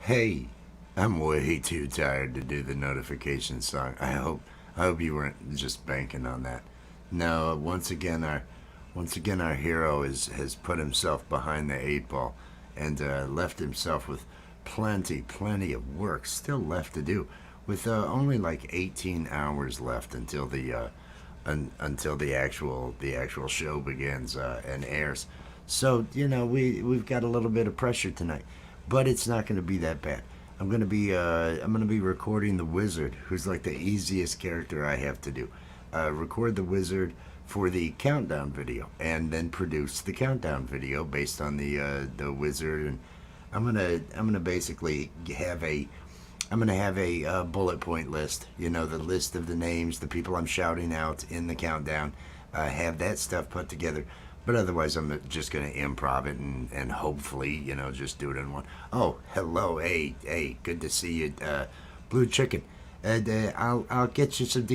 Hey, I'm way too tired to do the notification song. I hope you weren't just banking on that. No, once again our hero has put himself behind the eight ball and left himself with plenty of work still left to do, with only like 18 hours left until the actual show begins and airs. So we've got a little bit of pressure tonight, but it's not going to be that bad. I'm gonna be recording the wizard, who's like the easiest character I have to do. Record the wizard for the countdown video, and then produce the countdown video based on the wizard. And I'm gonna basically have a bullet point list. The list of the names, the people I'm shouting out in the countdown. Have that stuff put together. But otherwise, I'm just gonna improv it and hopefully, just do it in one. Oh, hello, hey, good to see you, Blue Chicken. And I'll get you some.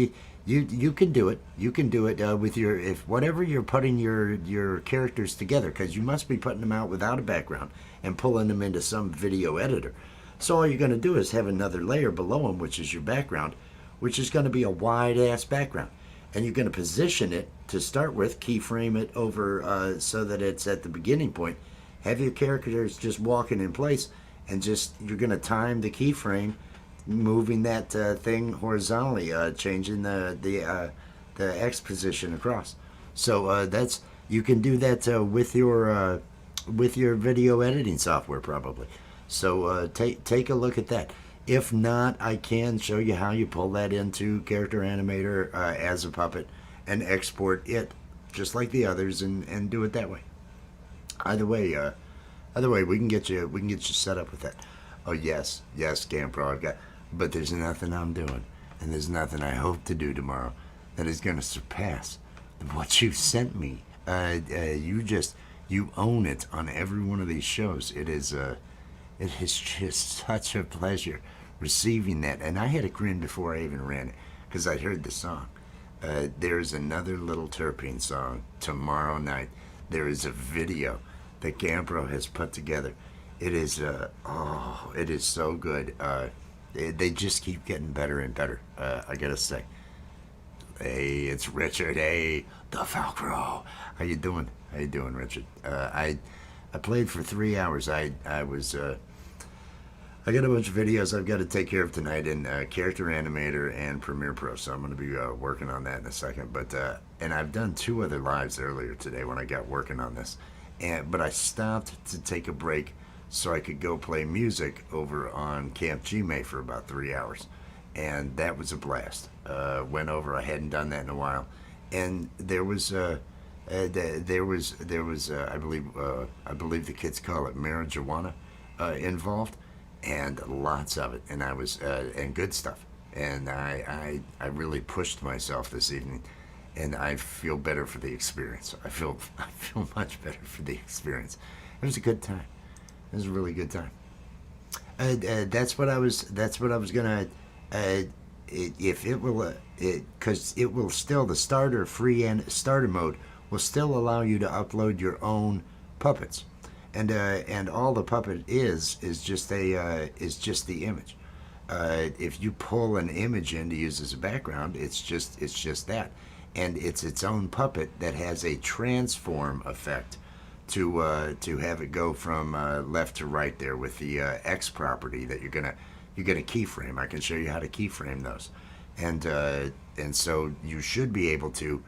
You can do it. You can do it with your, if whatever you're putting your characters together, because you must be putting them out without a background and pulling them into some video editor. So all you're going to do is have another layer below them, which is your background, which is going to be a wide ass background, and you're going to position it to start with, keyframe it over so that it's at the beginning point. Have your characters just walking in place, and just you're going to time the keyframe, moving that thing horizontally, changing the X position across. So that's you can do that with your video editing software probably. So take a look at that. If not, I can show you how you pull that into Character Animator as a puppet and export it just like the others, and do it that way. Either way, we can get you set up with that. Oh yes, GamePro, but there's nothing I'm doing, and there's nothing I hope to do tomorrow that is going to surpass what you sent me. You own it on every one of these shows. It is just such a pleasure receiving that. And I had a grin before I even ran it, because I heard the song. There's another Little Terpene song tomorrow night. There is a video that Gambro has put together. It is, it is so good. They just keep getting better and better, I gotta say. Hey, it's Richard. Hey, the Falcro. How you doing? How you doing, Richard? I played for 3 hours. I got a bunch of videos I've got to take care of tonight in Character Animator and Premiere Pro, so I'm going to be working on that in a second. But and I've done 2 other lives earlier today when I got working on this, but I stopped to take a break so I could go play music over on Camp Gmail for about 3 hours, and that was a blast. Went over. I hadn't done that in a while, and there was. I believe the kids call it marijuana involved, and lots of it, and I was and good stuff, and I really pushed myself this evening, and I feel better for the experience. I feel much better for the experience. It was a good time. It was a really good time. That's what I was gonna. If it will, because it will still, the starter free and starter mode will still allow you to upload your own puppets, and all the puppet is just the image. If you pull an image in to use as a background, it's just that, and it's its own puppet that has a transform effect to have it go from left to right there with the X property that you're gonna keyframe. I can show you how to keyframe those, and so you should be able to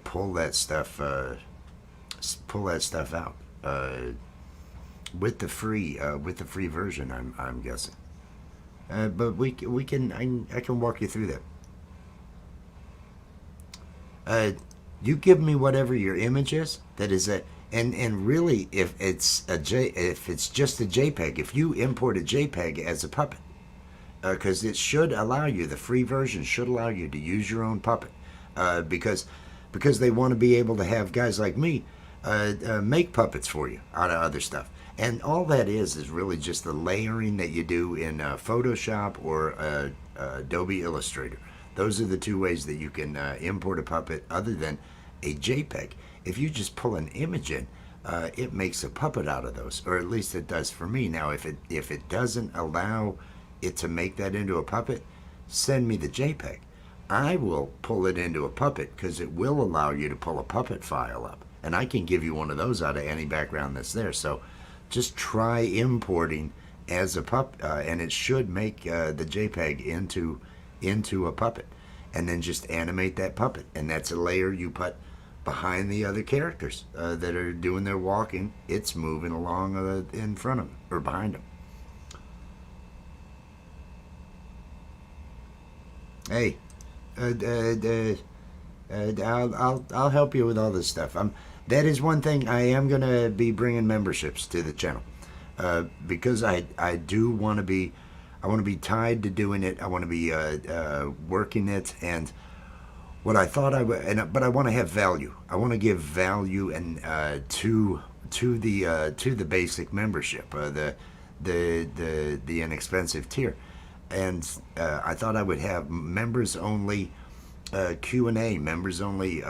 pull that stuff out with the free version. I'm guessing, but I can walk you through that. You give me whatever your image is. That is a and really, if it's just a JPEG, if you import a JPEG as a puppet, because it should allow you, the free version should allow you to use your own puppet, because they want to be able to have guys like me make puppets for you out of other stuff. And all that is really just the layering that you do in Photoshop or Adobe Illustrator. Those are the 2 ways that you can import a puppet other than a JPEG. If you just pull an image in, it makes a puppet out of those, or at least it does for me. Now, if it doesn't allow it to make that into a puppet, send me the JPEG. I will pull it into a puppet because it will allow you to pull a puppet file up, and I can give you one of those out of any background that's there. So just try importing as a and it should make the JPEG into a puppet, and then just animate that puppet, and that's a layer you put behind the other characters that are doing their walking. It's moving along in front of them or behind them. Hey, I'll help you with all this stuff. That is one thing I am gonna be bringing memberships to the channel, because I do want to be, I want to be tied to doing it. I want to be working it, and what I thought I would, but I want to have value. I want to give value and to the basic membership, the inexpensive tier, and I thought I would have members only Q&A, members only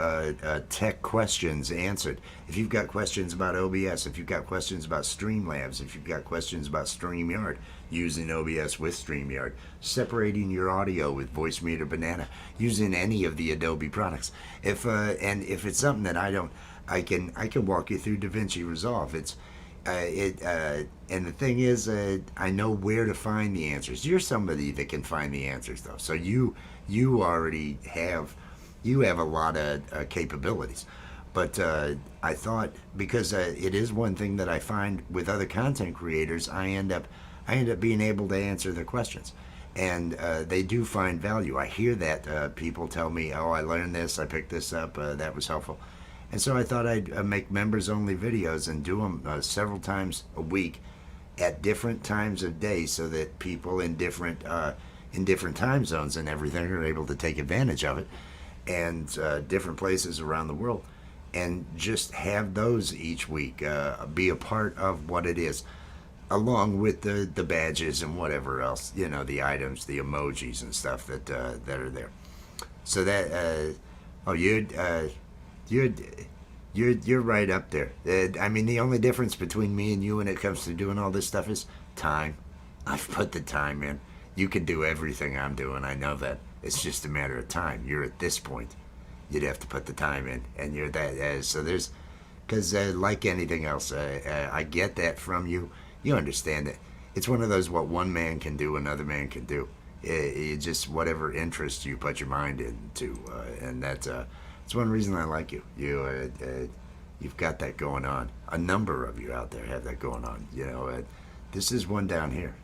tech questions answered. If you've got questions about OBS, if you've got questions about Streamlabs, if you've got questions about StreamYard, using OBS with StreamYard, separating your audio with Voicemeeter Banana, using any of the Adobe products. And if it's something that I don't, I can walk you through DaVinci Resolve. And the thing is, I know where to find the answers. You're somebody that can find the answers, though. So you already have, a lot of capabilities. But I thought, because it is one thing that I find with other content creators, I end up being able to answer their questions, and they do find value. I hear that people tell me, "Oh, I learned this. I picked this up. That was helpful." And so I thought I'd make members-only videos and do them several times a week at different times of day, so that people in different time zones and everything are able to take advantage of it, and different places around the world, and just have those each week be a part of what it is, along with the badges and whatever else, the items, the emojis and stuff that are there. So that you're right up there. I mean, the only difference between me and you when it comes to doing all this stuff is time. I've put the time in. You can do everything I'm doing. I know that. It's just a matter of time. You're at this point. You'd have to put the time in, and you're that. So there's, because like anything else, I get that from you. You understand it. It's one of those, what one man can do, another man can do. It just, whatever interest you put your mind into, and that's one reason I like you. You've got that going on. A number of you out there have that going on. This is one down here.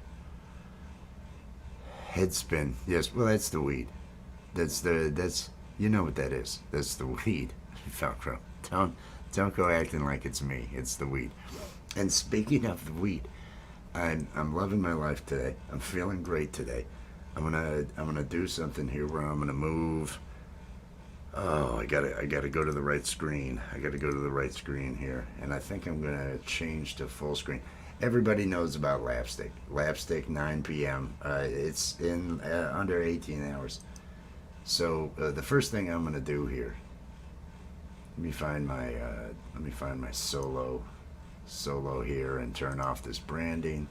Head spin. Yes, well, that's the weed. That's you know what that is. That's the weed. Velcro. Don't go acting like it's me. It's the weed. And speaking of the weed, I'm loving my life today. I'm feeling great today. I'm gonna do something here where I'm gonna move. Oh, I gotta go to the right screen. I gotta go to the right screen here, and I think I'm gonna change to full screen. Everybody knows about LAPStick. LAPStick 9 p.m. It's in under 18 hours. So the first thing I'm gonna do here. Let me find my solo here and turn off this branding.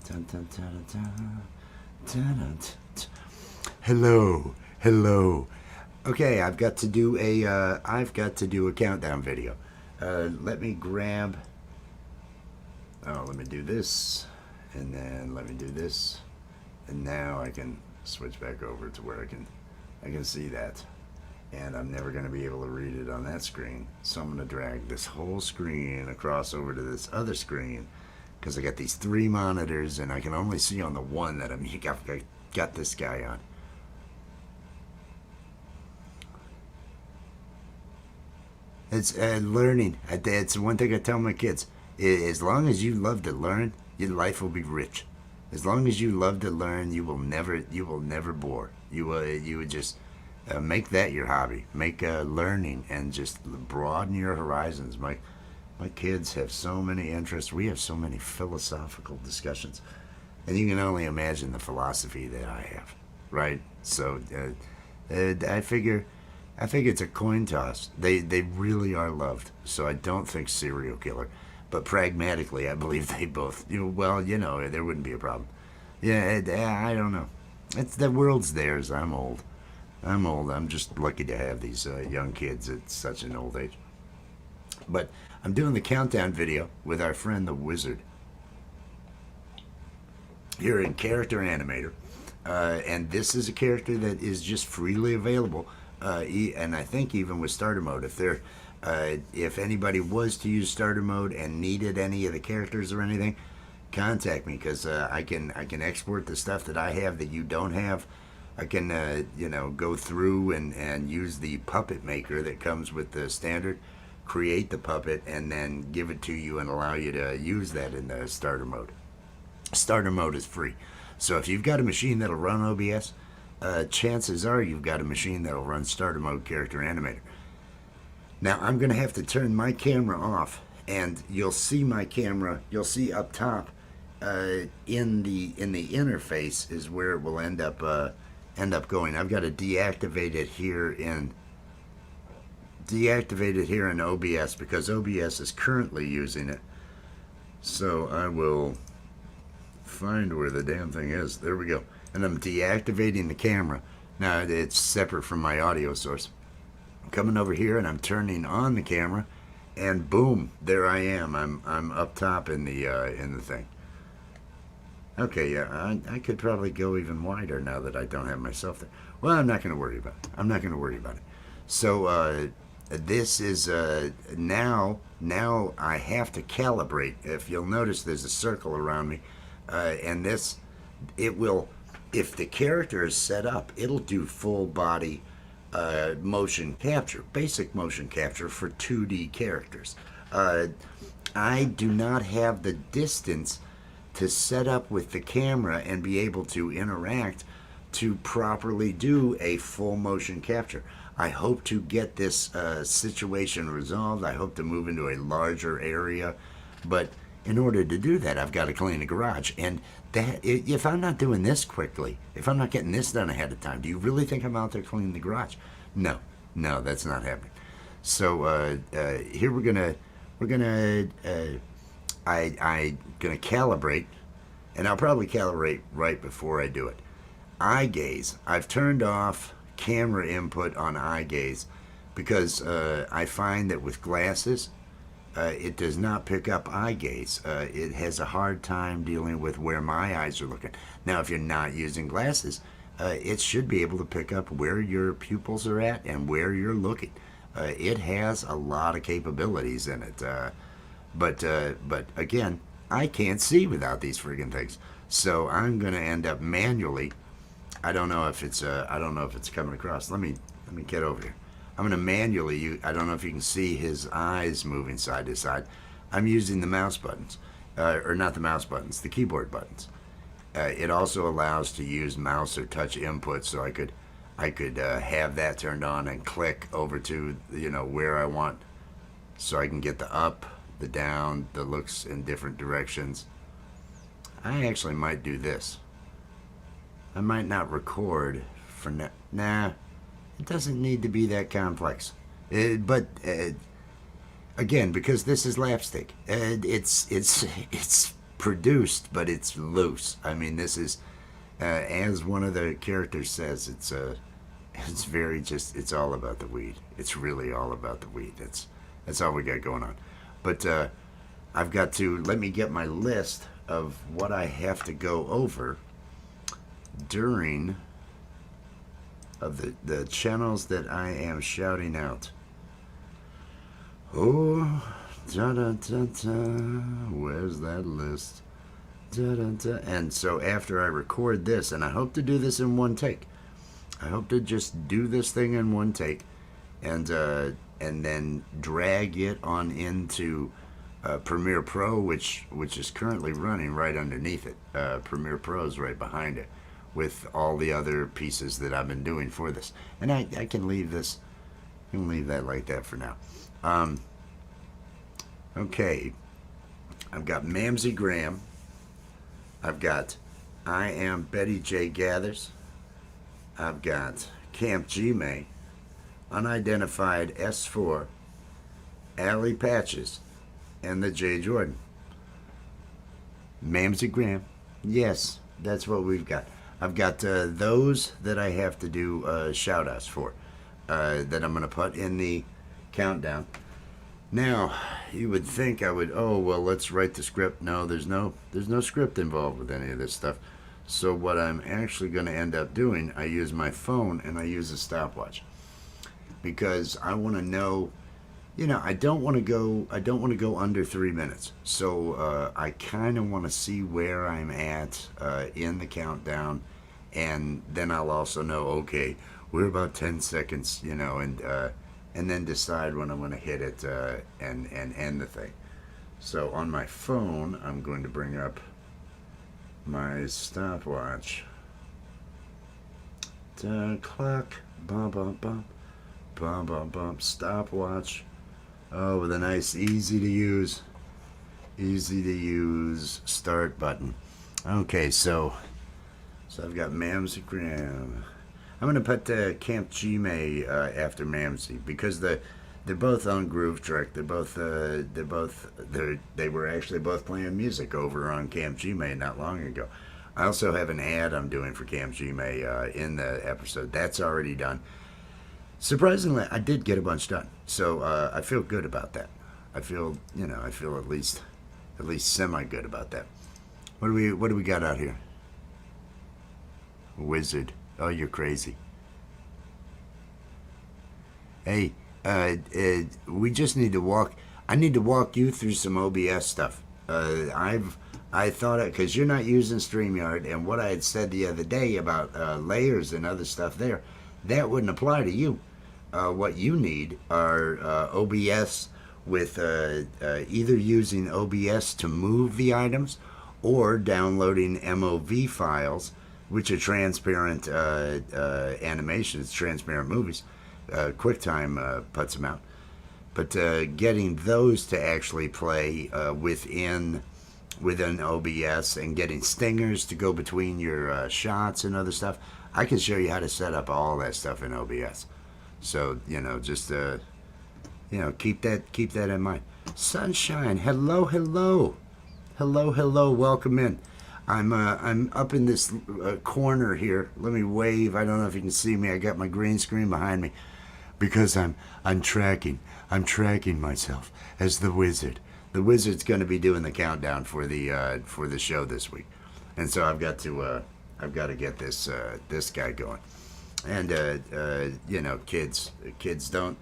Dun, dun, dun, dun, dun, dun, dun, dun. Hello. Okay, I've got to do a countdown video. Let me grab. Oh, let me do this, and then let me do this, and now I can switch back over to where I can see that, and I'm never going to be able to read it on that screen. So I'm going to drag this whole screen across over to this other screen, because I got these 3 monitors, and I can only see on the one that I got this guy on. It's learning. It's one thing I tell my kids. As long as you love to learn, your life will be rich. As long as you love to learn, you will never bore. You would just make that your hobby. Make learning and just broaden your horizons. My kids have so many interests. We have so many philosophical discussions, and you can only imagine the philosophy that I have, right? So I figure I think it's a coin toss. They really are loved. So I don't think serial killer. But pragmatically, I believe they both. Well, there wouldn't be a problem. Yeah, I don't know. It's the world's theirs. I'm old. I'm old. I'm just lucky to have these young kids at such an old age. But I'm doing the countdown video with our friend the Wizard here in Character Animator. And this is a character that is just freely available. And I think even with starter mode, if anybody was to use starter mode and needed any of the characters or anything, contact me, because I can export the stuff that I have that you don't have. I can go through and use the puppet maker that comes with the standard, create the puppet, and then give it to you and allow you to use that in the starter mode. Starter mode is free. So if you've got a machine that'll run OBS, chances are you've got a machine that'll run starter mode Character Animator. Now I'm going to have to turn my camera off, and you'll see my camera, you'll see up top in the interface is where it will end up going. I've got to deactivate it here in OBS because OBS is currently using it. So I will find where the damn thing is. There we go. And I'm deactivating the camera. Now it's separate from my audio source. I'm coming over here and I'm turning on the camera, and boom, there I am. I'm up top in the thing. Okay, yeah, I could probably go even wider now that I don't have myself there. Well, I'm not going to worry about it. I'm not going to worry about it. So this is now I have to calibrate. If you'll notice, there's a circle around me, and it will, if the character is set up, it'll do full body motion capture, basic motion capture for 2D characters. I do not have the distance to set up with the camera and be able to interact to properly do a full motion capture. I hope to get this situation resolved. I hope to move into a larger area, but in order to do that, I've got to clean the garage. And if I'm not doing this quickly, if I'm not getting this done ahead of time, do you really think I'm out there cleaning the garage? No, that's not happening. So here I'm gonna calibrate, and I'll probably calibrate right before I do it. Eye gaze. I've turned off camera input on eye gaze because I find that with glasses, it does not pick up eye gaze. It has a hard time dealing with where my eyes are looking. Now, if you're not using glasses, it should be able to pick up where your pupils are at and where you're looking. It has a lot of capabilities in it. But again, I can't see without these friggin' things. So I'm gonna end up manually. I don't know if it's coming across. Let me get over here. I'm gonna manually. I don't know if you can see his eyes moving side to side. I'm using the mouse buttons, or not the mouse buttons, the keyboard buttons. It also allows to use mouse or touch input, so I could have that turned on and click over to where I want, so I can get the up, the down, the looks in different directions. I actually might do this. I might not record for now. Nah, it doesn't need to be that complex. But again, because this is LAPStick, it's produced, but it's loose. I mean, this is as one of the characters says, it's very it's all about the weed. It's really all about the weed. That's all we got going on. But I've got to let me get my list of what I have to go over during of the channels that I am shouting out. Oh, da da da da. Where's that list? Da da da. And so after I record this, and I hope to do this in one take. I hope to just do this thing in one take, and then drag it on into Premiere Pro, which is currently running right underneath it. Premiere Pro is right behind it, with all the other pieces that I've been doing for this. And I can leave this, I can leave that like that for now. Okay, I've got Mamsie Graham. I've got I Am Betty J Gathers. I've got Camp G-May. unidentified S4, Alley Patches, and the J. Jordan. Mamsie Graham. Yes, that's what we've got. I've got those that I have to do shout outs for that I'm going to put in the countdown. Now, you would think I would, oh, well, let's write the script. No, there's no script involved with any of this stuff. So what I'm actually going to end up doing, I use my phone and I use a stopwatch because I want to know, I don't want to go under 3 minutes. So I kind of want to see where I'm at in the countdown, and then I'll also know, okay, we're about 10 seconds, and then decide when I'm going to hit it and end the thing. So on my phone, I'm going to bring up my stopwatch. Clock, bum bum bum, bum bum bum, stopwatch. Oh, with a nice, easy to use start button. Okay, so I've got Mamsie Graham. I'm gonna put Camp Gmae after Mamsie because they're both on Groove Trek. They were actually both playing music over on Camp Gmae not long ago. I also have an ad I'm doing for Camp Gmae in the episode. That's already done. Surprisingly, I did get a bunch done, so I feel good about that. I feel at least semi good about that. What do we got out here? Wizard. Oh, you're crazy. Hey, we just need to walk. I need to walk you through some OBS stuff. I thought it because you're not using StreamYard, and what I had said the other day about layers and other stuff there, that wouldn't apply to you. What you need are OBS with either using OBS to move the items or downloading MOV files, which are transparent animations, transparent movies. QuickTime puts them out. But getting those to actually play within OBS and getting stingers to go between your shots and other stuff, I can show you how to set up all that stuff in OBS. So just keep that in mind. Sunshine, hello, welcome in. I'm up in this corner here. Let me wave. I don't know if you can see me. I got my green screen behind me because I'm tracking myself as the wizard. The wizard's going to be doing the countdown for the show this week, and so I've got to get this guy going. And kids don't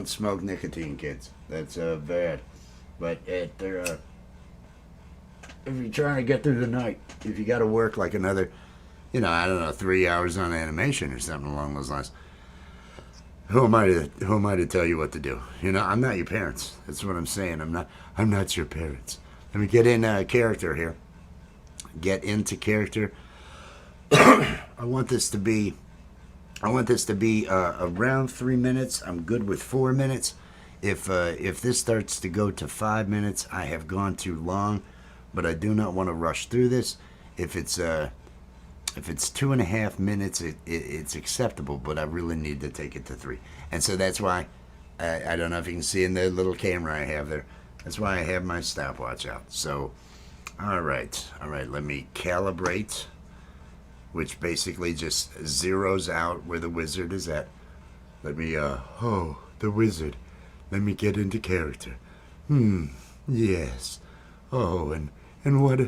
smoke nicotine, kids. That's bad. But they're if you're trying to get through the night, if you got to work like another, I don't know, 3 hours on animation or something along those lines. Who am I to tell you what to do? I'm not your parents. That's what I'm saying. I'm not your parents. Let me get in character here. Get into character. I want this to be around 3 minutes. I'm good with 4 minutes. If this starts to go to 5 minutes, I have gone too long. But I do not want to rush through this. If it's 2.5 minutes, it's acceptable. But I really need to take it to 3, and so that's why I don't know if you can see in the little camera I have there. That's why I have my stopwatch out. So, all right. Let me calibrate, which basically just zeroes out where the wizard is at. Let me the wizard. Let me get into character. Yes. Oh, and what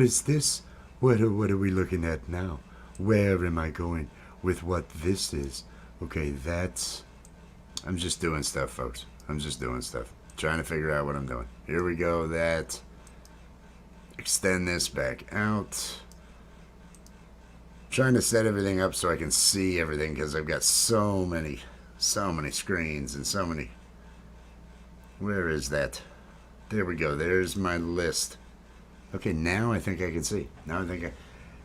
is this? What are we looking at now? Where am I going with what this is? Okay, I'm just doing stuff, folks. I'm just doing stuff. Trying to figure out what I'm doing. Here we go. Extend this back out. Trying to set everything up so I can see everything because I've got so many screens and so many. Where is that? There we go. There's my list. Okay, now I think I can see.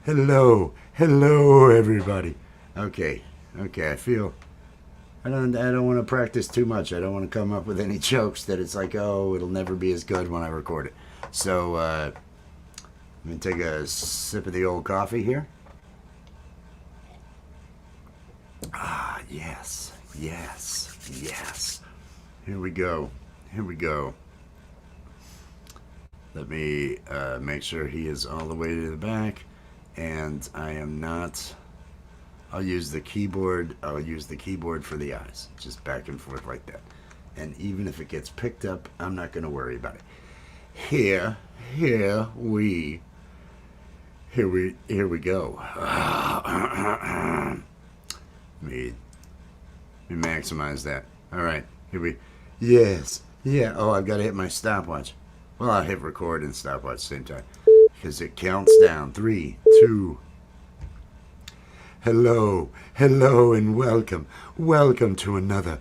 Hello, everybody. Okay. I feel. I don't want to practice too much. I don't want to come up with any jokes that it's like, oh, it'll never be as good when I record it. So let me take a sip of the old coffee here. Ah, yes. Yes. Yes. Here we go. Here we go. Let me make sure he is all the way to the back. And I am not. I'll use the keyboard. I'll use the keyboard for the eyes. Just back and forth like that. And even if it gets picked up, I'm not going to worry about it. Here, here we here we go. Let me maximize that. All right, here we. Yes, yeah. Oh, I've got to hit my stopwatch. Well, I'll hit record and stopwatch at the same time because it counts down. 3, 2. Hello, hello, and welcome. Welcome to another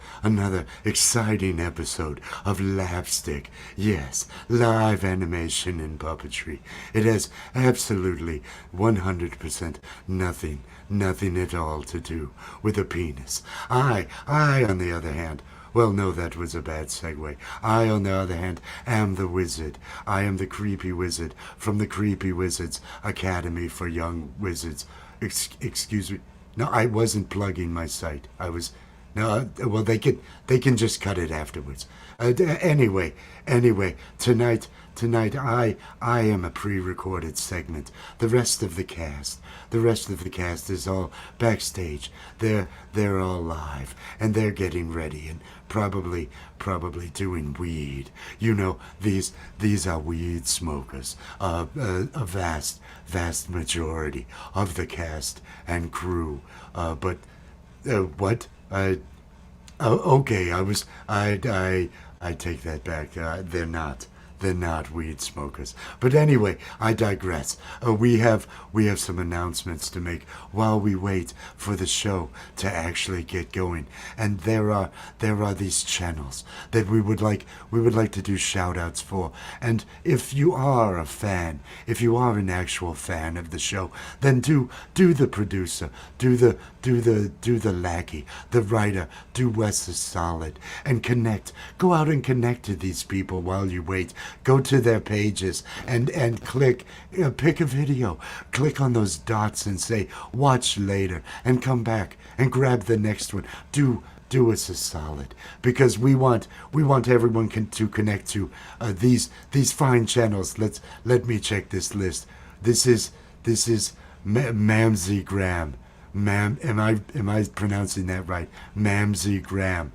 exciting episode of LAPStick. Yes, live animation and puppetry. It has absolutely 100% nothing at all to do with a penis. I, on the other hand, well, no, that was a bad segue. I, on the other hand, am the wizard. I am the creepy wizard from the Creepy Wizards Academy for Young Wizards. Excuse me. No, I wasn't plugging my site. I was. No, well, they can just cut it afterwards. Anyway, tonight, I am a pre-recorded segment. The rest of the cast is all backstage. They're all live, and they're getting ready and probably doing weed. You know, these are weed smokers. A vast majority of the cast and crew. But what? Okay, I take that back. They're not. They're not weed smokers. But anyway, I digress. We have some announcements to make while we wait for the show to actually get going. And there are these channels that we would like to do shout outs for. And if you are a fan, if you are an actual fan of the show, then do the producer, do the lackey, the writer, do Wes is solid, and connect. Go out and connect to these people while you wait. Go to their pages and click, pick a video, click on those dots and say watch later, and come back and grab the next one. Do us a solid, because we want everyone to connect to these fine channels. Let me check this list. This is Mamsie Graham. Am I pronouncing that right? Mamsie Graham.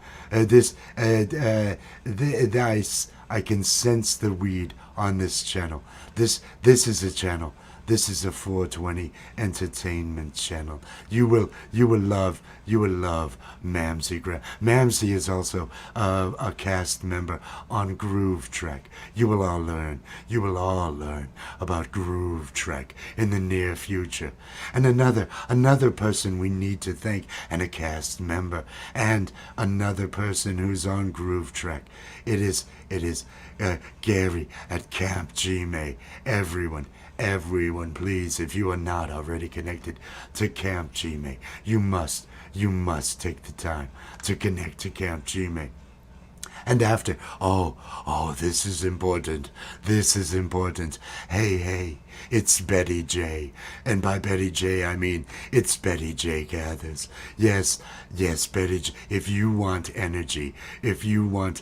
I can sense the weed on this channel. This is a channel. This is a 420 entertainment channel. You will love Mamsie Graham. Mamsie is also a cast member on Groove Trek. You will all learn about Groove Trek in the near future. And another person we need to thank, and a cast member, and another person who's on Groove Trek. It is Gary at Camp Gmail. Everyone, please, if you are not already connected to Camp Gmail, you must take the time to connect to Camp Gmail. And after, this is important. Hey, it's Betty J. And by Betty J, I mean it's Betty J Gathers. Yes, Betty J. If you want energy, if you want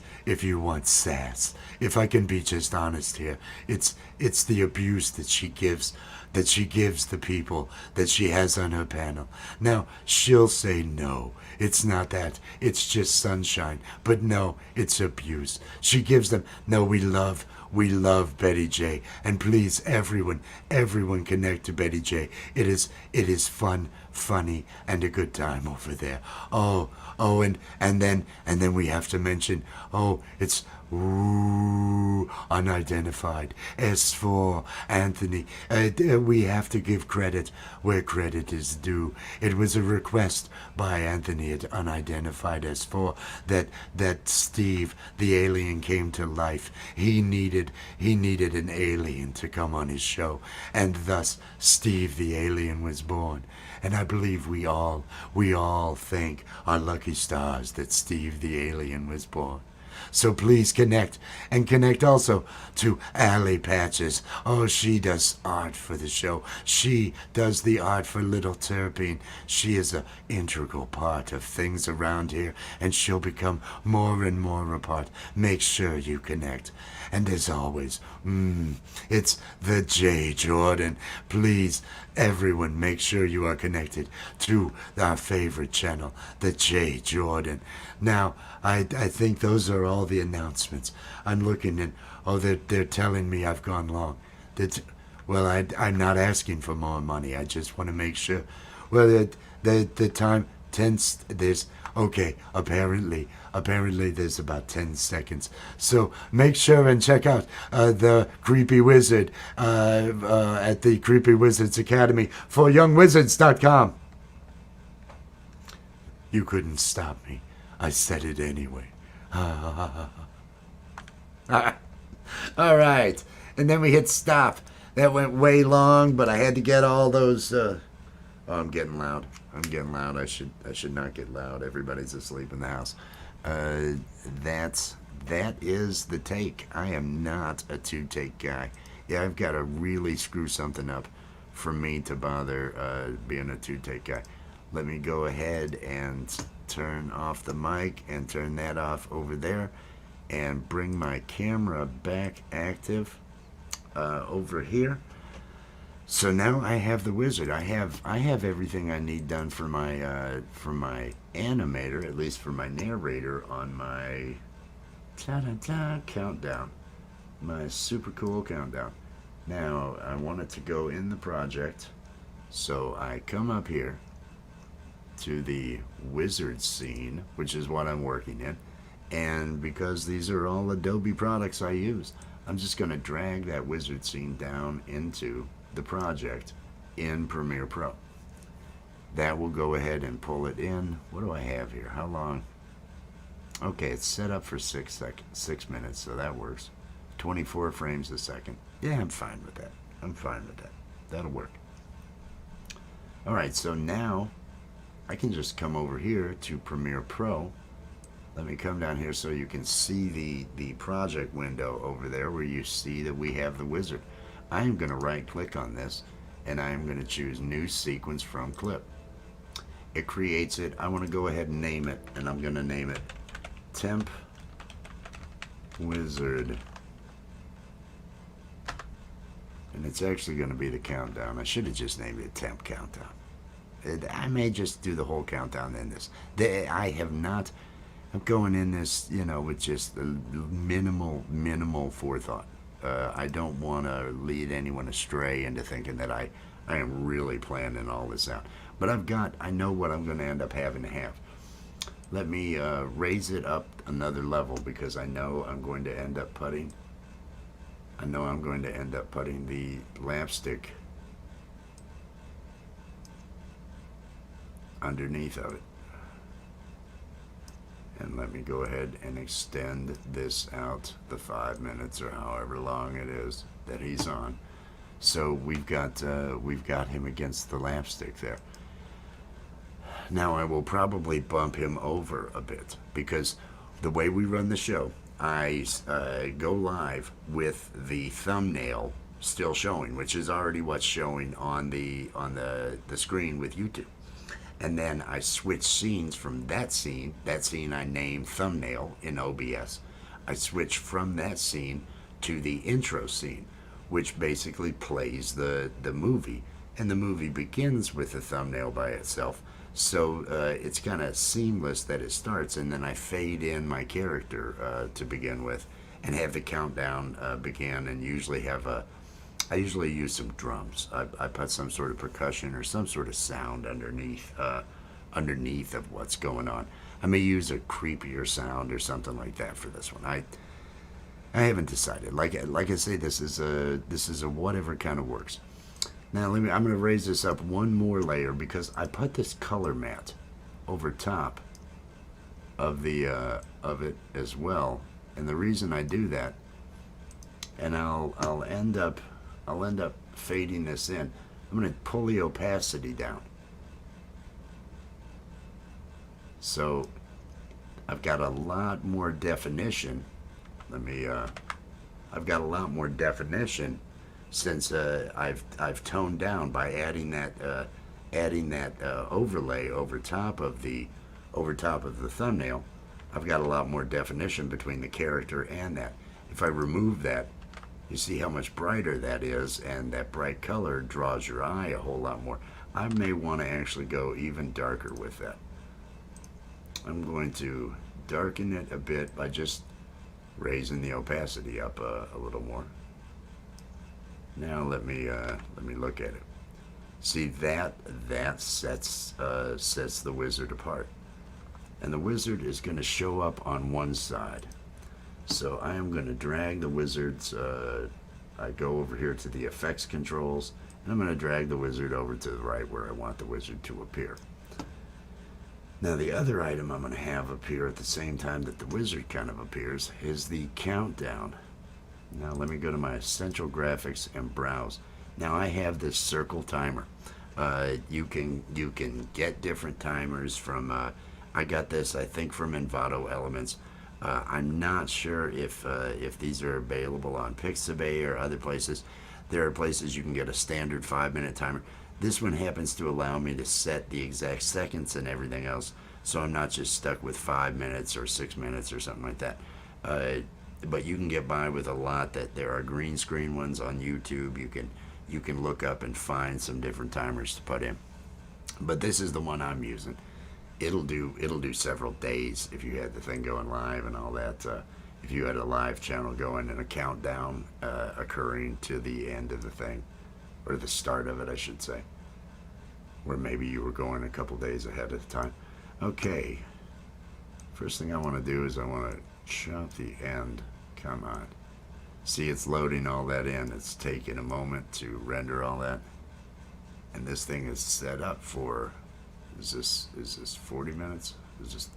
sass, if I can be just honest here, it's the abuse that she gives the people that she has on her panel. Now, she'll say no. It's not that. It's just sunshine. But no, it's abuse. She gives them. No, we love Betty J. And please, everyone connect to Betty J. It is fun, funny, and a good time over there. And then we have to mention, it's unidentified. S4 Anthony. We have to give credit where credit is due. It was a request by Anthony at Unidentified S4 that Steve the alien came to life. He needed an alien to come on his show, and thus Steve the alien was born. And I believe we all thank our lucky stars that Steve the alien was born. So please connect, and connect also to Allie Patches. Oh, she does art for the show. She does the art for Little Terrapin. She is an integral part of things around here, and she'll become more and more a part. Make sure you connect. And as always, it's the J. Jordan. Please, everyone, make sure you are connected to our favorite channel, the J. Jordan. Now, I think those are all the announcements. I'm looking and, oh, they're telling me I've gone long. Well, I'm not asking for more money. I just want to make sure. Well, the time, there's, okay, apparently there's about 10 seconds. So make sure and check out the Creepy Wizard at the Creepy Wizards Academy for YoungWizards.com. You couldn't stop me. I said it anyway. All right. And then we hit stop. That went way long, but I had to get all those... Oh, I'm getting loud. I should not get loud. Everybody's asleep in the house. That is the take. I am not a two-take guy. Yeah, I've got to really screw something up for me to bother being a two-take guy. Let me go ahead and turn off the mic and turn that off over there and bring my camera back active over here. So now I have the wizard. I have everything I need done for my animator, at least for my narrator on my countdown, my super cool countdown. Now I want it to go in the project, so I come up here to the wizard scene, which is what I'm working in, and because these are all Adobe products I use, I'm just going to drag that wizard scene down into the project in Premiere Pro. That will go ahead and pull it in. What do I have here? How long? Okay, it's set up for 6 minutes, so that works. 24 frames a second. Yeah, I'm fine with that. That'll work. All right, so now I can just come over here to Premiere Pro. Let me come down here so you can see the project window over there where you see that we have the wizard. I am going to right click on this and I am going to choose New Sequence from Clip. It creates it. I want to go ahead and name it, and I'm going to name it Temp Wizard. And it's actually going to be the countdown. I should have just named it Temp Countdown. I may just do the whole countdown in this. I have not... I'm going in this, with just minimal forethought. I don't want to lead anyone astray into thinking that I am really planning all this out. But I know what I'm going to end up having to have. Let me raise it up another level because I know I'm going to end up putting the LAPStick underneath of it. And let me go ahead and extend this out the 5 minutes or however long it is that he's on. So we've got him against the LAPStick there. Now I will probably bump him over a bit because the way we run the show, I go live with the thumbnail still showing, which is already what's showing on the screen with YouTube. And then I switch scenes from that scene I name thumbnail in OBS. I switch from that scene to the intro scene, which basically plays the movie. And the movie begins with the thumbnail by itself. So it's kind of seamless that it starts, and then I fade in my character to begin with and have the countdown begin, and I usually use some drums. I put some sort of percussion or some sort of sound underneath of what's going on. I may use a creepier sound or something like that for this one. I haven't decided. Like I say, this is a whatever kind of works. Now I'm going to raise this up one more layer because I put this color matte over top of it as well. And the reason I do that, and I'll end up fading this in. I'm going to pull the opacity down. So I've got a lot more definition. I've got a lot more definition since I've toned down by adding that overlay over top of the thumbnail. I've got a lot more definition between the character and that. If I remove that, you see how much brighter that is, and that bright color draws your eye a whole lot more. I may want to actually go even darker with that. I'm going to darken it a bit by just raising the opacity up a little more. Now let me look at it. See that sets the wizard apart, and the wizard is going to show up on one side. So I am going to drag the wizard's. I go over here to the effects controls, and I'm going to drag the wizard over to the right where I want the wizard to appear. Now the other item I'm going to have appear at the same time that the wizard kind of appears is the countdown. Now let me go to my Essential Graphics and browse. Now I have this circle timer. You can get different timers from. I got this, I think, from Envato Elements. I'm not sure if these are available on Pixabay or other places. There are places you can get a standard 5-minute timer. This one happens to allow me to set the exact seconds and everything else, so I'm not just stuck with 5 minutes or 6 minutes or something like that. But you can get by with a lot. That there are green screen ones on YouTube. You can look up and find some different timers to put in. But this is the one I'm using. It'll do several days if you had the thing going live and all that. If you had a live channel going and a countdown occurring to the end of the thing, or the start of it, I should say, where maybe you were going a couple days ahead of time. Okay, first thing I want to do is I want to chop the end. Come on. See, it's loading all that in. It's taking a moment to render all that. And this thing is set up for, is this 40 minutes? Is this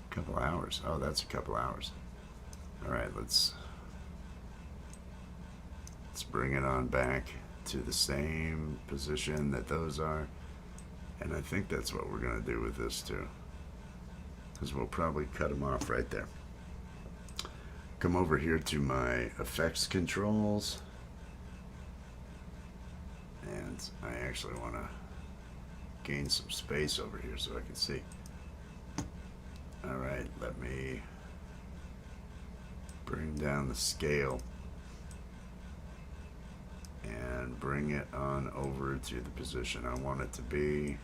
a couple hours? Oh, that's a couple hours. All right, let's bring it on back to the same position that those are. And I think that's what we're going to do with this too, because we'll probably cut them off right there. Come over here to my effects controls, and I actually want to gain some space over here so I can see. All right, let me bring down the scale and bring it on over to the position I want it to be.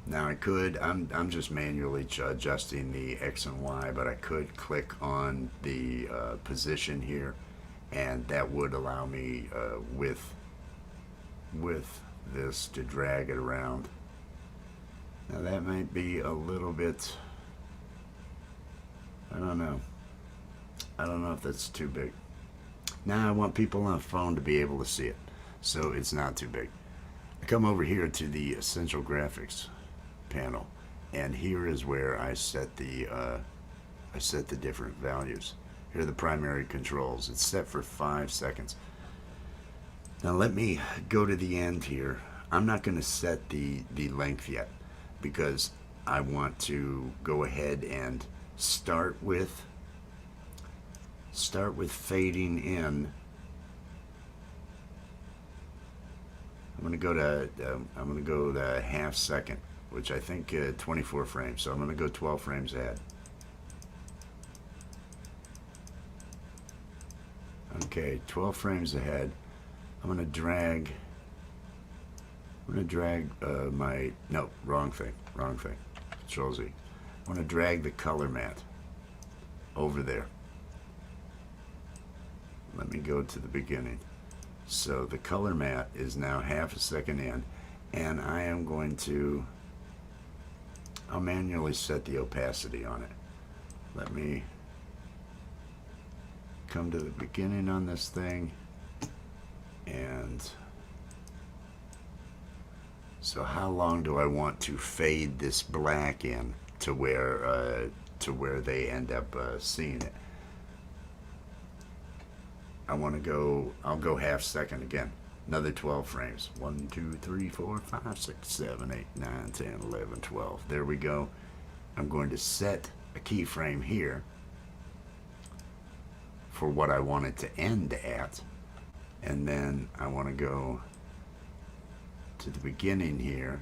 Now I could, I'm just manually adjusting the X and Y, but I could click on the position here, and that would allow me with this to drag it around. Now that might be a little bit, I don't know if that's too big. Now I want people on the phone to be able to see it, so it's not too big. I come over here to the Essential Graphics panel, and here is where I set the different values. Here are the primary controls. It's set for 5 seconds. Now let me go to the end here. I'm not going to set the length yet, because I want to go ahead and start with fading in. I'm going to go to half second, which I think 24 frames. So I'm going to go 12 frames ahead. Okay, 12 frames ahead. I'm going to drag my, no, wrong thing. Control Z. I want to drag the color mat over there. Let me go to the beginning. So the color mat is now half a second in, and I am going to, I'll manually set the opacity on it. Let me come to the beginning on this thing, and so how long do I want to fade this black in to where they end up seeing it? I'll go half second again. Another 12 frames. 1, 2, 3, 4, 5, 6, 7, 8, 9, 10, 11, 12. There we go. I'm going to set a keyframe here for what I want it to end at, and then I want to go to the beginning here,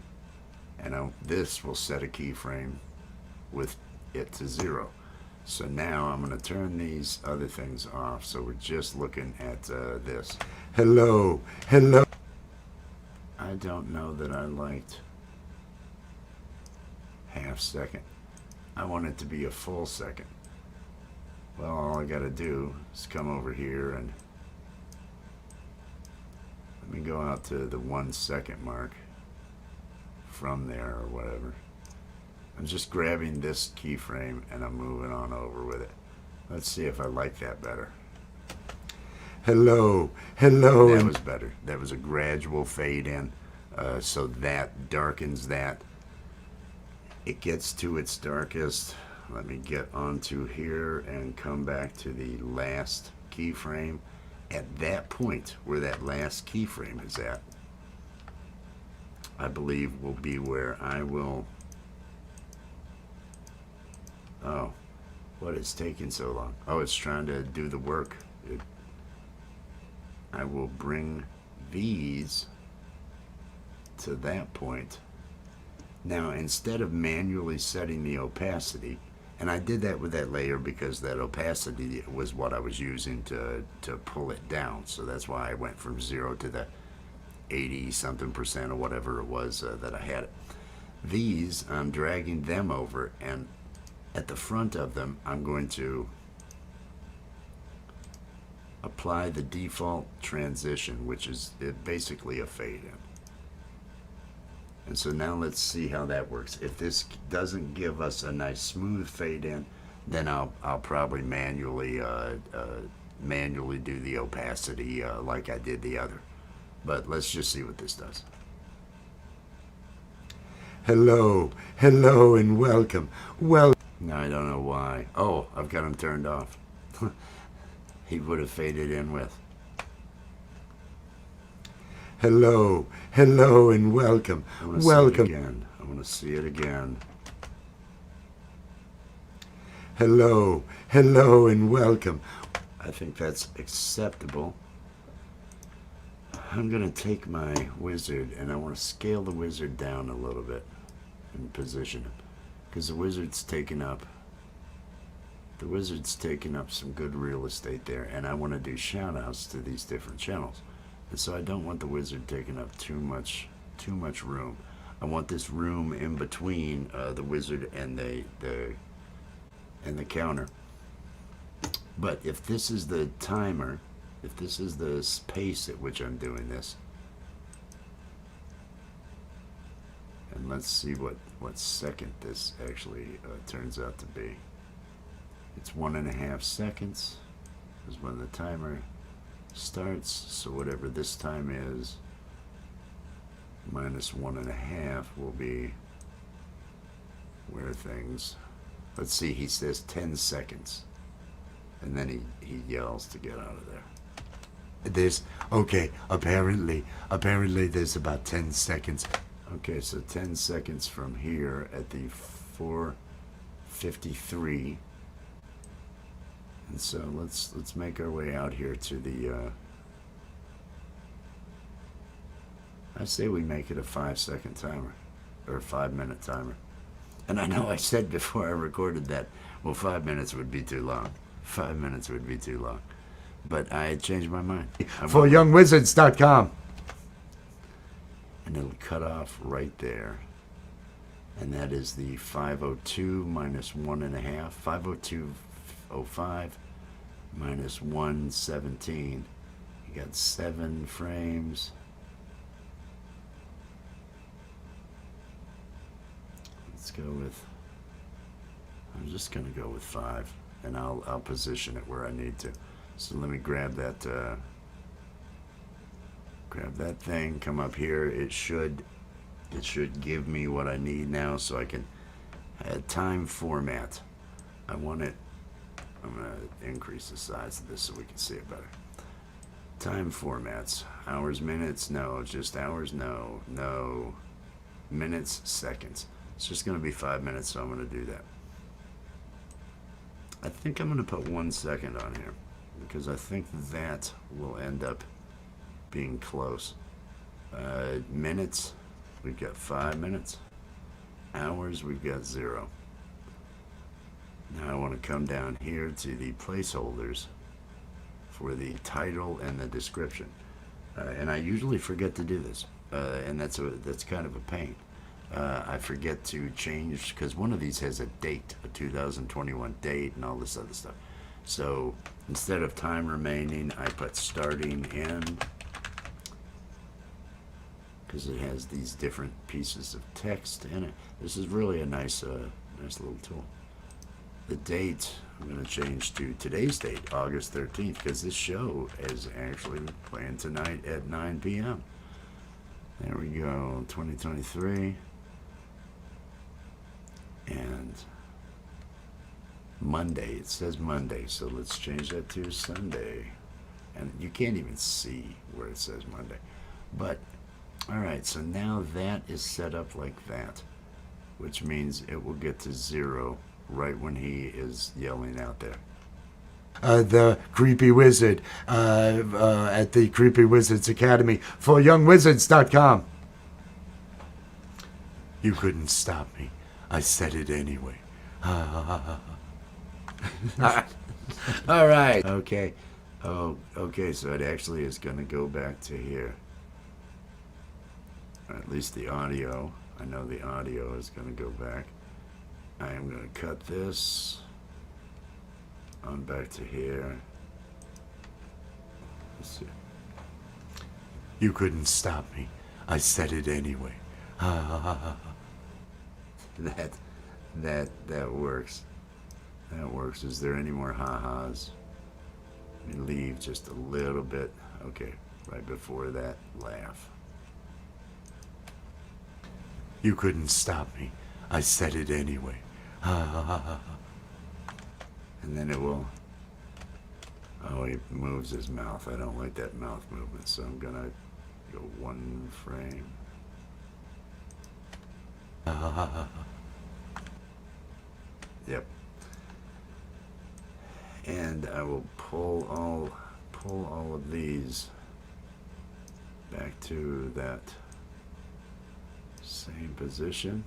and this will set a keyframe with it to 0. So now I'm going to turn these other things off, so we're just looking at this. Hello, hello. I don't know that I liked half second. I want it to be a full second. Well, all I gotta do is come over here and let me go out to the 1 second mark from there or whatever. I'm just grabbing this keyframe and I'm moving on over with it. Let's see if I like that better. Hello, hello. That was better. That was a gradual fade in. So that darkens that. It gets to its darkest. Let me get onto here and come back to the last keyframe. At that point where that last keyframe is at, I believe will be where I will... Oh, what is taking so long? Oh, it's trying to do the work. I will bring these to that point. Now, instead of manually setting the opacity, and I did that with that layer because that opacity was what I was using to pull it down. So that's why I went from 0 to the 80-something% or whatever it was that I had it. These, I'm dragging them over, and at the front of them, I'm going to apply the default transition, which is basically a fade in. And so now let's see how that works. If this doesn't give us a nice smooth fade in, then I'll probably manually do the opacity like I did the other. But let's just see what this does. Hello, hello, and welcome. Well, now I don't know why. Oh, I've got him turned off. He would have faded in with. Hello, hello, and welcome. Welcome. Again. I want to see it again. Hello, hello, and welcome. I think that's acceptable. I'm going to take my wizard, and I want to scale the wizard down a little bit and position it, because the wizard's taking up some good real estate there, and I want to do shout outs to these different channels. And so I don't want the wizard taking up too much room. I want this room in between the wizard and the counter. But if this is the timer, if this is the pace at which I'm doing this, and let's see what second this actually turns out to be. It's 1.5 seconds is when the timer starts, so whatever this time is minus 1.5 will be where things, let's see, he says 10 seconds and then he yells to get out of there. There's, okay, apparently there's about 10 seconds. Okay, so 10 seconds from here at the 4:53. And so let's make our way out here to the I say we make it a 5-second timer or a 5-minute timer. And I know I said before I recorded that, well, 5 minutes would be too long. 5 minutes would be too long. But I changed my mind. For youngwizards.com. And it'll cut off right there. And that is the 502 minus 1.5. 502.05 minus 117. You got 7 frames. Let's go with, I'm just going to go with 5, and I'll position it where I need to. So let me grab that thing, come up here. It should give me what I need now, so I can time format. I want it, I'm going to increase the size of this so we can see it better. Time formats, hours, minutes, no, just hours, no, minutes, seconds. It's just going to be 5 minutes, so I'm going to do that. I think I'm going to put 1 second on here because I think that will end up being close. Minutes, we've got 5 minutes. Hours, we've got 0. Now I want to come down here to the placeholders for the title and the description. And I usually forget to do this, and that's kind of a pain. I forget to change, because one of these has a date, a 2021 date and all this other stuff. So instead of time remaining, I put starting in, because it has these different pieces of text in it. This is really a nice little tool. The date, I'm going to change to today's date, August 13th, because this show is actually playing tonight at 9 p.m. There we go, 2023. And Monday, it says Monday, so let's change that to Sunday. And you can't even see where it says Monday. But, alright, so now that is set up like that, which means it will get to 0 right when he is yelling out there. The Creepy Wizard at the Creepy Wizards Academy for YoungWizards.com. You couldn't stop me. I said it anyway. All right. Okay. Oh, okay. So it actually is going to go back to here. Or at least the audio. I know the audio is going to go back. I am going to cut this on back to here. Let's see. You couldn't stop me. I said it anyway. That works. That works. Is there any more ha-has? Let me leave just a little bit. Okay, right before that, laugh. You couldn't stop me. I said it anyway. And then it will... Oh, he moves his mouth. I don't like that mouth movement, so I'm gonna go 1 frame. Yep. And I will pull all of these back to that same position.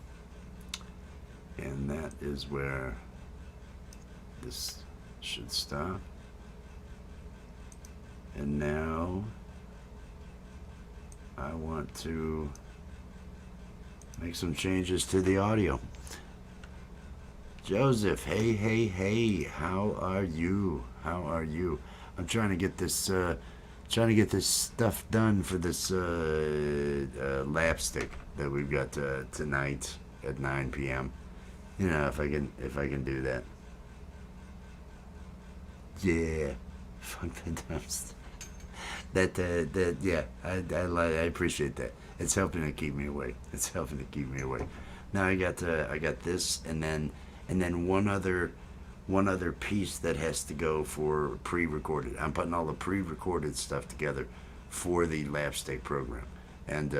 And that is where this should stop. And now I want to make some changes to the audio. Joseph, hey, how are you? How are you? I'm trying to get this stuff done for this LAPStick that we've got tonight at 9 p.m. You know, if I can do that. Yeah, fuck the dumpster. Yeah, I appreciate that. It's helping to keep me awake. It's helping to keep me awake. Now I got this, and then one other piece that has to go for pre-recorded. I'm putting all the pre-recorded stuff together for the LAPStick program, and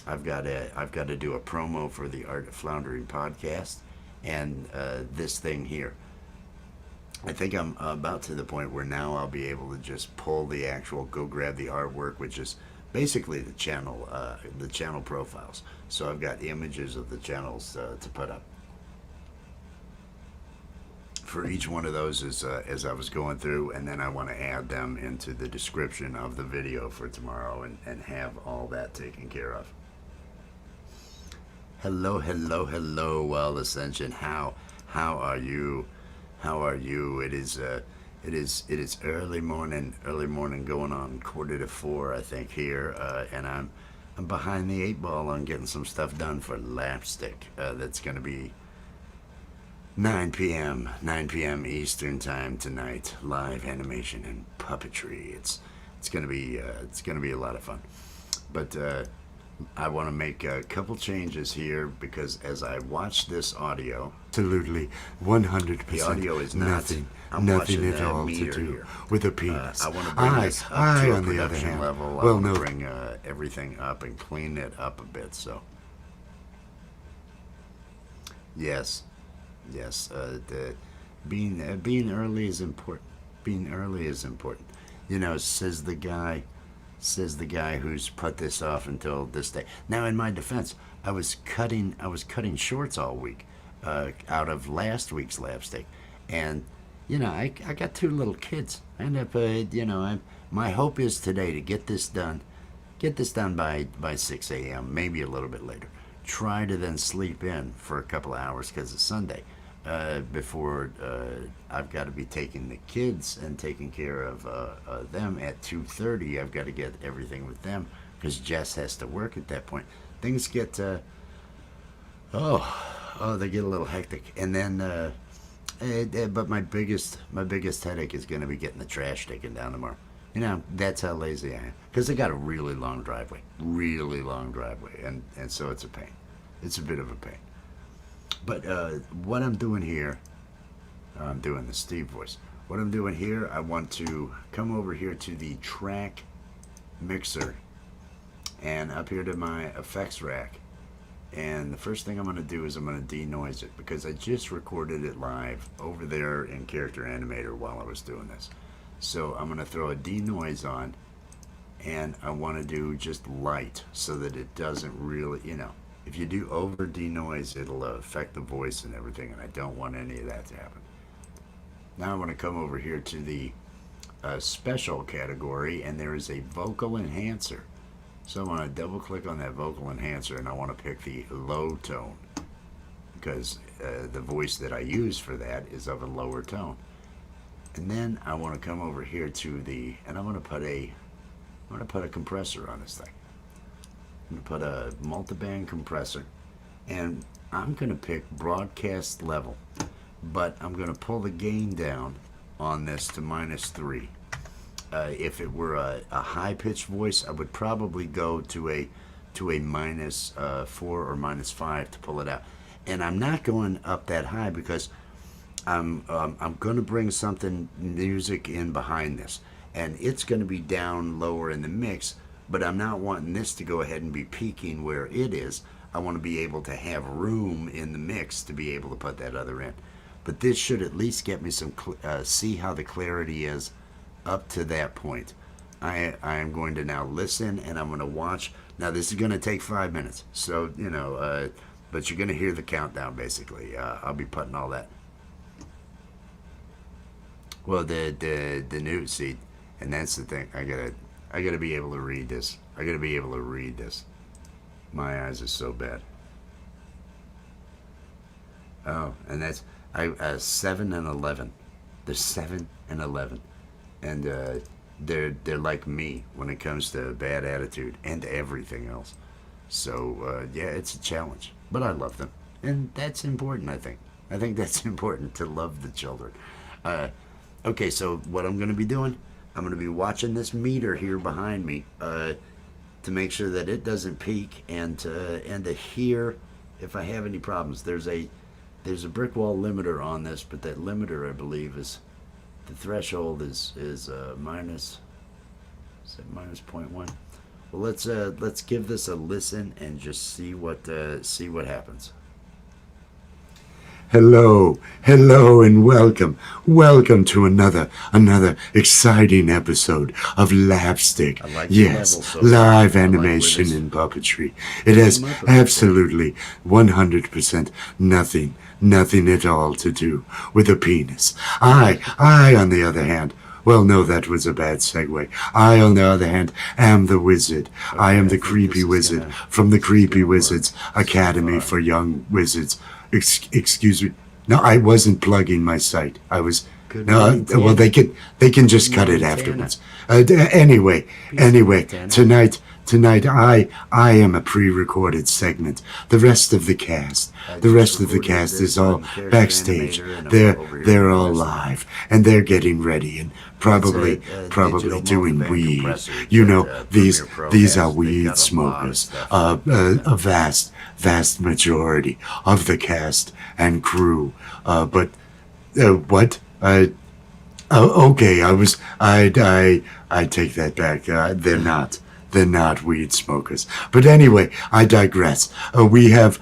I've got to do a promo for the Art of Floundering podcast, and this thing here. I think I'm about to the point where now I'll be able to just pull the actual, go grab the artwork, which is basically the channel profiles. So I've got images of the channels to put up. For each one of those as I was going through, and then I want to add them into the description of the video for tomorrow and have all that taken care of. Hello, Wild Ascension. How are you? How are you? It is early morning going on 3:45, I think, here, and I'm behind the 8 ball on getting some stuff done for LAPStick. That's going to be 9 p.m. Eastern time tonight. Live animation and puppetry. It's going to be a lot of fun. But I want to make a couple changes here because as I watch this audio, absolutely 100%, the audio is nothing at all to do here with a penis. I want to bring this up to a production level. I want to bring everything up and clean it up a bit. So Yes, yes. Being early is important. Being early is important. Says the guy who's put this off until this day. Now, in my defense, I was cutting shorts all week, out of last week's LAPStick, and I got two little kids. I end up, my hope is today to get this done by 6 a.m., maybe a little bit later. Try to then sleep in for a couple of hours because it's Sunday, before I've got to be taking the kids and taking care of them at 2:30. I've got to get everything with them because Jess has to work at that point. Things get they get a little hectic, and then but my biggest headache is going to be getting the trash taken down tomorrow. That's how lazy I am because I got a really long driveway, and so it's a pain. It's a bit of a pain. But what I'm doing here, I'm doing the Steve voice. What I'm doing here, I want to come over here to the track mixer and up here to my effects rack. And the first thing I'm going to do is I'm going to denoise it because I just recorded it live over there in Character Animator while I was doing this. So I'm going to throw a denoise on, and I want to do just light so that it doesn't really, if you do over denoise, it'll affect the voice and everything, and I don't want any of that to happen. Now I want to come over here to the special category, and there is a vocal enhancer. So I want to double click on that vocal enhancer, and I want to pick the low tone because the voice that I use for that is of a lower tone. And then I want to come over here to and I'm going to put a compressor on this thing. I'm going to put a multiband compressor, and I'm going to pick broadcast level, but I'm going to pull the gain down on this to -3. If it were a high-pitched voice, I would probably go to a -4 or -5 to pull it out. And I'm not going up that high because I'm going to bring something music in behind this, and it's going to be down lower in the mix. But I'm not wanting this to go ahead and be peaking where it is. I want to be able to have room in the mix to be able to put that other in. But this should at least get me some see how the clarity is up to that point. I am going to now listen, and I'm going to watch. Now this is going to take 5 minutes, so but you're going to hear the countdown basically. I'll be putting all that. Well, the new see, and that's the thing. I gotta be able to read this. My eyes are so bad. Oh, and that's 7 and 11. They're 7 and 11, and they're like me when it comes to bad attitude and everything else. So yeah, it's a challenge, but I love them, and that's important. I think that's important to love the children. Okay, so what I'm going to be doing, I'm going to be watching this meter here behind me to make sure that it doesn't peak, and to hear if I have any problems. There's a brick wall limiter on this, but that limiter, I believe, is the threshold is minus. Is it -0.1? Well, let's give this a listen and just see what happens. Hello, and welcome to another exciting episode of LAPStick. Yes, live animation and puppetry. It has absolutely 100% nothing at all to do with a penis. I, on the other hand, well, no, that was a bad segue. I, on the other hand, am the wizard. I am the creepy wizard from the Creepy Wizards Academy for Young Wizards. Excuse me. No, I wasn't plugging my site. I was. No, well, they can just cut it afterwards. Anyway, tonight I am a pre-recorded segment. The rest of the cast is all backstage. They're all live, and they're getting ready and probably doing weed. These are weed smokers. A vast majority of the cast and crew. But what? Okay, I take that back. They're not. they're not weed smokers. But anyway, I digress. We have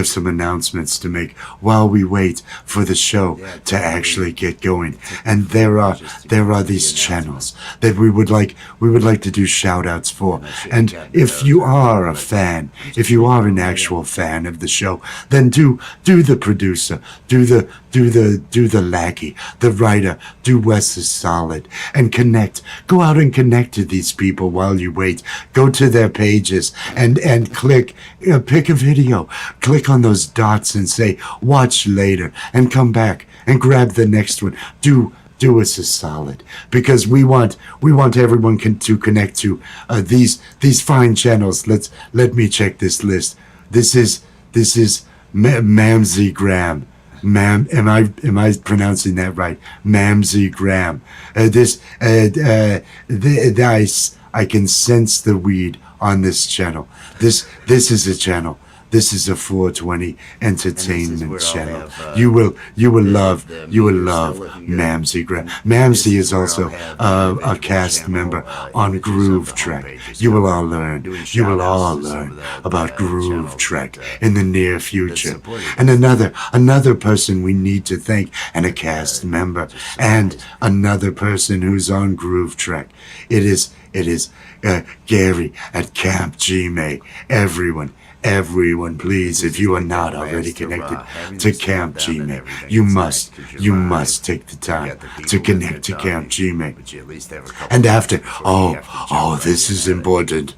some announcements to make while we wait for the show to actually get going. And there are these channels that we would like to do shout outs for. And if you are a fan, if you are an actual fan of the show, then do the producer, do the lackey, the writer, do Wes is Solid, and connect. Go out and connect to these people while you wait. Go to their pages and click, pick a video, click on those dots and say watch later, and come back and grab the next one. Do us a solid, because we want everyone to connect to these fine channels. Let me check this list. This is Mamsie Graham. Am I pronouncing that right? Mamsie Graham. I can sense the weed on this channel. This is a channel. This is a 420 entertainment channel. You will love Mamsie Graham. Mamsie is also a cast member on Groove Trek. You will all learn about Groove Trek in the near future. And another person we need to thank, and a cast member, and another person who's on Groove Trek. It is Gary at Camp Gmail. Everyone, please, if you are not already connected to Camp Gmail, you must take the time to connect to Camp Gmail. And after, this is important.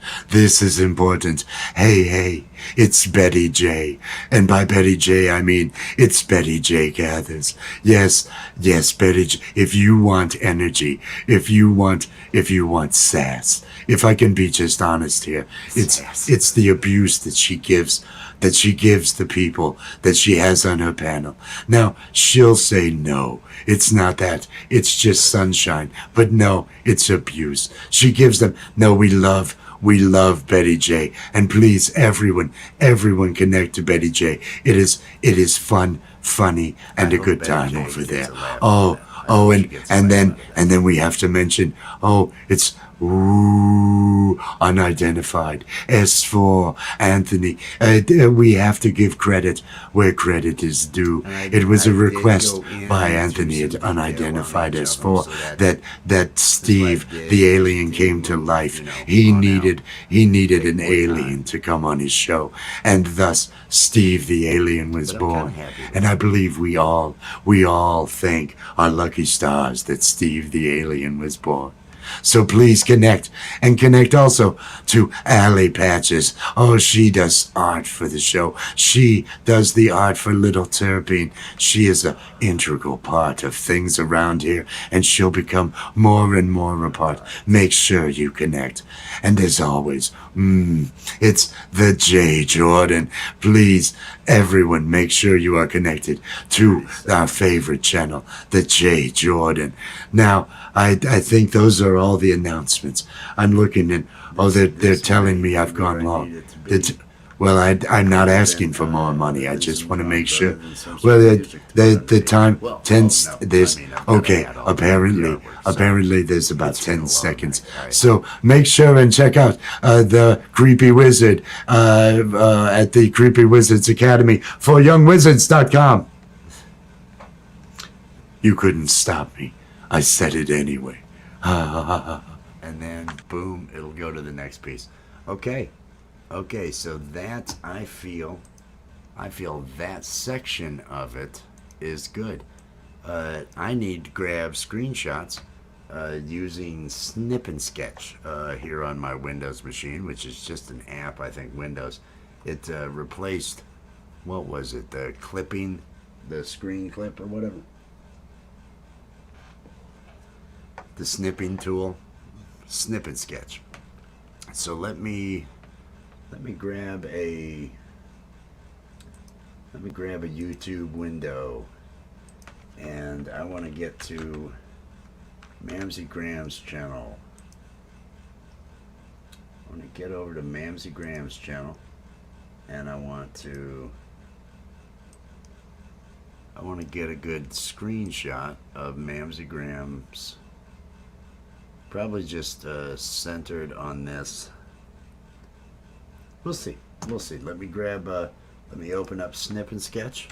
Hey, it's Betty J. And by Betty J, I mean, it's Betty J Gathers. Yes, Betty J. If you want energy, if you want sass, if I can be just honest here, it's the abuse that she gives the people that she has on her panel. Now, she'll say no, it's not that, it's just sunshine. But no, it's abuse. She gives them, no, we love Betty J. And please, everyone connect to Betty J. It is fun, funny, and a good time over there. And then we have to mention, it's unidentified. S4 Anthony. We have to give credit where credit is due. It was a request by Anthony at Unidentified S4 that Steve the alien came to life. He needed an alien to come on his show, and thus Steve the alien was born. And I believe we all thank our lucky stars that Steve the alien was born. So please connect, and connect also to Allie Patches. She does art for the show. She does the art for Little Terpene. She is an integral part of things around here, and she'll become more and more a part. Make sure you connect. And as always, it's the J. Jordan. Please, everyone, make sure you are connected to our favorite channel, the J. Jordan. Now, I think those are all the announcements. I'm looking and they're telling me I've gone long. Well, I'm not asking for more money. I just want to make sure. Well, the time 10. There's okay. Apparently there's about 10 seconds. So make sure and check out the Creepy Wizard at the Creepy Wizards Academy for YoungWizards.com. You couldn't stop me. I said it anyway. And then, boom, it'll go to the next piece. Okay, so that, I feel that section of it is good. I need to grab screenshots using Snip and Sketch here on my Windows machine, which is just an app, I think, Windows. It replaced, what was it, the screen clip or whatever? The snipping tool, Snip and Sketch. So let me grab a YouTube window, and I want to get to Mamsie Graham's channel. I want to get over to Mamsie Graham's channel, and I want to get a good screenshot of Mamsie Graham's. Probably just centered on this We'll see. We'll see. Let me grab. Let me open up Snip and Sketch,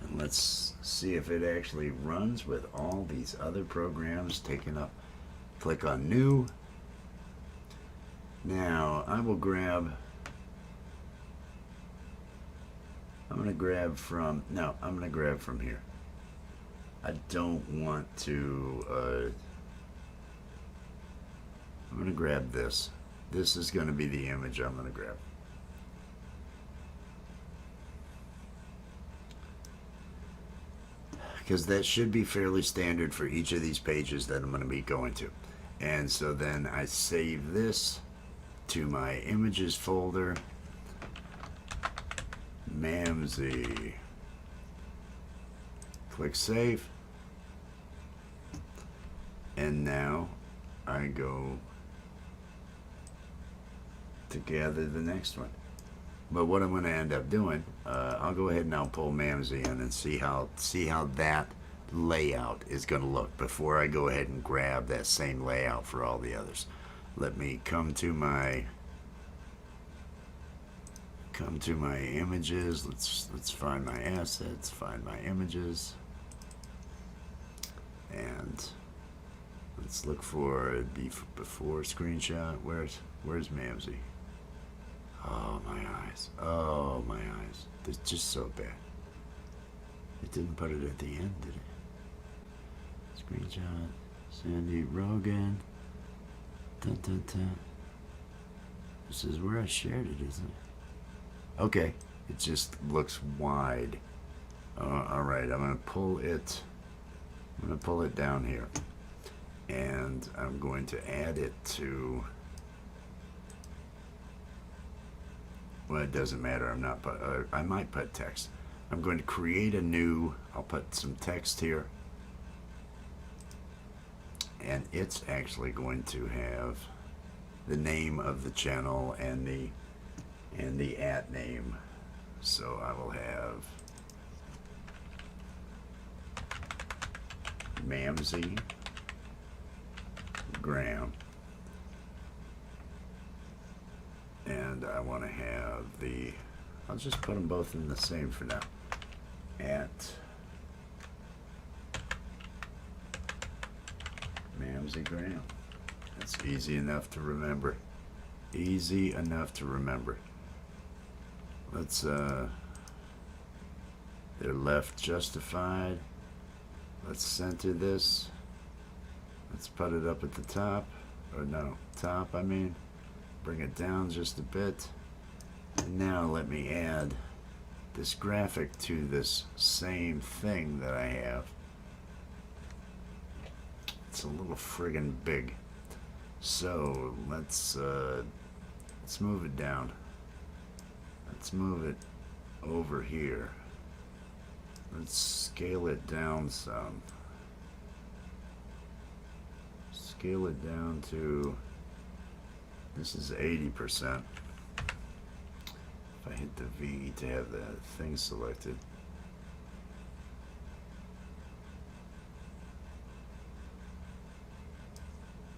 and let's see if it actually runs with all these other programs taken up. Click on New. Now I will grab. I'm gonna grab from. No, I'm gonna grab from here. I don't want to. I'm gonna grab this. This is gonna be the image I'm gonna grab. Because that should be fairly standard for each of these pages that I'm going to be going to. And so then I save this to my images folder, Mamsie. Click save. And now I go to gather the next one. But what I'm going to end up doing, I'll go ahead and I'll pull Mamsie in and see how that layout is going to look before I go ahead and grab that same layout for all the others. Let me come to my images. Let's find my assets, find my images, and let's look for the before screenshot. Where's Mamsie? Oh, my eyes. Oh, my eyes. It's just so bad. It didn't put it at the end, did it? Screenshot. Sandy Rogan. Dun, dun, dun. This is where I shared it, isn't it? Okay. It just looks wide. Alright, I'm going to pull it. I'm going to pull it down here. And I'm going to add it to... Well, it doesn't matter. I'm not. I might put text. I'm going to create a new. I'll put some text here, and it's actually going to have the name of the channel and the @ name. So I will have Mamsie Graham. And I want to have the, I'll just put them both in the same for now. @Mamsie Graham. That's easy enough to remember. Easy enough to remember. Let's, they're left justified. Let's center this. Let's put it up at the top. Or no, top, I mean. Bring it down just a bit. And now let me add this graphic to this same thing that I have. It's a little friggin' big. So let's move it down. Let's move it over here. Let's scale it down some. Scale it down to, this is 80%. If I hit the V to have the thing selected.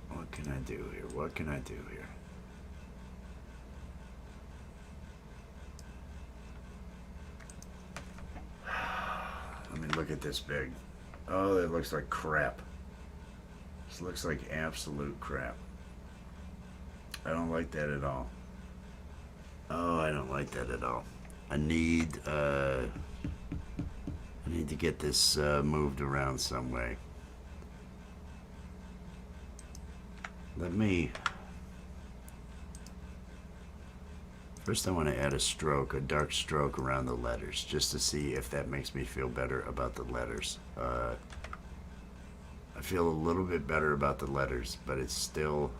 What can I do here? What can I do here? Let me look at this big. Oh, it looks like crap. This looks like absolute crap. I don't like that at all. Oh, I don't like that at all. I need to get this moved around some way. Let me... First I want to add a stroke, a dark stroke around the letters, just to see if that makes me feel better about the letters. I feel a little bit better about the letters, but it's still...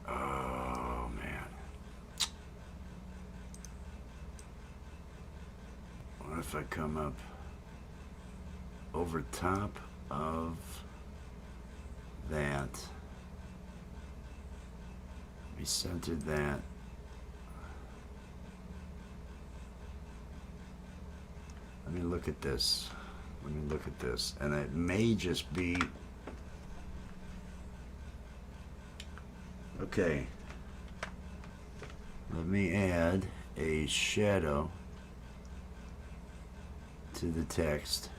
Oh, man. What if I come up over top of that? We centered that. look at this. Let me look at this. And it may just be... Okay. Let me add a shadow to the text.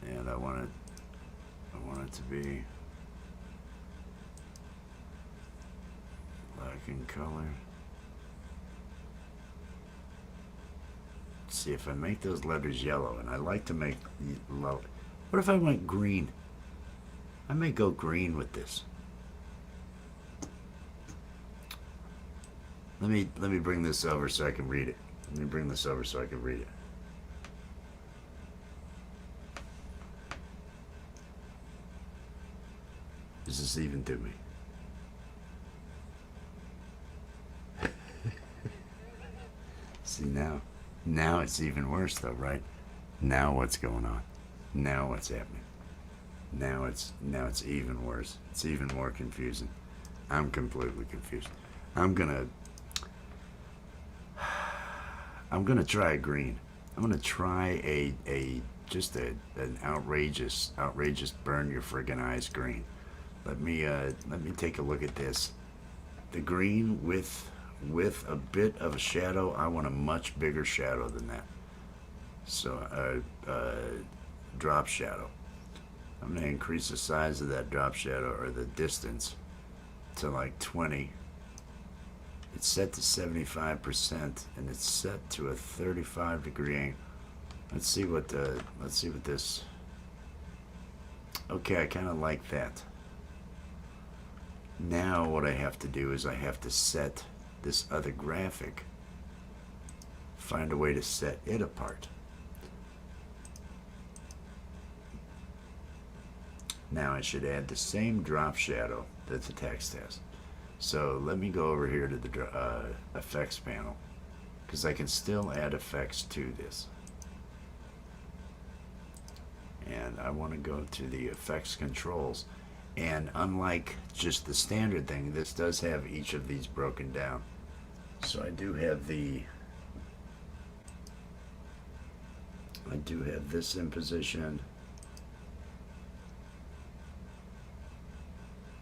And I want it to be black in color. Let's see if I make those letters yellow, and I like to make low. What if I went green? I may go green with this. Let me bring this over so I can read it. Let me bring this over so I can read it. Does this even do me? See now it's even worse though, right? Now what's going on? Now what's happening? Now it's even worse. It's even more confusing. I'm completely confused. I'm gonna try a green. I'm gonna try an outrageous burn your friggin' eyes green. Let me take a look at this. The green with a bit of a shadow. I want a much bigger shadow than that. So drop shadow. I'm gonna increase the size of that drop shadow, or the distance, to like 20. It's set to 75%, and it's set to a 35-degree angle. Let's see what this. Okay, I kind of like that. Now what I have to do is I have to set this other graphic, find a way to set it apart. Now I should add the same drop shadow that the text has. So let me go over here to the effects panel, because I can still add effects to this. And I want to go to the effects controls. And unlike just the standard thing, this does have each of these broken down. So I do have this in position.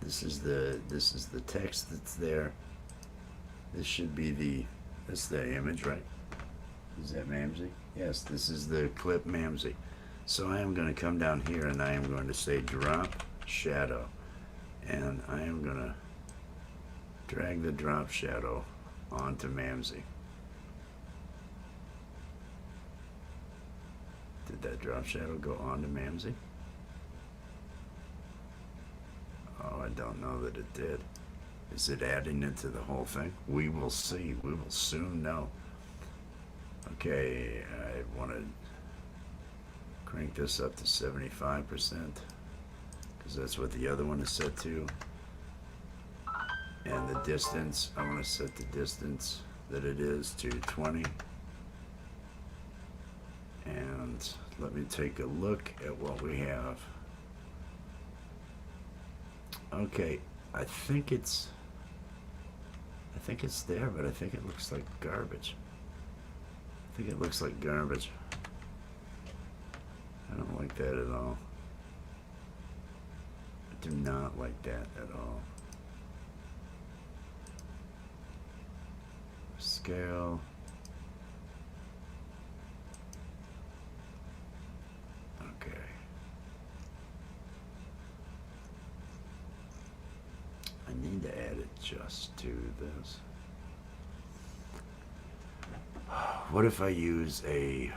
This is the text that's there. This should be that's the image, right? Is that Mamsie? Yes, this is the clip Mamsie. So I am going to come down here and I am going to say drop shadow, and I am going to drag the drop shadow onto Mamsie. Did that drop shadow go onto Mamsie? Oh, I don't know that it did. Is it adding it to the whole thing? We will see. We will soon know. Okay, I want to crank this up to 75%, because that's what the other one is set to. And the distance, I want to set the distance that it is to 20. And let me take a look at what we have. Okay, I think it's there, but I think it looks like garbage. I think it looks like garbage. I don't like that at all. I do not like that at all. Scale. Okay. I need to add it just to this. What if I use a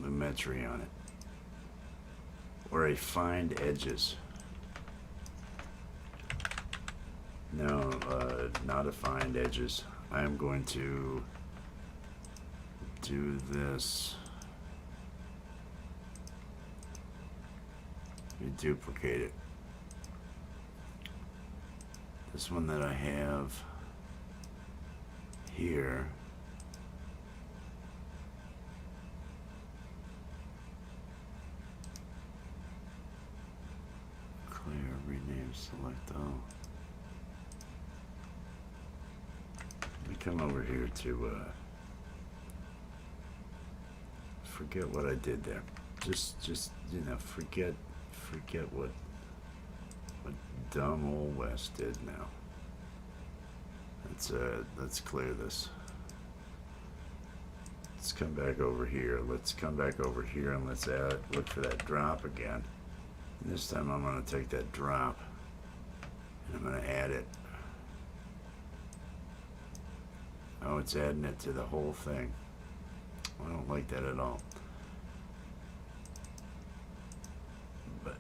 Lumetri on it? Or a find edges? No, not a find edges. I am going to do this. Let me duplicate it. This one that I have here. Clear, rename, select all. We come over here to forget what I did there. Just forget what dumb old West did now. Let's clear this. Let's come back over here. Let's come back over here and let's look for that drop again. And this time I'm going to take that drop and I'm going to add it. Oh, it's adding it to the whole thing. I don't like that at all. But,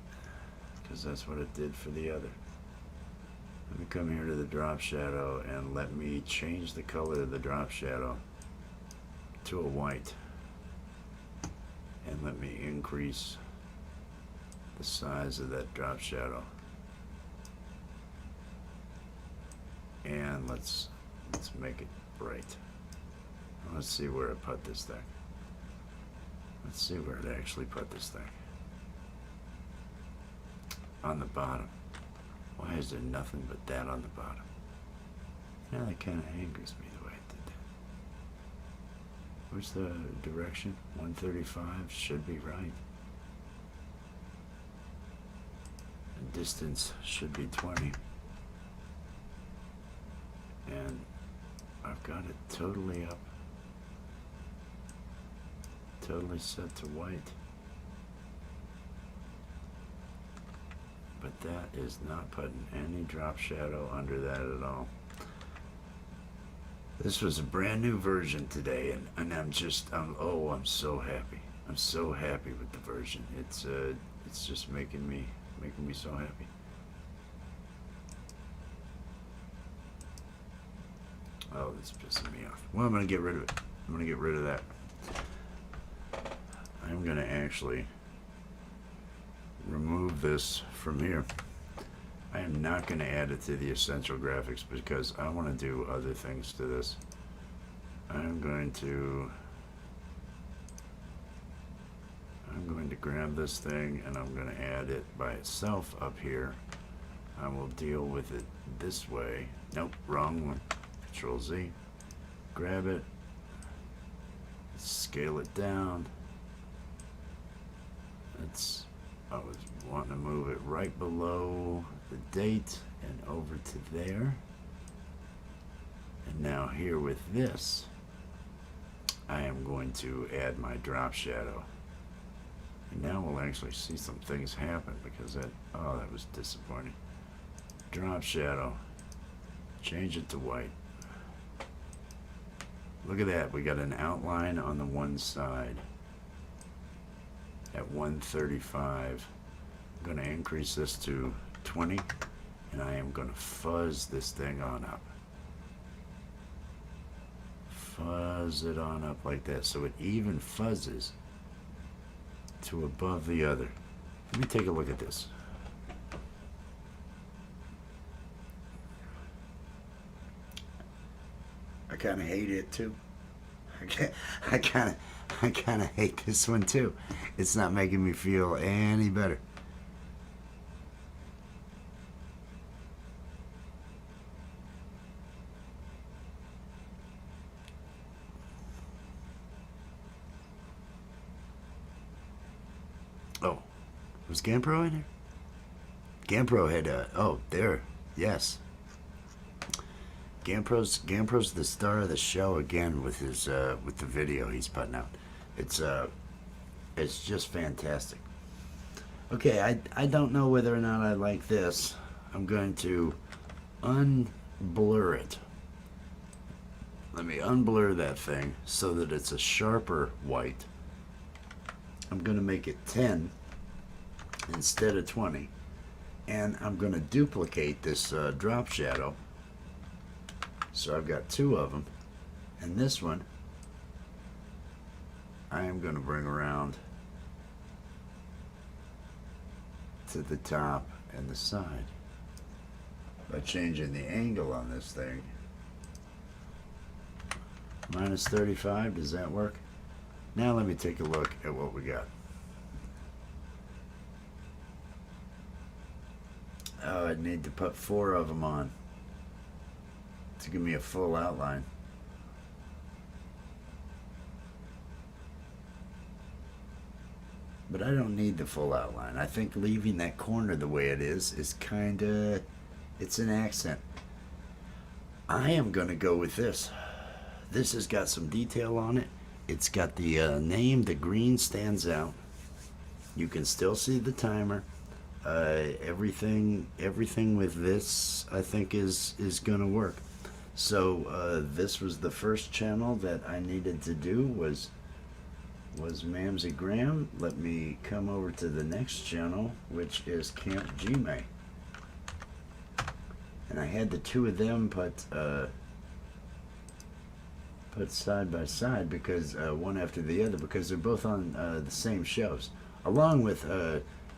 because that's what it did for the other. Let me come here to the drop shadow and let me change the color of the drop shadow to a white. And let me increase the size of that drop shadow. And let's make it bright. Let's see where it put this thing. Let's see where it actually put this thing. On the bottom. Why is there nothing but that on the bottom? Now that kind of angers me the way it did that. Where's the direction? 135 should be right. The distance should be 20. And I've got it totally up. Totally set to white. But that is not putting any drop shadow under that at all. This was a brand new version today, and I'm so happy. I'm so happy with the version. It's just making me so happy. Oh, this is pissing me off. Well, I'm gonna get rid of it. I'm gonna get rid of that. I'm gonna actually remove this from here. I am not going to add it to the essential graphics because I want to do other things to this. I'm going to grab this thing and I'm going to add it by itself up here. I will deal with it this way. Nope, wrong one. Control Z. Grab it. Scale it down. I was wanting to move it right below the date and over to there. And now here with this, I am going to add my drop shadow. And now we'll actually see some things happen because that was disappointing. Drop shadow, change it to white. Look at that, we got an outline on the one side at 135. I'm going to increase this to 20 and I am going to fuzz this thing on up. Fuzz it on up like that so it even fuzzes to above the other. Let me take a look at this. I kind of hate it too. I kind of hate this one too. It's not making me feel any better. Oh, was GamePro in here? GamePro had there, yes. GamePro's the star of the show again with his with the video he's putting out. It's just fantastic. Okay, I don't know whether or not I like this. I'm going to unblur it. Let me unblur that thing so that it's a sharper white. I'm going to make it 10 instead of 20. And I'm going to duplicate this drop shadow. So I've got two of them. And this one, I am going to bring around to the top and the side by changing the angle on this thing. Minus 35, does that work? Now let me take a look at what we got. Oh, I'd need to put 4 of them on to give me a full outline. But I don't need the full outline. I think leaving that corner the way it is kind of, it's an accent. I am going to go with this. This has got some detail on it. It's got the name, the green stands out. You can still see the timer. Everything with this, I think, is going to work. So this was the first channel that I needed to do was Mamsie Graham. Let me come over to the next channel, which is Camp Gmail. And I had the two of them put side by side because one after the other, because they're both on the same shows. Along with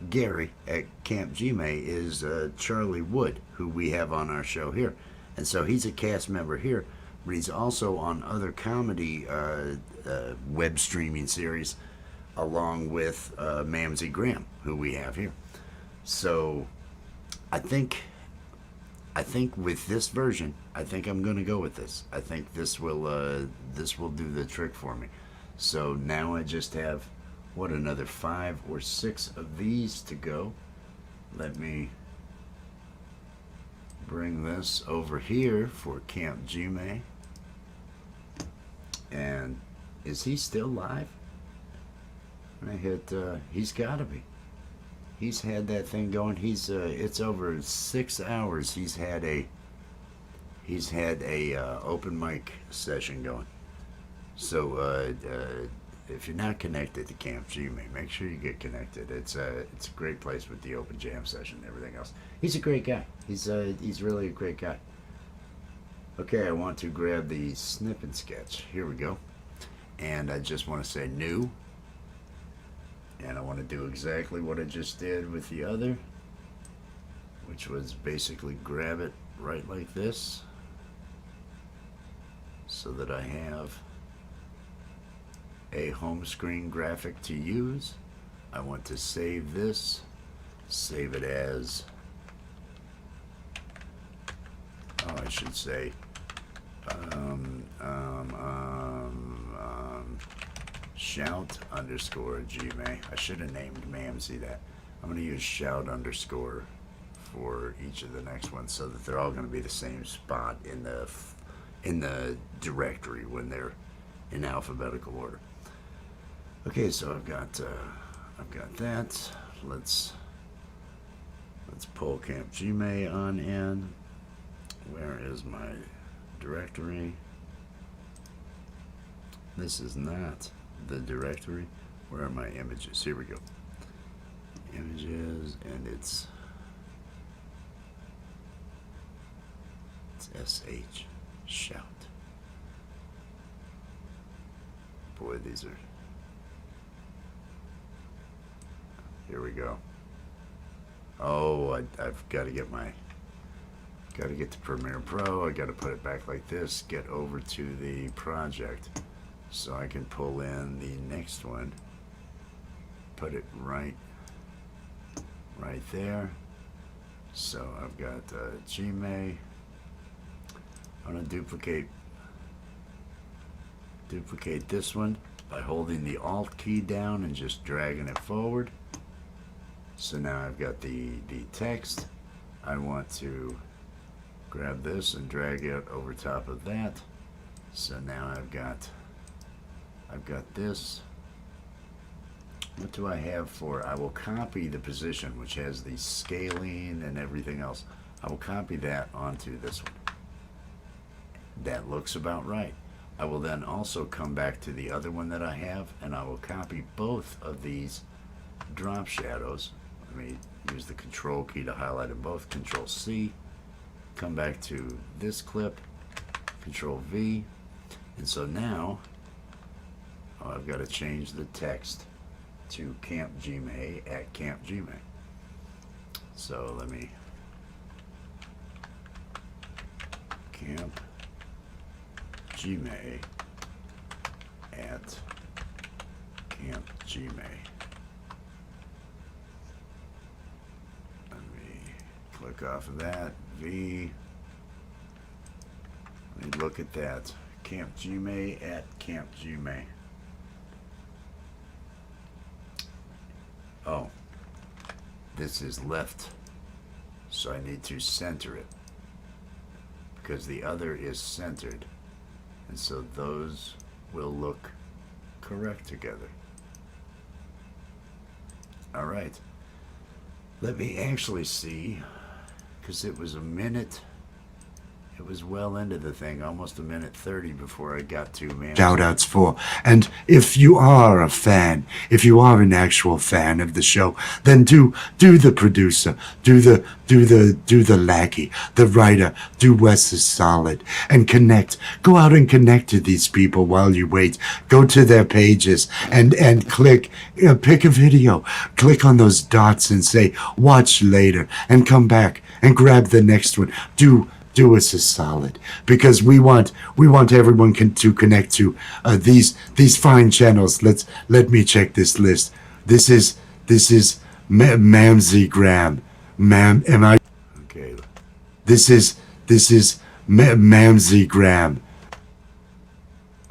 Gary at Camp Gmail is Charlie Wood, who we have on our show here. And so he's a cast member here, but he's also on other comedy web streaming series, along with Mamsie Graham, who we have here. So I think with this version, I think I'm going to go with this. I think this will do the trick for me. So now I just have another 5 or 6 of these to go. Let me bring this over here for Camp Gmail. And is he still live? When I hit, he's got to be. He's had that thing going. He's it's over 6 hours. He's had a open mic session going. So if you're not connected to Camp Gmail, make sure you get connected. It's a great place with the open jam session and everything else. He's a great guy. He's really a great guy. Okay, I want to grab the snip and sketch. Here we go. And I just want to say new. And I want to do exactly what I just did with the other, which was basically grab it right like this so that I have a home screen graphic to use. I want to save this, save it as, I should say, shout underscore Gmail. I should have named Mamsie that. I'm going to use shout underscore for each of the next ones so that they're all going to be the same spot in the directory when they're in alphabetical order. Okay, so I've got that. Let's pull Camp Gmail on in. Where is my directory? This is not the directory. Where are my images? Here we go. Images, and it's SH. Shout. Boy, these are. Here we go. Oh, I've got to get to Premiere Pro. I got to put it back like this. Get over to the project, so I can pull in the next one. Put it right there. So I've got Gmail. I'm gonna duplicate this one by holding the Alt key down and just dragging it forward. So now I've got the text. I want to grab this and drag it over top of that. So now I've got this. What do I have for? I will copy the position, which has the scaling and everything else. I will copy that onto this one. That looks about right. I will then also come back to the other one that I have, and I will copy both of these drop shadows. Let me use the Control key to highlight them both. Control C. Come back to this clip. Control V. And so now, I've got to change the text to Camp Gmail at Camp Gmail. So let me Camp Gmail at Camp Gmail. Let me click off of that. V. Let me look at that. Camp Gmail at Camp Gmail. Oh, this is left, so I need to center it because the other is centered, and so those will look correct together. All right, let me actually see, because it was a minute. It was well into the thing, almost a minute 30 before I got to man. Shout outs for. And if you are a fan, if you are an actual fan of the show, then do the producer, do the lackey, the writer, do Wes is solid and connect. Go out and connect to these people while you wait. Go to their pages and click, pick a video, click on those dots and say watch later and come back and grab the next one. Do us a solid, because we want everyone to connect to these fine channels. Let me check this list. This is Mamsie Graham. Am I Okay. This is Mamsie Graham.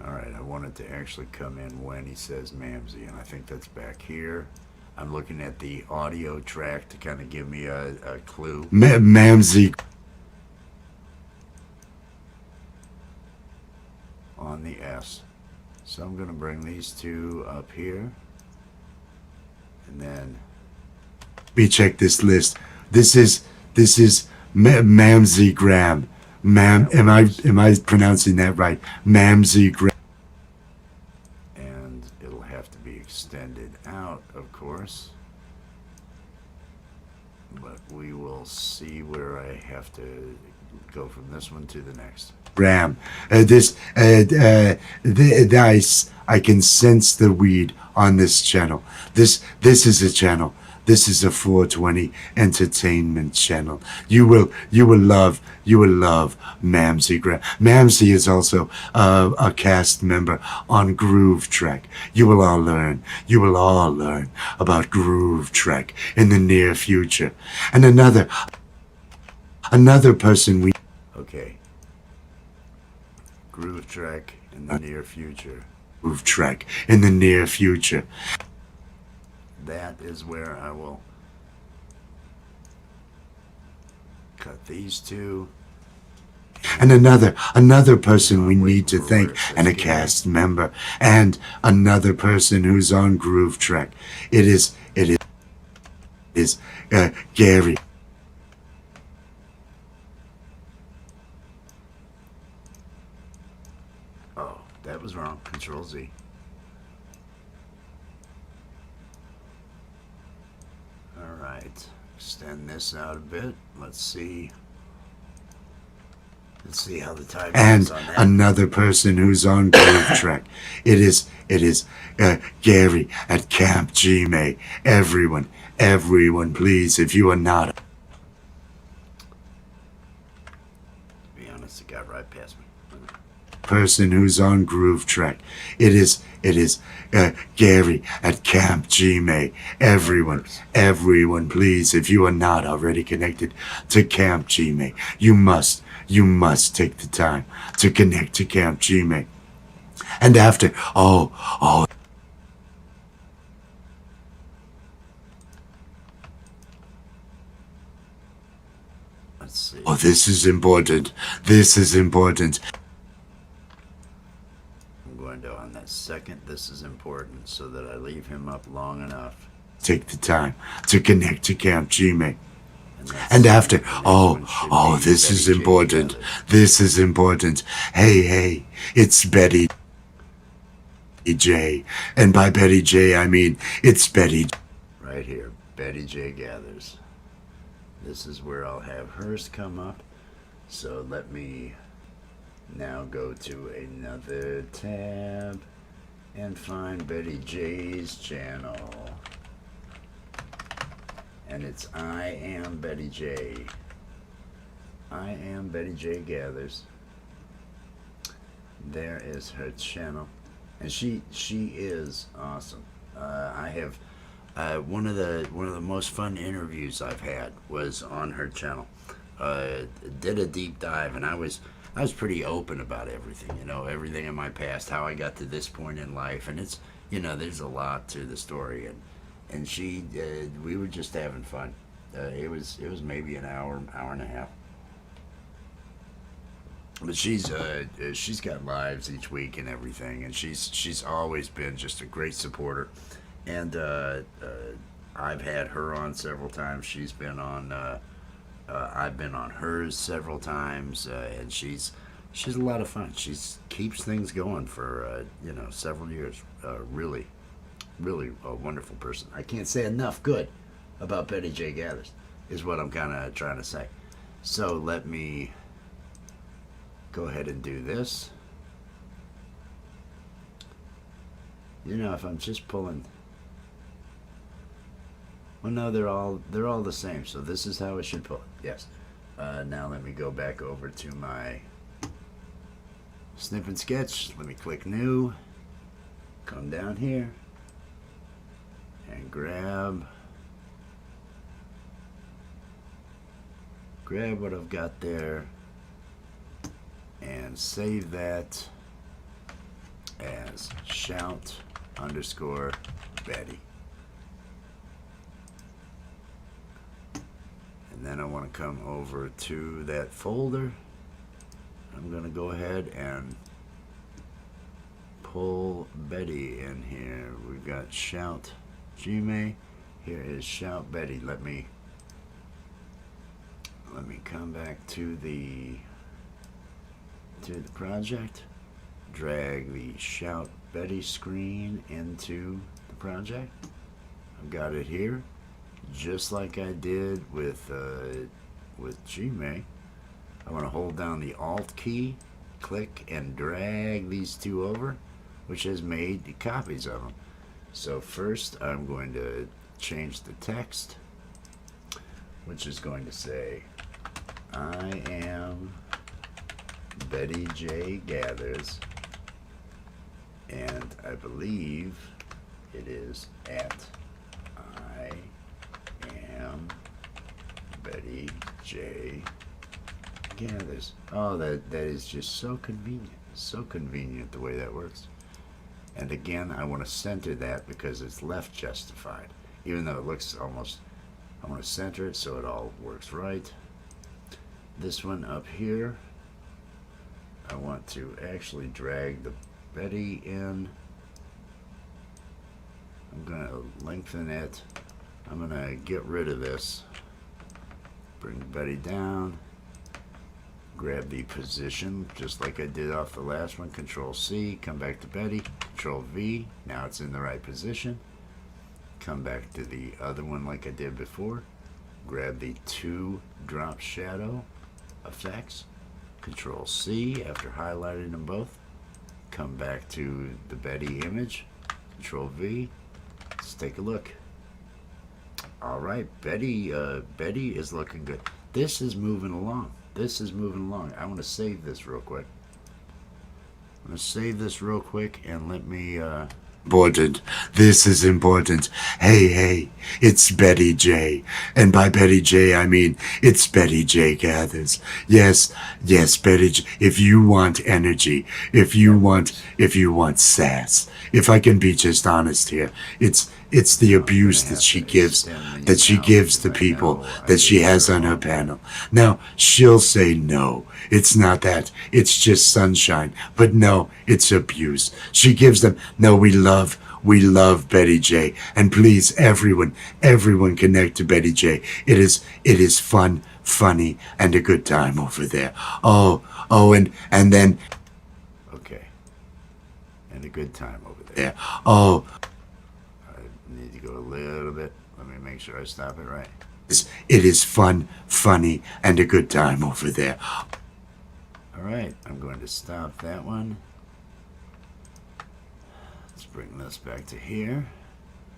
All right. I want it to actually come in when he says Mamsie, and I think that's back here. I'm looking at the audio track to kind of give me a clue. Mamsie. On the S. So I'm going to bring these two up here, and then Me check this list. This is Mamsie Graham. Am I pronouncing that right? Mamsie Graham. and it'll have to be extended out, of course, but we will see where I have to go from this one to the next. Graham. I can sense the weed on this channel. This is a channel. This is a 420 entertainment channel. You will love Mamsie Graham. Mamsie is also a cast member on Groove Trek. You will all learn about Groove Trek in the near future. And another person we Okay. Groove Trek in the near future. Groove Trek in the near future. That is where I will cut these two. And another person we need to thank, and a cast member, and another person who's on Groove Trek. It is Gary. Oh, that was wrong. Control Z. All right. Extend this out a bit. Let's see. Let's see how the time And is on that. another person who's on Groove Trek. It is Gary at Camp Gmail. Everyone, please, if you are not. To be honest, it got right past me. Person who's on Groove Trek. It is Gary at Camp Gmail. Everyone, please, if you are not already connected to Camp Gmail, you must take the time to connect to Camp Gmail. And after, Let's see. this is important. I'm going to, on that second, this is important, so that I leave him up long enough. Take the time to connect to Camp Gmail. that's- And after, the next one should be this is Betty J important. Gathers. This is important. Hey, it's Betty J. And by Betty J, I mean it's Betty. Right here, Betty J Gathers. This is where I'll have hers come up. So let me now go to another tab and find Betty J's channel. And it's I Am Betty J. I Am Betty J Gathers. There is her channel. And she is awesome. I have one of the most fun interviews I've had was on her channel. Did a deep dive, and I was pretty open about everything. Everything in my past, how I got to this point in life, and it's there's a lot to the story, and she we were just having fun. It was maybe an hour, hour and a half. But she's got lives each week and everything, and she's always been just a great supporter. And I've had her on several times. She's been on. I've been on hers several times, and she's a lot of fun. She's keeps things going for several years. Really, really a wonderful person. I can't say enough good about Betty J Gathers. Is what I'm kind of trying to say. So let me go ahead and do this. If I'm just pulling. Well, no, they're all the same. So this is how I should pull it. Yes. Now let me go back over to my snip and sketch. Let me click new. Come down here and grab what I've got there and save that as shout underscore Betty. And then I want to come over to that folder. I'm going to go ahead and pull Betty in here. We've got shout Gmail. Here is shout Betty. Let me come back to the project. Drag the shout Betty screen into the project. I've got it here, just like I did with Gmail. I want to hold down the Alt key, click and drag these two over, which has made copies of them. So first I'm going to change the text, which is going to say, I am Betty J Gathers, and I believe it is at I am Betty J Gathers. Oh, that is just so convenient. So convenient the way that works. And again, I want to center that because it's left justified. Even though it looks almost, I want to center it so it all works right. This one up here, I want to actually drag the Betty in. I'm going to lengthen it. I'm going to get rid of this. Bring Betty down. Grab the position, just like I did off the last one. Control C, come back to Betty. Control V, now it's in the right position. Come back to the other one like I did before. Grab the two drop shadow effects. Control C after highlighting them both. Come back to the Betty image. Control V. Let's take a look. All right, Betty is looking good. This is moving along. I want to save this real quick. And let me Important. This is important. Hey, it's Betty J. And by Betty J, I mean it's Betty J Gathers. Yes, Betty J. If you want energy, if you want sass, if I can be just honest here, it's the abuse that she gives to people that she has on her panel. Now, she'll say no. It's not that. It's just sunshine. But no, it's abuse. She gives them, no, we love Betty J. And please, everyone connect to Betty J. It is fun, funny, and a good time over there. And then. Okay. And a good time over there. Oh. I need to go a little bit. Let me make sure I stop it right. It is fun, funny, and a good time over there. Alright, I'm going to stop that one. Let's bring this back to here.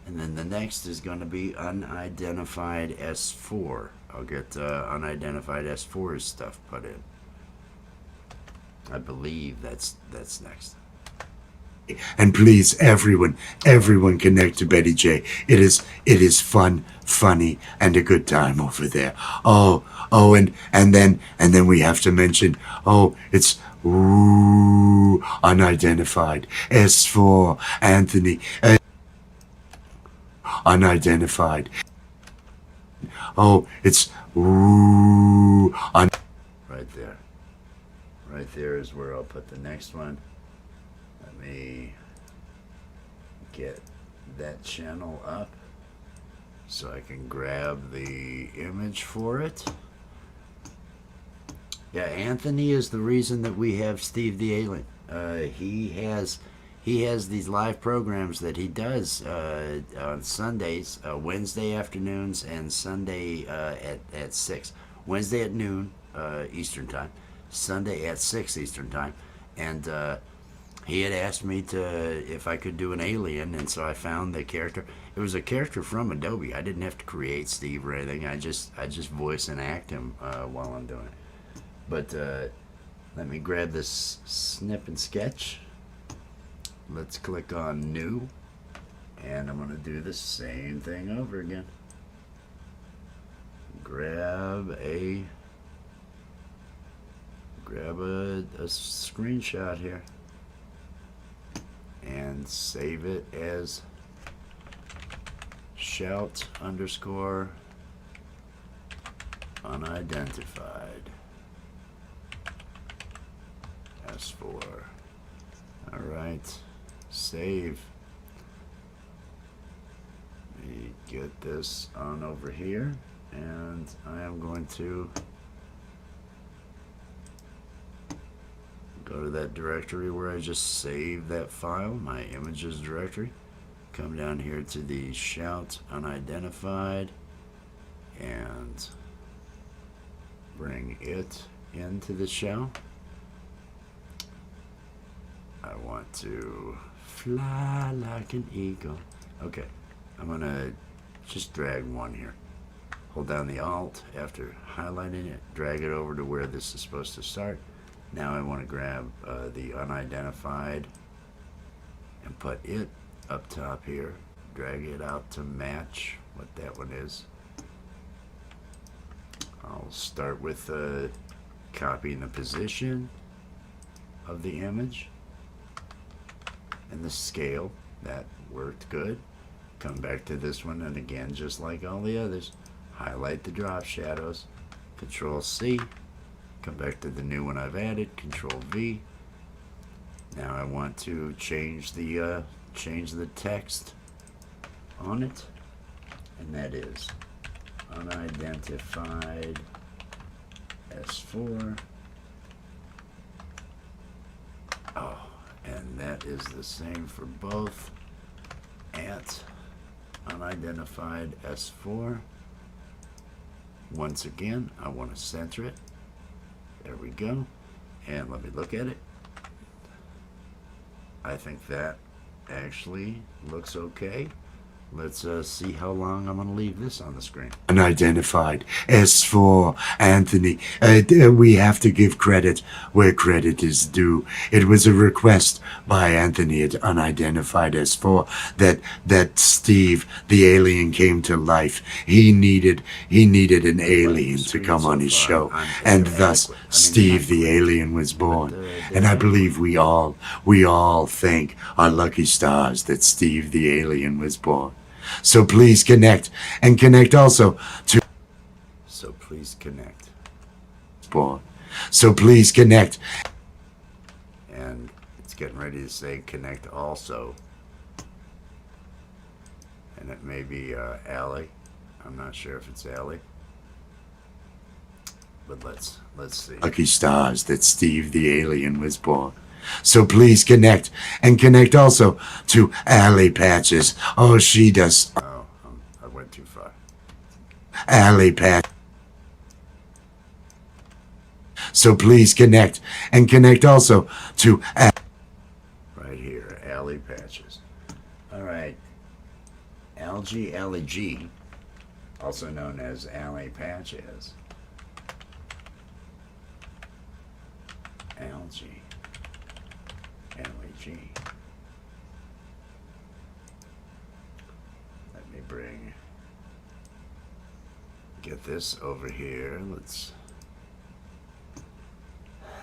And then the next is going to be unidentified S4. I'll get unidentified S4's stuff put in. I believe that's next. And please, everyone connect to Betty J. It is fun, funny, and a good time over there. And then we have to mention, it's unidentified S4 Anthony. unidentified. Oh, it's ooh, right there. Right there is where I'll put the next one. Let me get that channel up so I can grab the image for it. Yeah, Anthony is the reason that we have Steve the Alien. He has these live programs that he does on Sundays, Wednesday afternoons, and Sunday at 6. Wednesday at noon Eastern time, Sunday at 6 Eastern time, and he had asked me if I could do an alien, and so I found the character. It was a character from Adobe. I didn't have to create Steve or anything. I just voice and act him while I'm doing it. But let me grab this snip and sketch. Let's click on new, and I'm going to do the same thing over again. Grab a screenshot here and save it as shout underscore unidentified S4. All right, save. Let me get this on over here, and I am going to go to that directory where I just saved that file, my images directory. Come down here to the shout unidentified and bring it into the shell. I want to fly like an eagle. Okay, I'm gonna just drag one here. Hold down the Alt after highlighting it, drag it over to where this is supposed to start. Now I want to grab the unidentified and put it up top here. Drag it out to match what that one is. I'll start with copying the position of the image and the scale. That worked good. Come back to this one, and again, just like all the others, highlight the drop shadows, Control C, come back to the new one I've added, Control V. Now I want to change the text on it, and that is unidentified S4. Oh, and that is the same for both. At unidentified S4. Once again, I want to center it. There we go. And let me look at it. I think that actually looks okay. Let's see how long I'm going to leave this on the screen. unidentified. As for Anthony, we have to give credit where credit is due. It was a request by Anthony at unidentified S4 that Steve the alien came to life. He needed an alien to come on his show, and thus Steve the alien was born. And I believe we all thank our lucky stars that Steve the alien was born. So please connect, and connect also to. So please connect. Born. So please connect. And it's getting ready to say connect also. And it may be Allie. I'm not sure if it's Allie. But let's see. Lucky stars that Steve the alien was born. So please connect, and connect also to Allie Patches. Oh, she does. Oh, I went too far. Allie Patch. So please connect, and connect also to. Right here, Allie Patches. All right. Algie Allie G, also known as Allie Patches. Algie. G. Let me get this over here.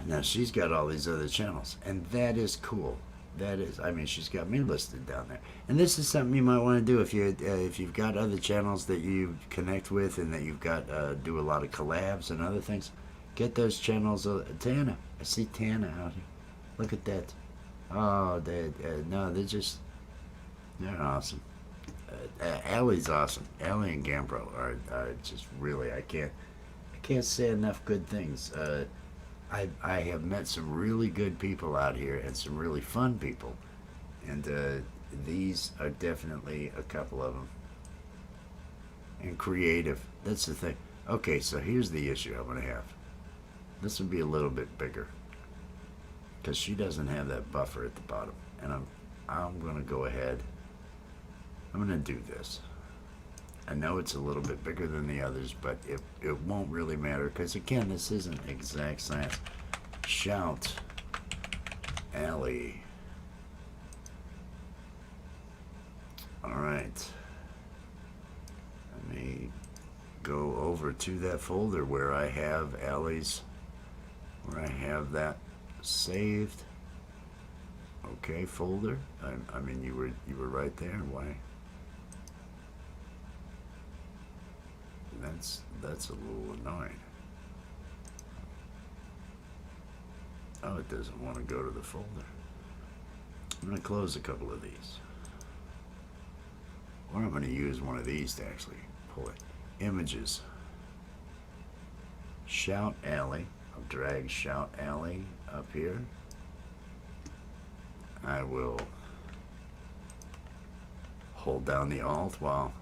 Now she's got all these other channels, and that is cool. That is, I mean, she's got me listed down there, and this is something you might want to do if you've got other channels that you connect with and that you've got do a lot of collabs and other things. Get those channels. Tana, I see Tana out here. Look at that. Oh, no, they're awesome. Allie's awesome. Allie and Gambro are just really, I can't say enough good things. I have met some really good people out here and some really fun people, and these are definitely a couple of them. And creative. That's the thing. Okay, so here's the issue I'm gonna have. This would be a little bit bigger because she doesn't have that buffer at the bottom, and I'm gonna go ahead. I'm gonna do this. I know it's a little bit bigger than the others, but it won't really matter because, again, this isn't exact science. Shout Alley. All right. Let me go over to that folder where I have Allie's, where I have that saved. Okay, folder. I mean, you were right there. Why? That's a little annoying. Oh, it doesn't want to go to the folder. I'm going to close a couple of these. Or I'm going to use one of these to actually pull it. Images. Shout Alley. I'll drag Shout Alley up here. I will hold down the Alt while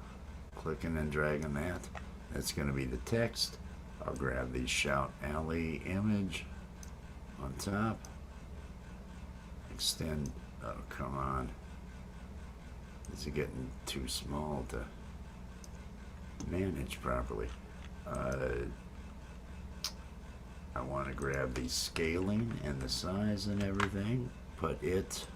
clicking and dragging that. That's going to be the text. I'll grab the Shout Alley image on top. Extend. Oh, come on. Is it getting too small to manage properly? I want to grab the scaling and the size and everything. Put it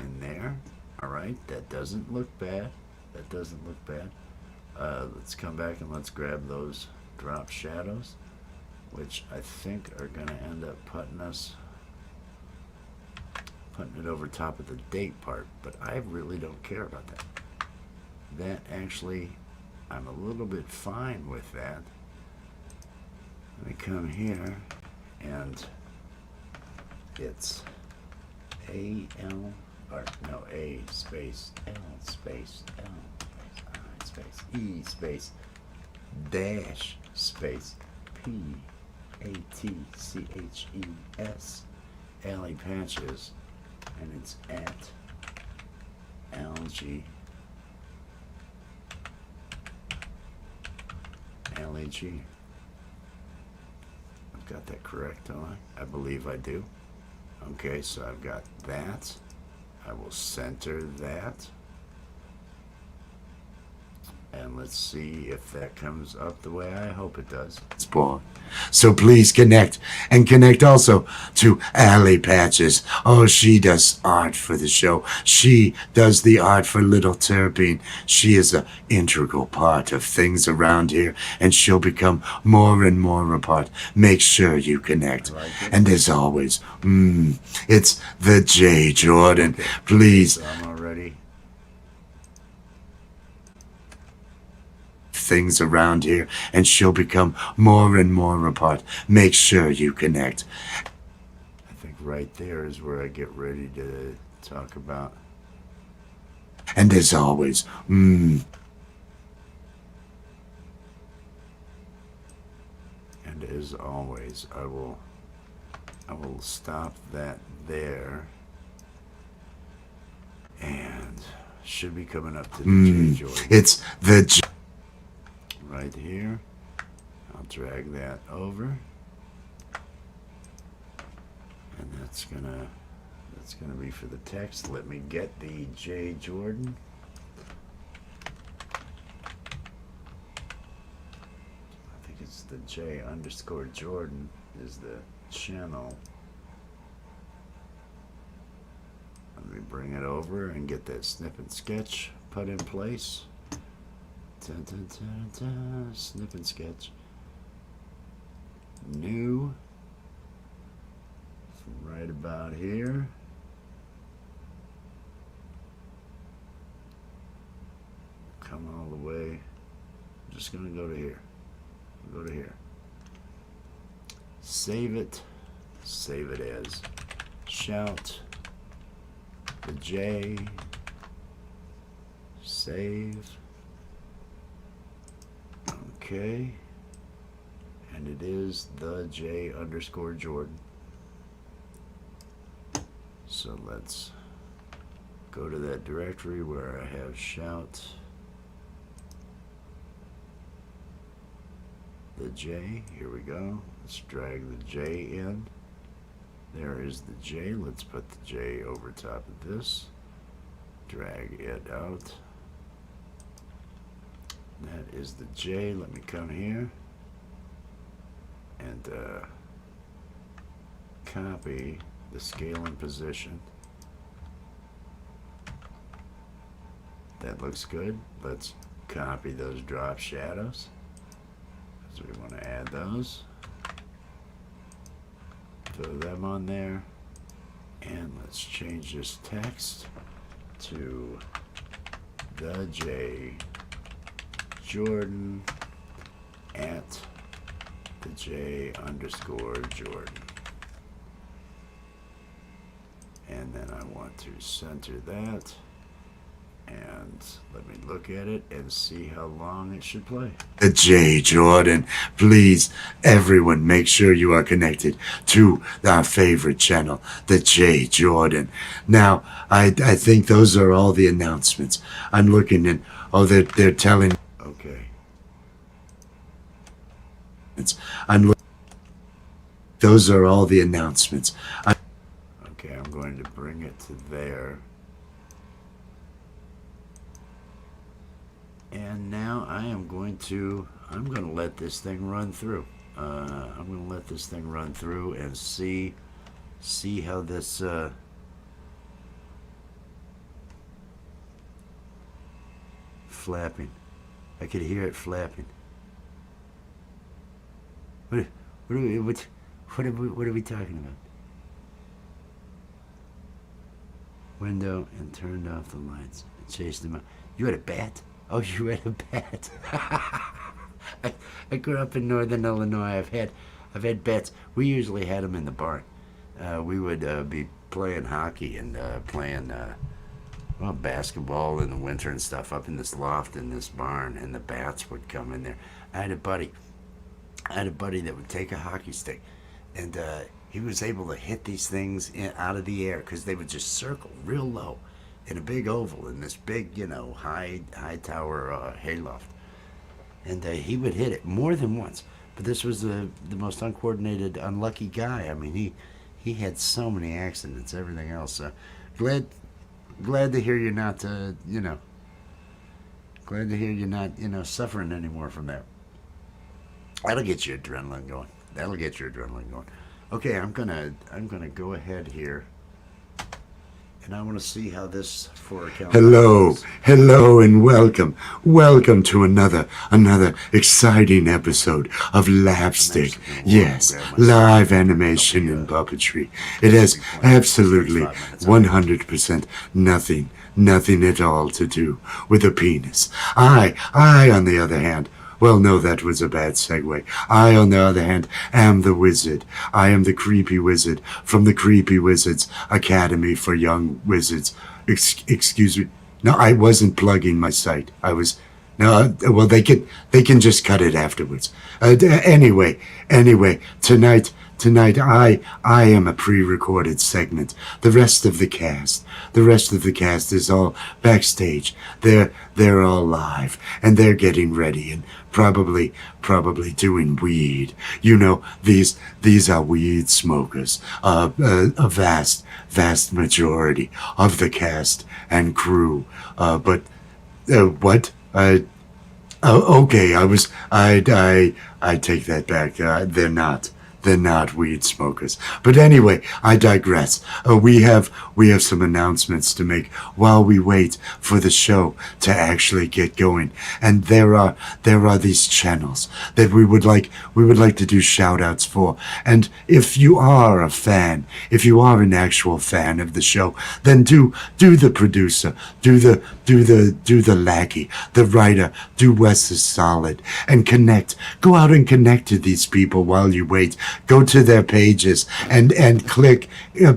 in there. All right. That doesn't look bad. That doesn't look bad. Let's come back and let's grab those drop shadows, which I think are going to end up putting it over top of the date part, but I really don't care about that. That actually, I'm a little bit fine with that. Let me come here, and it's A space L space L space E space dash space PATCHES Alley Patches, and it's at algae LAG. I've got that correct, don't I? I believe I do. Okay, so I've got that. I will center that. And let's see if that comes up the way I hope it does. Born. So please connect, and connect also to Alley Patches. Oh, she does art for the show. She does the art for Little Terpene. She is an integral part of things around here, and she'll become more and more a part. Make sure you connect. And as always, it's the J. Jordan. Okay. Please. So I'm already. Things around here, and she'll become more and more a part. Make sure you connect. I think right there is where I get ready to talk about. And as always, And as always, I will stop that there, and should be coming up to the J. Jordan. It's the J. Right here. I'll drag that over, and that's gonna be for the text. Let me get the J. Jordan. I think it's the J _ Jordan is the channel. Let me bring it over and get that snip and sketch put in place. Snip and sketch. New. Right about here. come all the way. I'm just gonna go to here. Go to here. Save it. Save it as shout. The J. Save. Okay. And it is the J underscore Jordan. So let's go to that directory where I have shout the J. Here we go. Let's drag the J in. There is the J. Let's put the J over top of this. Drag it out. That is the J. Let me come here and copy the scale and position. That looks good. Let's copy those drop shadows. So we want to add those. Throw them on there. And let's change this text to the J Jordan at the J underscore Jordan. And then I want to center that. And let me look at it and see how long it should play. The J Jordan. Please, everyone, make sure you are connected to our favorite channel, the J Jordan. Now, I think those are all the announcements. I'm looking and they're telling. Okay. Those are all the announcements. Okay, I'm going to bring it to there. And now I'm going to let this thing run through. I'm going to let this thing run through and see how this flapping. I could hear it flapping. What are we talking about? Window and turned off the lights and chased him out. You had a bat? Oh, you had a bat. I grew up in northern Illinois. I've had bats. We usually had them in the barn. We would be playing hockey and playing basketball in the winter and stuff up in this loft in this barn, and the bats would come in there. I had a buddy that would take a hockey stick, and he was able to hit these things out of the air because they would just circle real low in a big oval in this big, high tower hayloft. And he would hit it more than once. But this was the most uncoordinated, unlucky guy. I mean, he had so many accidents, everything else. Glad to hear you're not, glad to hear you're not, suffering anymore from that. That'll get your adrenaline going. Okay, I'm gonna go ahead here. And I want to see how this 4 account. Hello, and welcome to another exciting episode of LAPStick. Yes, live animation and puppetry. It has absolutely 100% nothing at all to do with a penis. I, on the other hand. Well, no, that was a bad segue. I, on the other hand, am the wizard. I am the creepy wizard from the Creepy Wizards Academy for Young Wizards. Excuse me. No, I wasn't plugging my site. Well, they can just cut it afterwards. Anyway, tonight I am a pre-recorded segment. The rest of the cast is all backstage. They're all live, and they're getting ready and probably doing weed. These are weed smokers. A vast majority of the cast and crew. But what? Okay, I take that back. They're they're not weed smokers. But anyway, I digress. We have some announcements to make while we wait for the show to actually get going. And there are these channels that we would like to do shout outs for. And if you are a fan, if you are an actual fan of the show, then do the producer, do the lackey, the writer, do Wes is Solid, and connect. Go out and connect to these people while you wait. Go to their pages and click,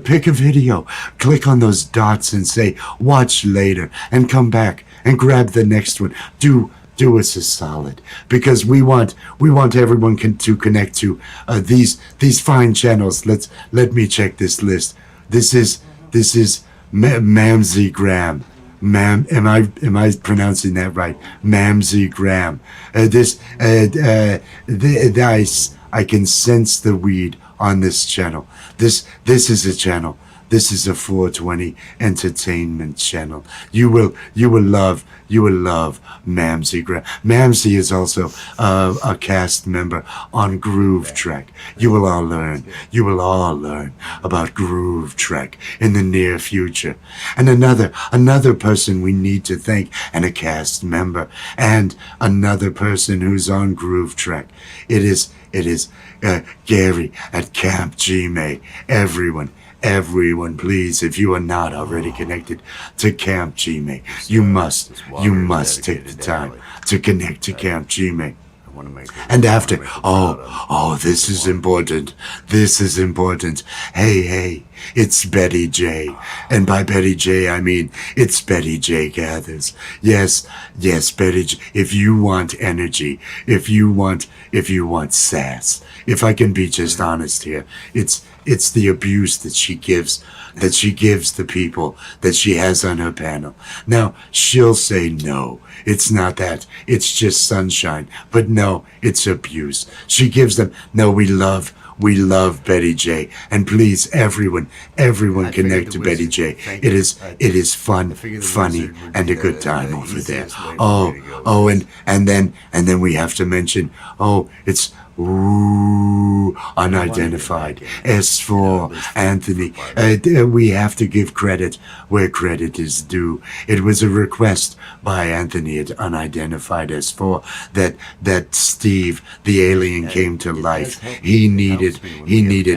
pick a video, click on those dots and say watch later, and come back and grab the next one. Do us a solid, because we want everyone to connect to these fine channels. Let me check this list. This is Mamsie Graham. Am I pronouncing that right? Mamsie Graham. I can sense the weed on this channel. This is a channel. This is a 420 entertainment channel. You will love Mamsie Graham. Mamsie is also a cast member on Groove Trek. You will all learn about Groove Trek in the near future. And another person we need to thank, and a cast member, and another person who's on Groove Trek. It is Gary at Camp Gmail. Everyone, please, if you are not already connected to Camp Gmail, you must take the time to connect to Camp Gmail. And after, this is important. Hey, it's Betty J. And by Betty J, I mean, it's Betty J Gathers. Yes, Betty J. If you want energy, if you want sass, if I can be just honest here, it's the abuse that she gives the people that she has on her panel. Now, she'll say no, it's not that, it's just sunshine. But no, it's abuse. She gives them, no, we love Betty J. And please, everyone connect to Betty J. It is fun, funny, and a good time over there. And then we have to mention, it's unidentified. As for Anthony, we have to give credit where credit is due. It was a request by Anthony at Unidentified S4 that Steve the alien came to life. He needed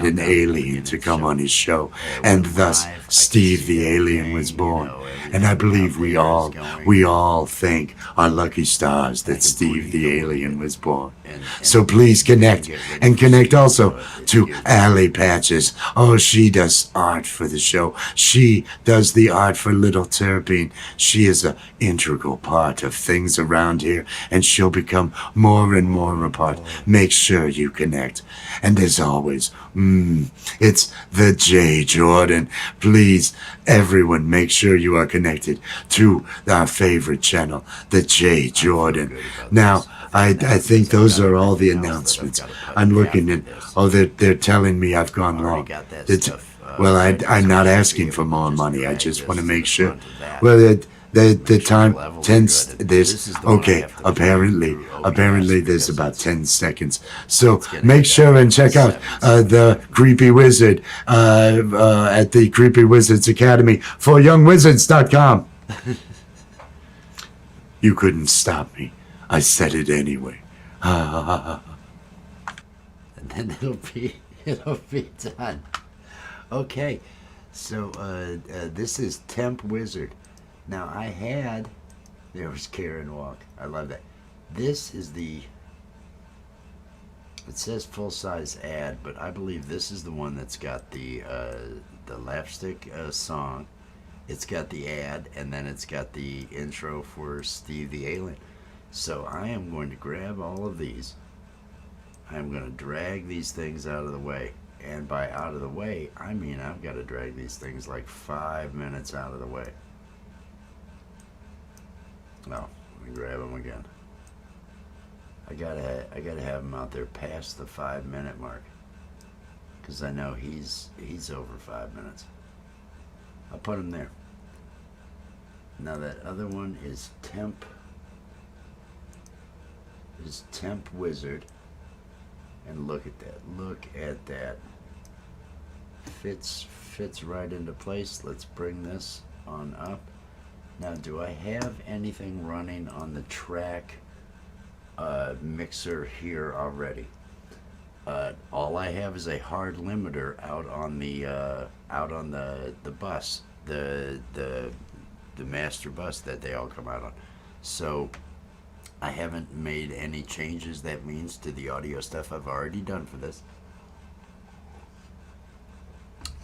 an alien to come on his show, and thus Steve the alien was born. And I believe we all thank our lucky stars that Steve the alien was born. So please connect, and connect also to Alley Patches. She does art for the show. She does the art for Little Terpene. She is an integral part of things around here, and she'll become more and more a part. Make sure you connect. And as always, it's the J. Jordan. Please, everyone, make sure you are connected to our favorite channel, the J. Jordan. Now, I think those are all the announcements. I'm looking at, they're telling me I've gone long. Well, I'm not asking for more money. I just want to make sure. Well, the time, 10, there's, okay, apparently there's about 10 seconds. So make sure and check out the Creepy Wizard at the Creepy Wizards Academy for YoungWizards.com. You couldn't stop me. I said it anyway. And then it'll be done. Okay, so this is Temp Wizard. Now there was Karen Walk. I love that. This is it says full size ad, but I believe this is the one that's got the LAPStick song. It's got the ad, and then it's got the intro for Steve the Alien. So I am going to grab all of these. I'm going to drag these things out of the way. And by out of the way, I mean I've got to drag these things like 5 minutes out of the way. No, let me grab them again. I gotta have him out there past the 5-minute mark, because I know he's over 5 minutes. I'll put him there. Now that other one is Temp Wizard. And look at that. Look at that. Fits right into place. Let's bring this on up. Now, do I have anything running on the track mixer here already? All I have is a hard limiter out on the bus, the master bus that they all come out on. So I haven't made any changes, that means, to the audio stuff I've already done for this.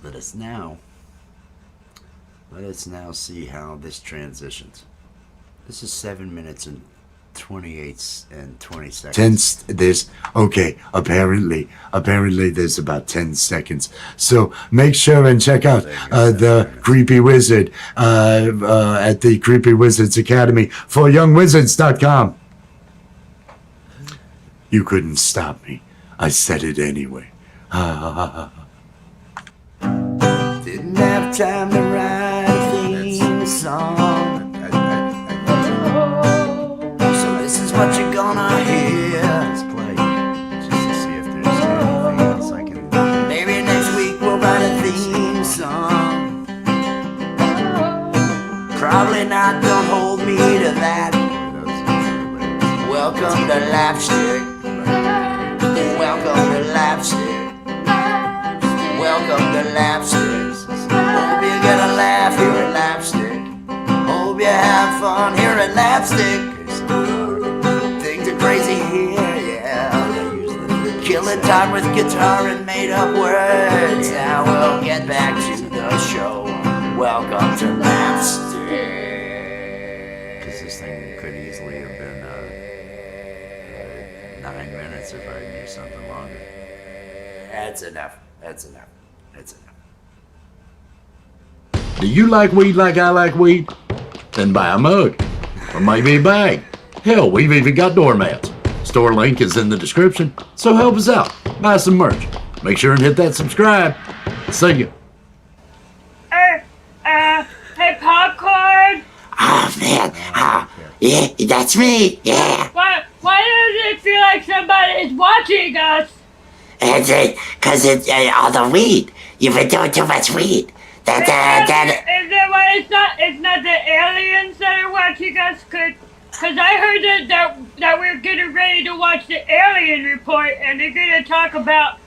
Let us now see how this transitions. This is 7 minutes and 28 and 20 seconds. Apparently there's about 10 seconds. So make sure and check out the Creepy Wizard at the Creepy Wizards Academy for YoungWizards.com. You couldn't stop me. I said it anyway. Didn't have time to write a theme song. So this is what you're gonna hear. Let's play just to see if there's anything else I can do. Maybe next week we'll write a theme song. Probably not, don't hold me to that. Welcome to LAPStick. Welcome to LAPStick. Welcome to LAPStick. Hope you get a laugh here at LAPStick. Hope you have fun here at LAPStick. Things are crazy here, yeah. Killing time with guitar and made up words. Now we'll get back to the show. Welcome to LAPStick. Because this thing could easily have been 9 minutes if I knew something longer. That's enough. That's enough. That's enough. Do you like weed like I like weed? Then buy a mug. Or maybe a bag. Hell, we've even got doormats. Store link is in the description, so help us out. Buy some merch. Make sure and hit that subscribe. See ya. Hey, Popcorn? Oh, man. Yeah, that's me. Yeah. Why does it feel like somebody is watching us? Because it's all the weed. You've been doing too much weed. Is that why it's not the aliens that are watching us? Cause I heard that we're getting ready to watch the Alien Report, and they're gonna talk about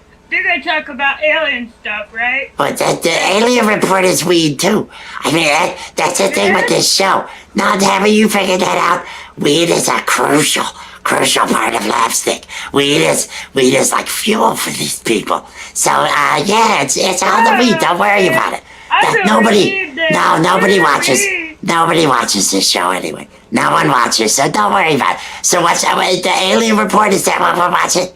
alien stuff, right? But the Alien Report is weed, too. I mean, that's the thing with this show. Now, haven't you figured that out? Weed is a crucial part of LAPStick. Weed is like fuel for these people. So, yeah, it's all the weed. Don't worry about it. Nobody watches this show anyway. No one watches, so don't worry about it. So what's the Alien Report? Is that what we're watching?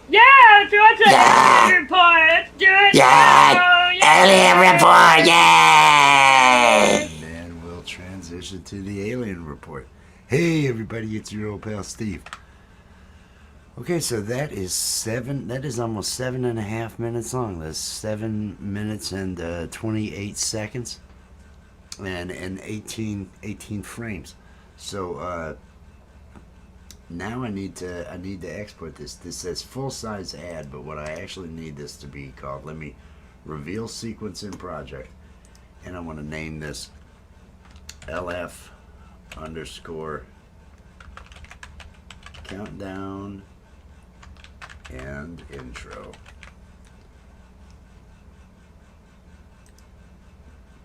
Yeah, let's watch the Alien Report. Let's do it. Yeah, Alien Report, yay! And then we'll transition to the Alien Report. Hey everybody, it's your old pal Steve. Okay, so that is almost 7.5 minutes long. That's 7 minutes and 28 seconds and 18 frames. So now I need to export this. This says full size ad, but what I actually need this to be called, let me reveal sequence in project, and I want to name this LF _ countdown and intro.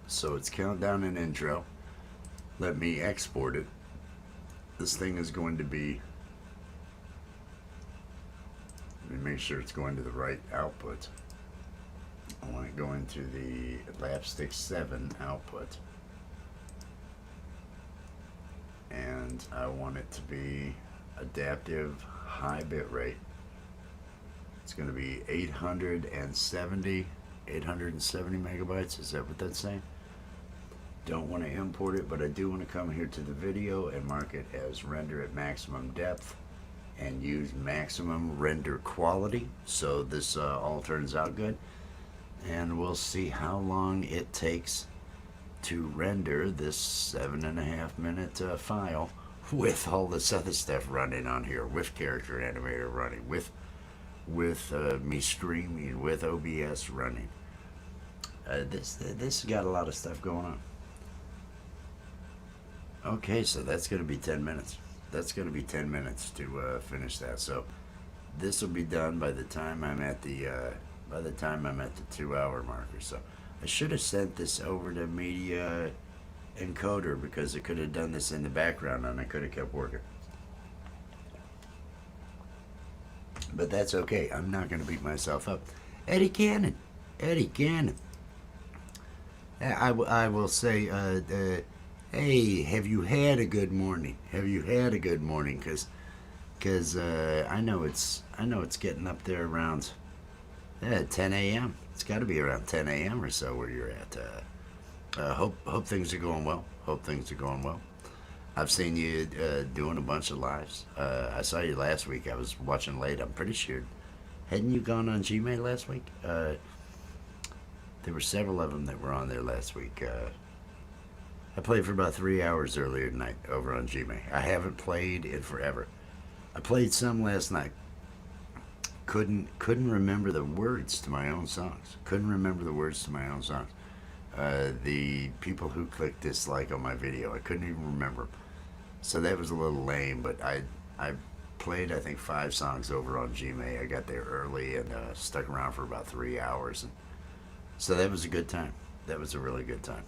So it's countdown and intro. Let me export it. This thing is going to be, let me make sure it's going to the right output. I want it going to the LAPStick 7 output. And I want it to be adaptive high bit rate. It's going to be 870 megabytes. Is that what that's saying? Don't want to import it, but I do want to come here to the video and mark it as render at maximum depth and use maximum render quality, so this all turns out good. And we'll see how long it takes to render this 7.5 minute file with all this other stuff running on here, with character animator running, with with me streaming with OBS running. This has got a lot of stuff going on. Okay, so that's going to be 10 minutes. That's going to be 10 minutes to finish that. So this will be done by the time I'm at the 2-hour marker. So I should have sent this over to Media Encoder because I could have done this in the background and I could have kept working. But that's okay. I'm not going to beat myself up. Eddie Cannon. I will say, hey, have you had a good morning? Have you had a good morning? Because I know it's getting up there around 10 a.m. It's got to be around 10 a.m. or so where you're at. Hope things are going well. I've seen you doing a bunch of lives. I saw you last week. I was watching late. I'm pretty sure. Hadn't you gone on Gmail last week? There were several of them that were on there last week. I played for about 3 hours earlier tonight over on Gmail. I haven't played in forever. I played some last night. Couldn't remember the words to my own songs. The people who clicked dislike on my video, I couldn't even remember 'em. So that was a little lame, but I played, I think, 5 songs over on Gmail. I got there early and stuck around for about 3 hours. And so that was a good time. That was a really good time.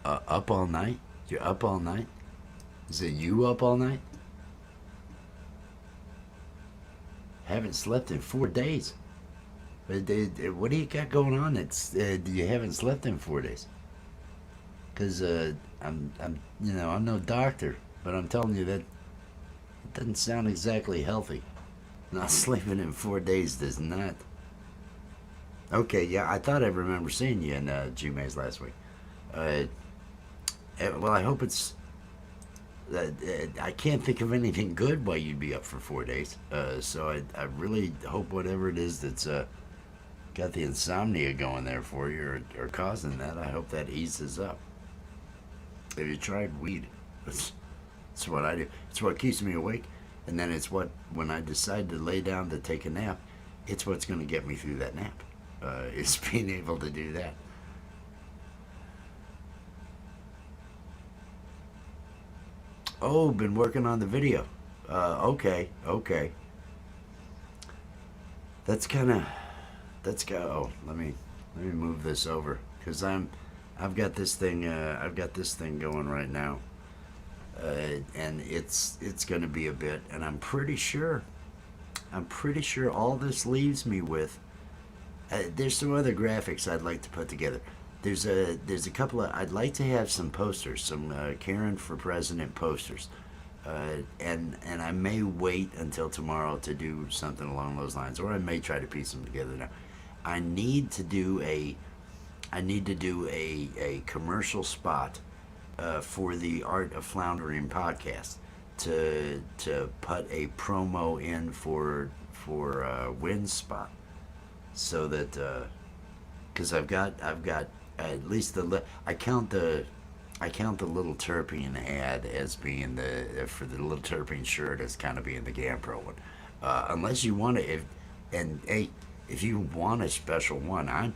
Up all night? You're up all night? Is it you up all night? Haven't slept in 4 days. What do you got going on? You haven't slept in 4 days. Cause I'm no doctor, but I'm telling you that it doesn't sound exactly healthy. Not sleeping in 4 days does not. Okay, yeah, I thought I remember seeing you in Gmails last week. Well, I hope it's. I can't think of anything good why you'd be up for 4 days. So I really hope whatever it is that's got the insomnia going there for you or causing that, I hope that eases up. Have you tried weed? That's what I do. It's what keeps me awake. And then it's what, when I decide to lay down to take a nap, it's what's going to get me through that nap. Is being able to do that. Oh, been working on the video. Okay. That's go. Let me move this over because I've got this thing going right now, and it's going to be a bit, and I'm pretty sure all this leaves me with. There's some other graphics I'd like to put together. There's a couple of. I'd like to have some posters, some Karen for President posters, and I may wait until tomorrow to do something along those lines, or I may try to piece them together now. I need to do a commercial spot for the Art of Floundering podcast to put a promo in for Wynn's spot, so that because I've got at least I count the Little Terpene ad as being for the Little Terpene shirt as kind of being the GamePro one, unless you want to. If you want a special one, I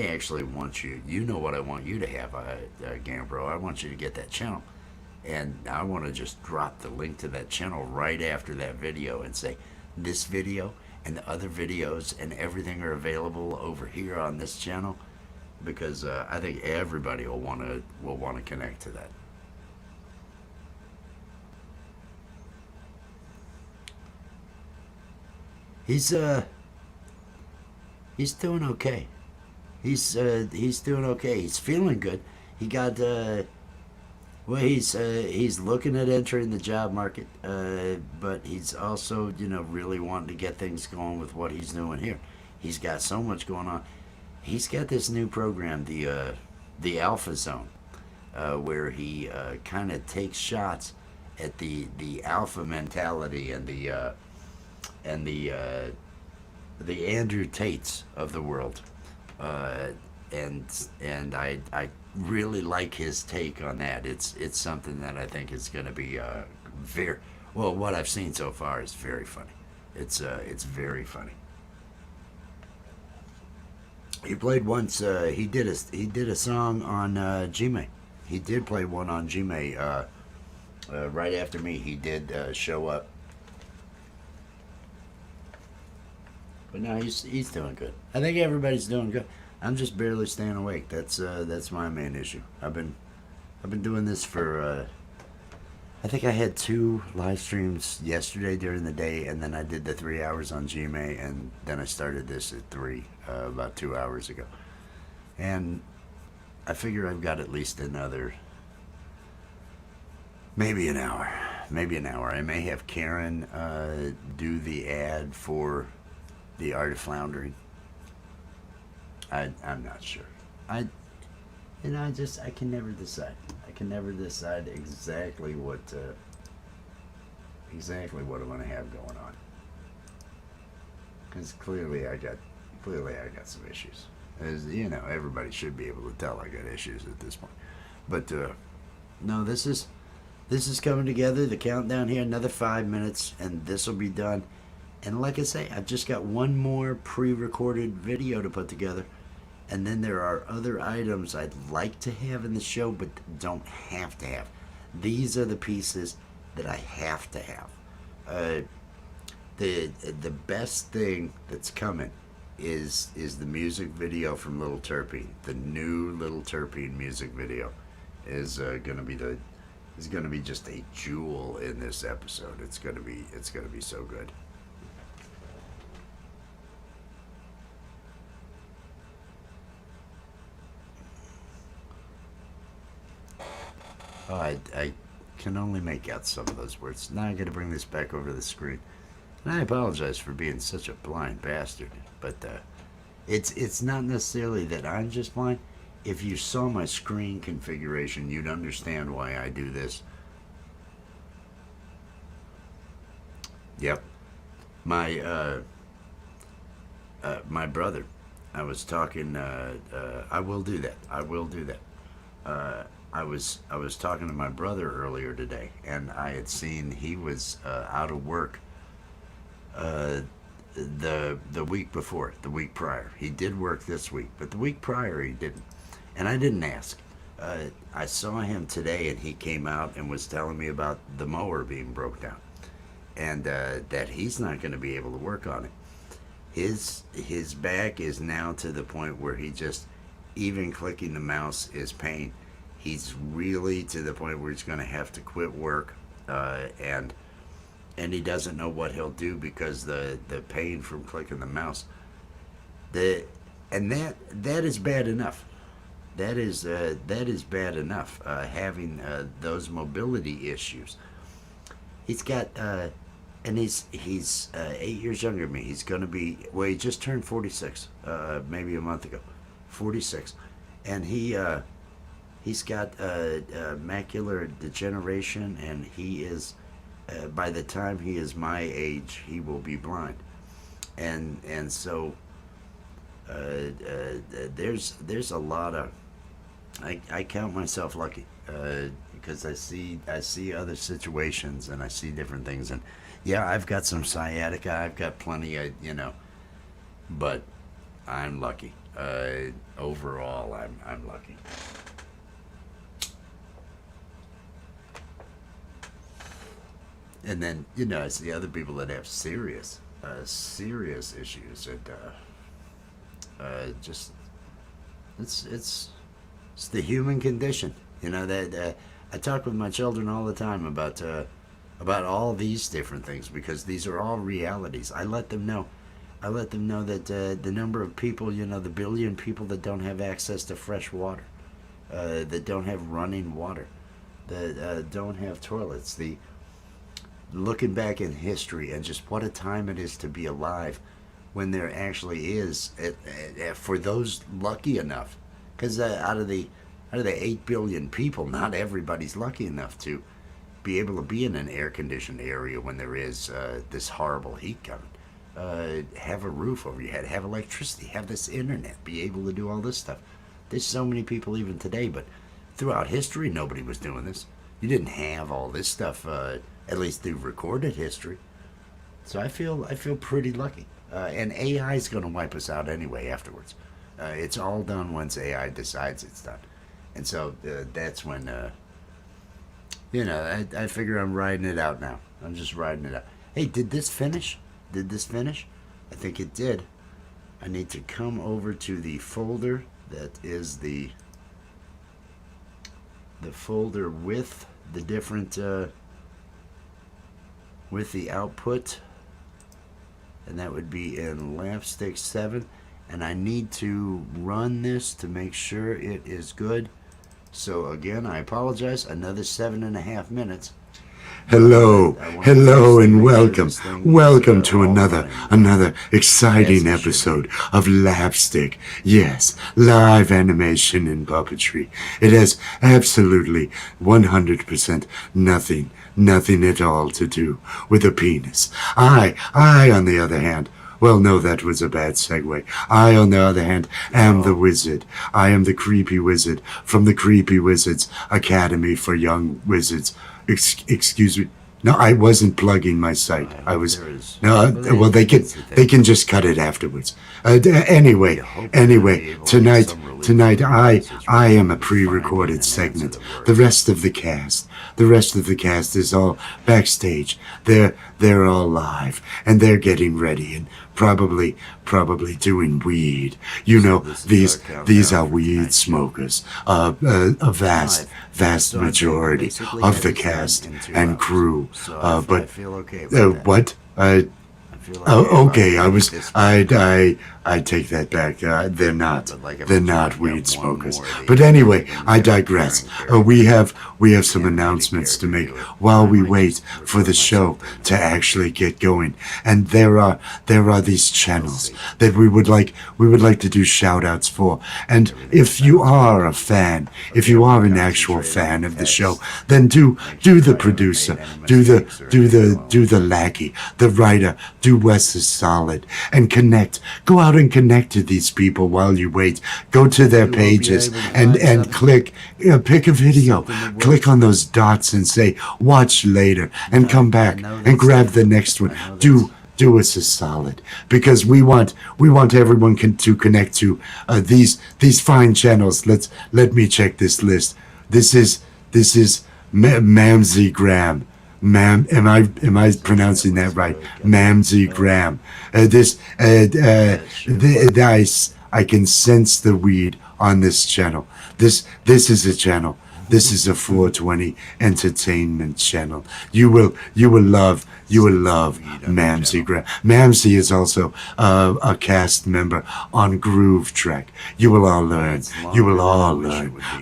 actually want you. You know what I want you to have, GamePro. I want you to get that channel, and I want to just drop the link to that channel right after that video and say, this video and the other videos and everything are available over here on this channel, because I think everybody will want to connect to that. He's doing okay. He's doing okay. He's feeling good. He got he's looking at entering the job market, but he's also really wanting to get things going with what he's doing here. He's got so much going on. He's got this new program, the Alpha Zone, where he kind of takes shots at the alpha mentality and the Andrew Tates of the world, I really like his take on that. It's something that I think is going to be very well. What I've seen so far is very funny. It's very funny. He played once. He did a song on Gmail. He did play one on Gmail. Right after me, he did show up. But no, he's doing good. I think everybody's doing good. I'm just barely staying awake. That's my main issue. I've been doing this for. I think I had 2 live streams yesterday during the day, and then I did the 3 hours on Gmail, and then I started this at 3 about 2 hours ago. And I figure I've got at least another, maybe an hour. Maybe an hour. I may have Karen do the ad for the Art of Floundering. I'm not sure. I can never decide. I can never decide exactly what I'm going to have going on. Because clearly I got some issues. As you know, everybody should be able to tell I got issues at this point. But no, this is coming together. The countdown here, another 5 minutes, and this will be done. And like I say, I've just got one more pre-recorded video to put together. And then there are other items I'd like to have in the show, but don't have to have. These are the pieces that I have to have. The best thing that's coming is the music video from Little Terpene. The new Little Terpene music video is gonna be just a jewel in this episode. It's gonna be so good. Oh, I can only make out some of those words. Now I got to bring this back over the screen, and I apologize for being such a blind bastard. But it's not necessarily that I'm just blind. If you saw my screen configuration, you'd understand why I do this. Yep, my brother. I was talking. I will do that. I will do that. I was talking to my brother earlier today, and I had seen he was out of work the week before, the week prior. He did work this week, but the week prior he didn't, and I didn't ask. I saw him today, and he came out and was telling me about the mower being broke down, and that he's not going to be able to work on it. His back is now to the point where he just, even clicking the mouse is pain. He's really to the point where he's going to have to quit work, and he doesn't know what he'll do because the pain from clicking the mouse. That is bad enough. That is bad enough. Having those mobility issues. He's got and he's 8 years younger than me. He's going to be, well, he just turned 46, maybe a month ago, 46, and he's got macular degeneration, and he is, by the time he is my age, he will be blind. And so there's a lot of, I count myself lucky because I see other situations and I see different things, and yeah, I've got some sciatica, I've got plenty of, but I'm lucky. Overall, I'm lucky. And then, I see other people that have serious issues, and just it's the human condition. That I talk with my children all the time about all these different things, because these are all realities. I let them know that the number of people, the billion people that don't have access to fresh water, that don't have running water, that don't have toilets, looking back in history, and just what a time it is to be alive when there actually is, for those lucky enough, because out of the 8 billion people, not everybody's lucky enough to be able to be in an air-conditioned area when there is this horrible heat coming. Have a roof over your head, have electricity, have this internet, be able to do all this stuff. There's so many people even today, but throughout history, nobody was doing this. You didn't have all this stuff, at least through recorded history. So I feel pretty lucky. And AI is going to wipe us out anyway afterwards. It's all done once AI decides it's done. And so that's when, I figure I'm riding it out now. I'm just riding it out. Hey, did this finish? I think it did. I need to come over to the folder that is the folder with the different, with the output. And that would be in LAPStick 7. And I need to run this to make sure it is good. So again, I apologize. Another 7.5 minutes. Hello, and welcome to another exciting episode of LAPStick. Yes, live animation and puppetry. It has absolutely 100% nothing at all to do with a penis. I, on the other hand, well, no, that was a bad segue. I, on the other hand, am the wizard. I am the creepy wizard from the Creepy Wizards Academy for Young Wizards. Excuse me. No, I wasn't plugging my site. I was well. They can just cut it afterwards. Anyway, tonight I am a pre-recorded segment. The rest of the cast is all backstage. They're all live and they're getting ready and probably doing weed. You know, these are weed smokers. A vast majority of the cast and crew. But what? Okay. I take that back. They're not weed smokers. But anyway, I digress. We have some announcements to make while we wait for the show to actually get going. And there are these channels that we would like to do shout outs for. And if you are a fan, if you are an actual fan of the show, then do the producer, do the lackey, the writer, do Wes is Solid, and connect. Go out and connect to these people while you wait. Go to their pages and click, pick a video, click on those dots and say watch later, and come back and grab the next one. Do us a solid, because we want everyone to connect to these fine channels. Let me check this list. This is Mamsie Graham. Am I pronouncing that right? Mamsie Graham. I can sense the weed on this channel. This is a channel. This is a 420 entertainment channel. You will love Mamsie Graham. Mamsie is also a cast member on Groove Trek. You will all learn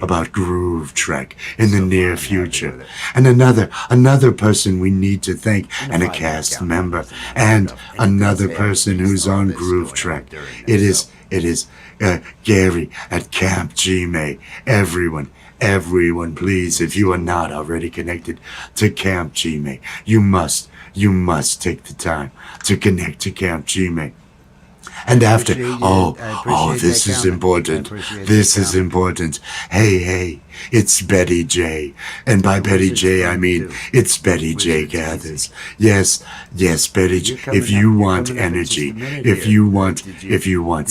about Groove Trek in the near future. And another person we need to thank, and a cast member, and another person who's on Groove Trek. It is Gary at Camp Gmail. Everyone, please, if you are not already connected to Camp Gmail, you must take the time to connect to Camp Gmail. And after, this is important. This is important. Hey, it's Betty J. And by Betty J, I mean it's Betty J Gathers. Yes, Betty J. If you want energy, if you want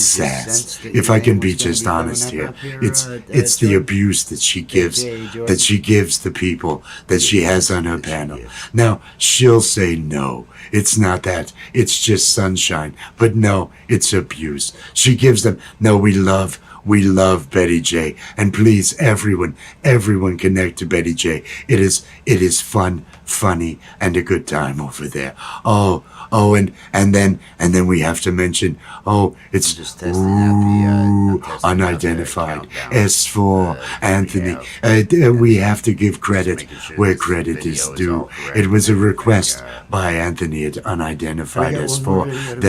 sass, if I can be just honest here, it's the abuse that she gives the people that she has on her panel. Now, she'll say no. It's not that. It's just sunshine. But no, it's abuse. She gives them, no, we love Betty J. And please, everyone connect to Betty J. It is fun, funny, and a good time over there. And then we have to mention, it's just testing out the unidentified. S4 Anthony. We have to give credit where credit is due. It was a request by Anthony at Unidentified S4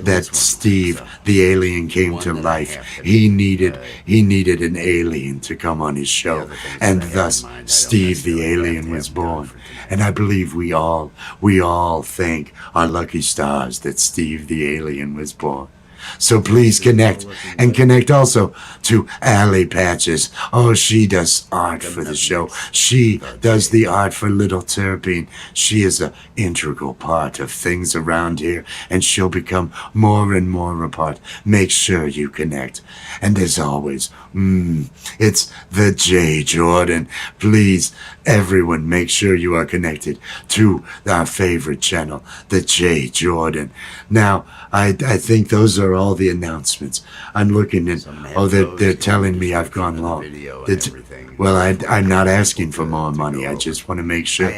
that Steve the alien came to life. He needed an alien to come on his show, and thus Steve the alien was born. And I believe we all thank our lucky stars that Steve the alien was born. So please connect, and connect also to Allie Patches. Oh, she does art for the show. She does the art for Little Terrapin. She is an integral part of things around here, and she'll become more and more a part. Make sure you connect. And as always, it's the J. Jordan. Please, everyone, make sure you are connected to our favorite channel, the J. Jordan. Now, I think those are all the announcements. I'm looking and they're telling me I've gone long. Well, I'm not asking for more money. I just want to make sure.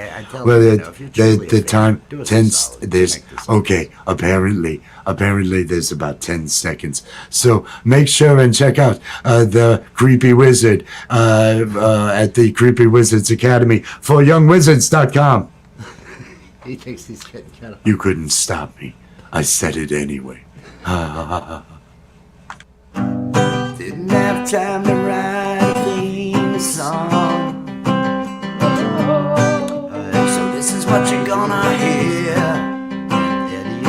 Well, the time 10. There's okay. Apparently, there's about 10 seconds. So make sure and check out the Creepy Wizard at the Creepy Wizards Academy for YoungWizards.com. He thinks he's getting kind of. You couldn't stop me. I said it anyway. Didn't have time to write a theme song. So this is what you're gonna hear. Eddie,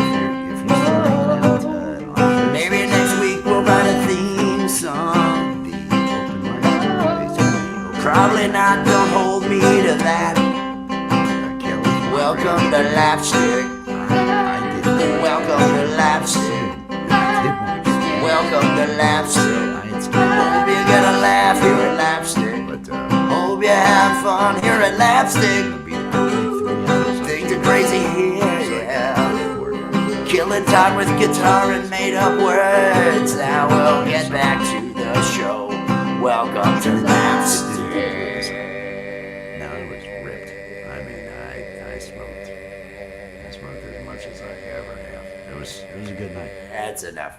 if you're still hanging out, Maybe next week we'll write a theme song. the open mic is Probably not, don't hold me to that. Welcome to LAPStick. Welcome to LAPStick. Welcome to LAPStick. Hope you get a laugh here at LAPStick. Hope you have fun here at LAPStick. Things are crazy here, yeah. Killing time with guitar and made up words. Now we'll get back to the show. Welcome to LAPStick. No, it was ripped. I mean, I smoked. I smoked as much as I ever have. It was a good night. That's enough.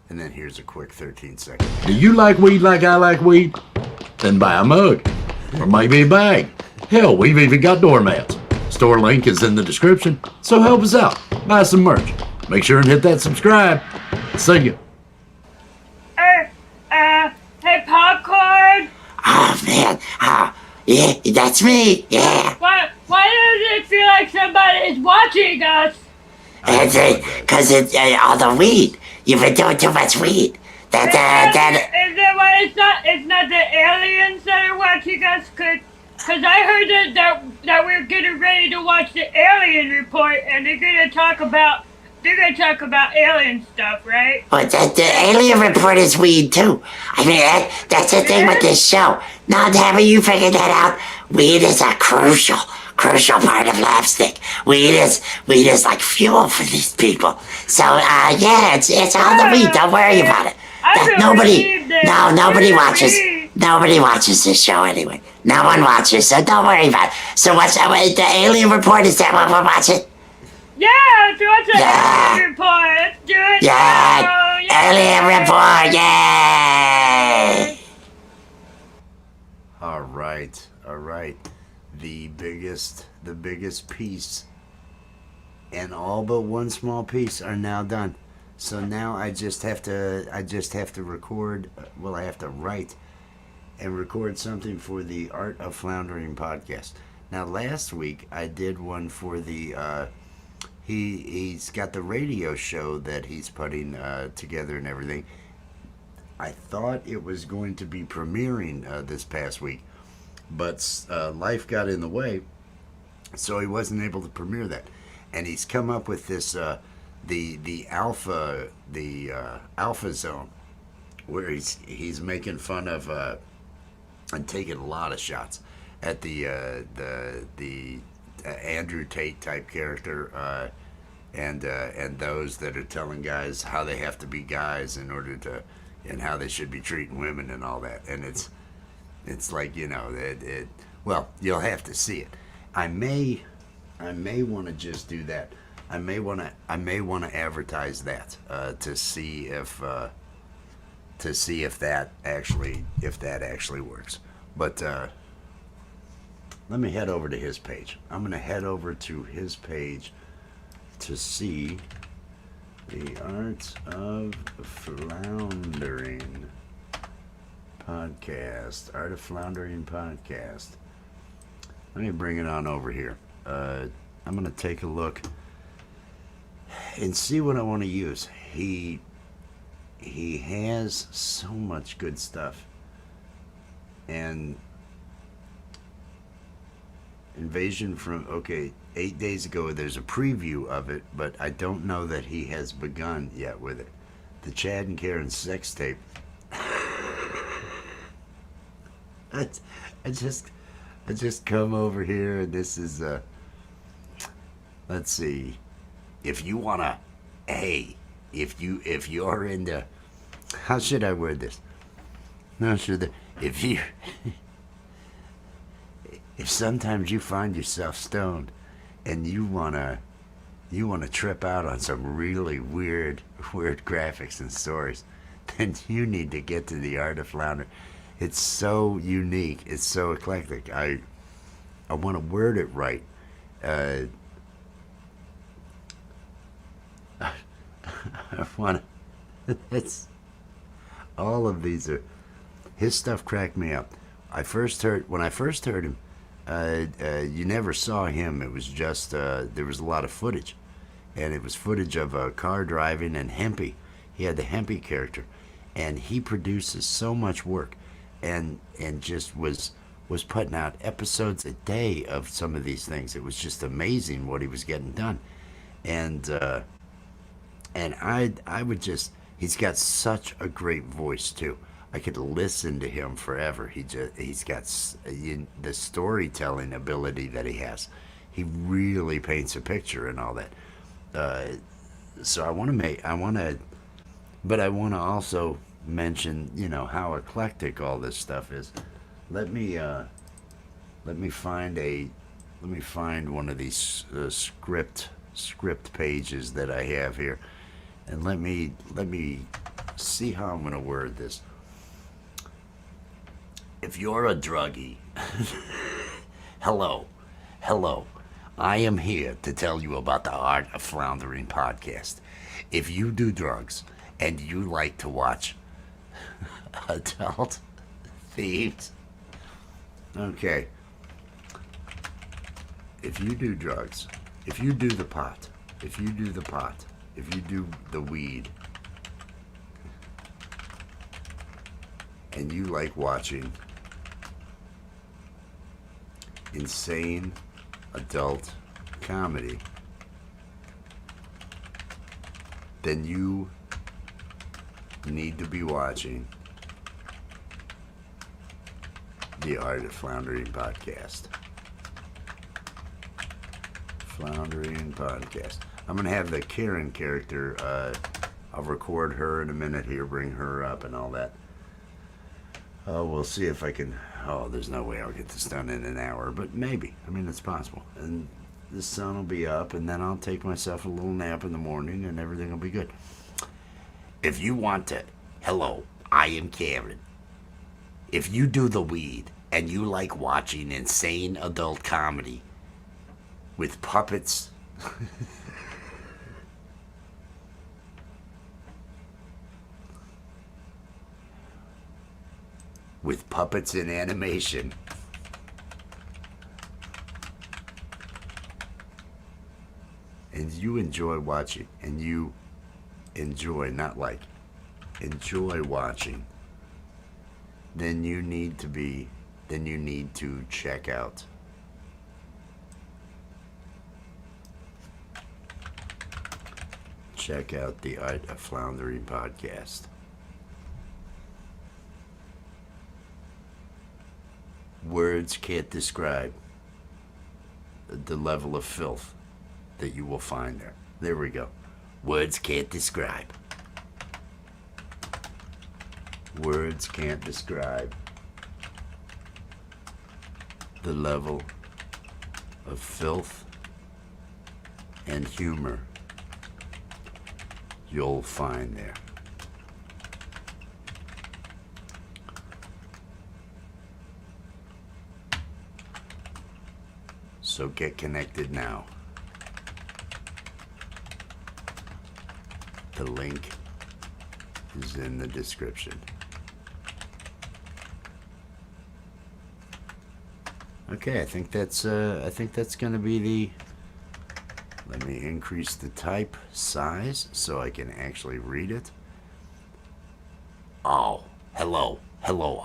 And then here's a quick 13 seconds. Do you like weed like I like weed? Then buy a mug. Or maybe a bag. Hell, we've even got doormats. Store link is in the description, so help us out. Buy some merch. Make sure and hit that subscribe. See ya. Hey, Popcorn. Oh man, yeah, that's me, yeah. Why does it feel like somebody is watching us? Cause it's all the weed. You've been doing too much weed. That Is that why it's not the aliens that are watching us? Cause I heard that we're getting ready to watch the alien report, and they're gonna talk about alien stuff, right? But the alien report is weed too. I mean, that's the thing with this show. Now, haven't you figured that out? Weed is a crucial part of LAPStick. Weed is like fuel for these people. So, yeah, it's all the weed. Don't worry about it. Nobody watches this show anyway. No one watches, so don't worry about it. So what's the alien report? Is that what we're watching? Yeah, let's watch the alien report. Let's do it. Yeah, now. alien report, yay! All right. The biggest piece and all but one small piece are now done. So now I just have to record. Well, I have to write and record something for the Art of Floundering podcast. Now, last week I did one for the. He's got the radio show that he's putting together and everything. I thought it was going to be premiering this past week, but life got in the way, so he wasn't able to premiere that. And he's come up with this the alpha zone, where he's making fun of and taking a lot of shots at the Andrew Tate type character, and those that are telling guys how they have to be guys in order to, and how they should be treating women and all that. And it's like, you know, well, you'll have to see it. I may want to just do that. I may want to advertise that to see if that actually works. But let me head over to his page. I'm going to head over to his page to see the Art of Floundering podcast. Art of Floundering podcast. Let me bring it on over here. I'm going to take a look and see what I want to use. He has so much good stuff. And Invasion from, okay, 8 days ago, there's a preview of it, but I don't know that he has begun yet with it. The Chad and Karen sex tape. I just come over here, and this is, let's see, if you wanna, hey, if you're into, how should I word this? No, should if you, if sometimes you find yourself stoned, and you wanna trip out on some really weird graphics and stories, then you need to get to the Art of Flounder. It's so unique. It's so eclectic. I want to word it right. I want to. It's all of these are. His stuff cracked me up. When I first heard him, you never saw him. It was just there was a lot of footage, and it was footage of a car driving and Hempy. He had the Hempy character, and he produces so much work, and just was putting out episodes a day of some of these things. It was just amazing what he was getting done, and I would just, he's got such a great voice too. I could listen to him forever. He's got the storytelling ability that he has. He really paints a picture and all that. So I want to also mention, how eclectic all this stuff is. Let me find one of these script pages that I have here, and let me see how I'm going to word this. If you're a druggie, hello, I am here to tell you about the Art of Floundering podcast. If you do drugs and you like to watch adult themes, okay. If you do drugs, if you do the pot, if you do the weed, and you like watching insane adult comedy, then you need to be watching the Art of Floundering podcast. Floundering podcast. I'm going to have the Karen character, I'll record her in a minute here, bring her up and all that. We'll see if I can. There's no way I'll get this done in an hour, but maybe. I mean, it's possible. And the sun will be up, and then I'll take myself a little nap in the morning, and everything will be good. If you want to, hello, I am Karen. If you do the weed and you like watching insane adult comedy with puppets, with puppets in animation, and you enjoy watching, and you enjoy, not like, enjoy watching, then you need to check out the Art of Floundering podcast. Words can't describe the level of filth that you will find there. There we go. Words can't describe. Words can't describe the level of filth and humor you'll find there. So get connected now. The link is in the description. Okay, I think that's going to be the. Let me increase the type size so I can actually read it. Oh, hello,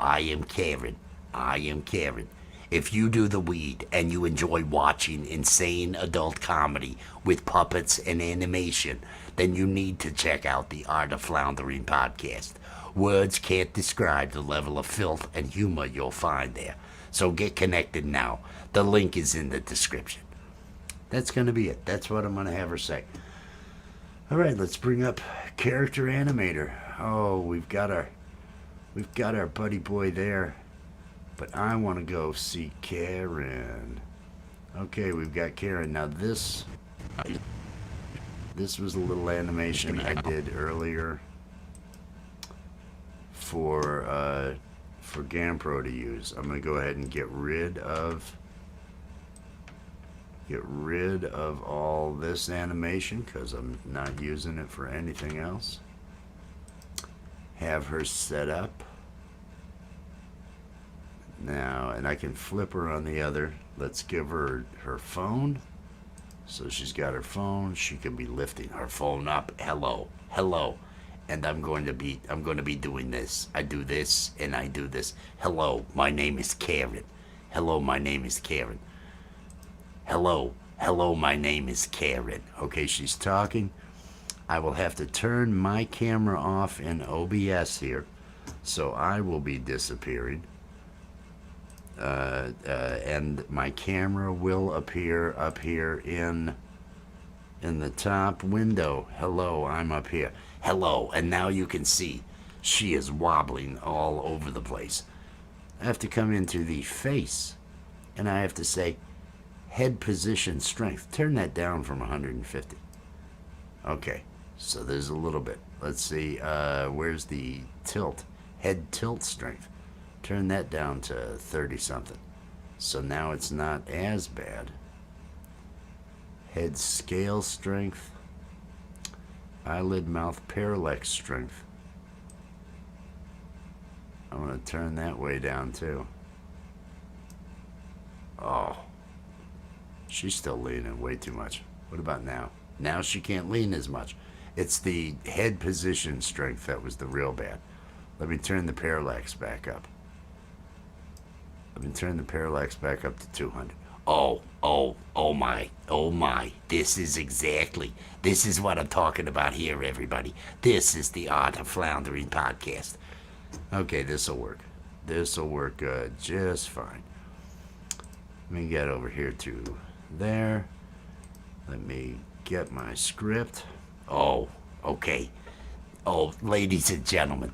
I am Karen. I am Karen. If you do the weed and you enjoy watching insane adult comedy with puppets and animation, then you need to check out the Art of Floundering podcast. Words can't describe the level of filth and humor you'll find there. So get connected now. The link is in the description. That's going to be it. That's what I'm going to have her say. All right, let's bring up character animator. Oh, we've got our buddy boy there. But I want to go see Karen. Okay, we've got Karen. Now this was a little animation I did earlier for GamPro to use. I'm going to go ahead and get rid of all this animation because I'm not using it for anything else. Have her set up. Now, and I can flip her on the other. Let's give her her phone. So she's got her phone. She can be lifting her phone up. Hello, hello. And I'm going to be doing this. I do this and I do this. Hello, my name is Karen. Hello, my name is Karen. Hello, my name is Karen. Okay, she's talking. I will have to turn my camera off in OBS here. So I will be disappearing. And my camera will appear up here in the top window. Hello, I'm up here. Hello, and now you can see she is wobbling all over the place. I have to come into the face, and I have to say head position strength. Turn that down from 150. Okay, so there's a little bit. Let's see, where's the tilt? Head tilt strength. Turn that down to 30 something. So now it's not as bad. Head scale strength. Eyelid mouth parallax strength. I'm going to turn that way down too. Oh. She's still leaning way too much. What about now? Now she can't lean as much. It's the head position strength that was the real bad. Let me turn the parallax back up. Let me turn the parallax back up to 200. Oh my. This is what I'm talking about here, everybody. This is the Art of Floundering podcast. Okay, this'll work. This'll work just fine. Let me get over here to there. Let me get my script. Oh, okay. Oh, ladies and gentlemen,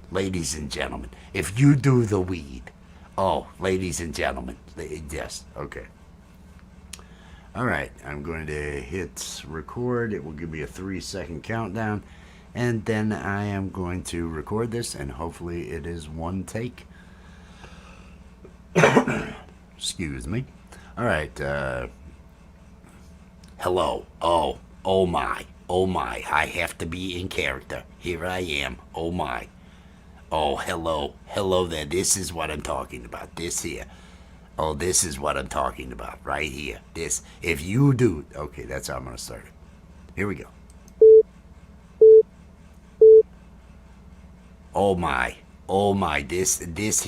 if you do the weed, oh, ladies and gentlemen, yes, okay. All right, I'm going to hit record. It will give me a 3-second countdown, and then I am going to record this, and hopefully it is one take. Excuse me. All right. Hello. Oh my. I have to be in character. Here I am. Oh my. Oh, hello there. This is what I'm talking about. This here. Oh, this is what I'm talking about right here. This. If you do. Okay, that's how I'm gonna start it. Here we go. Oh my. This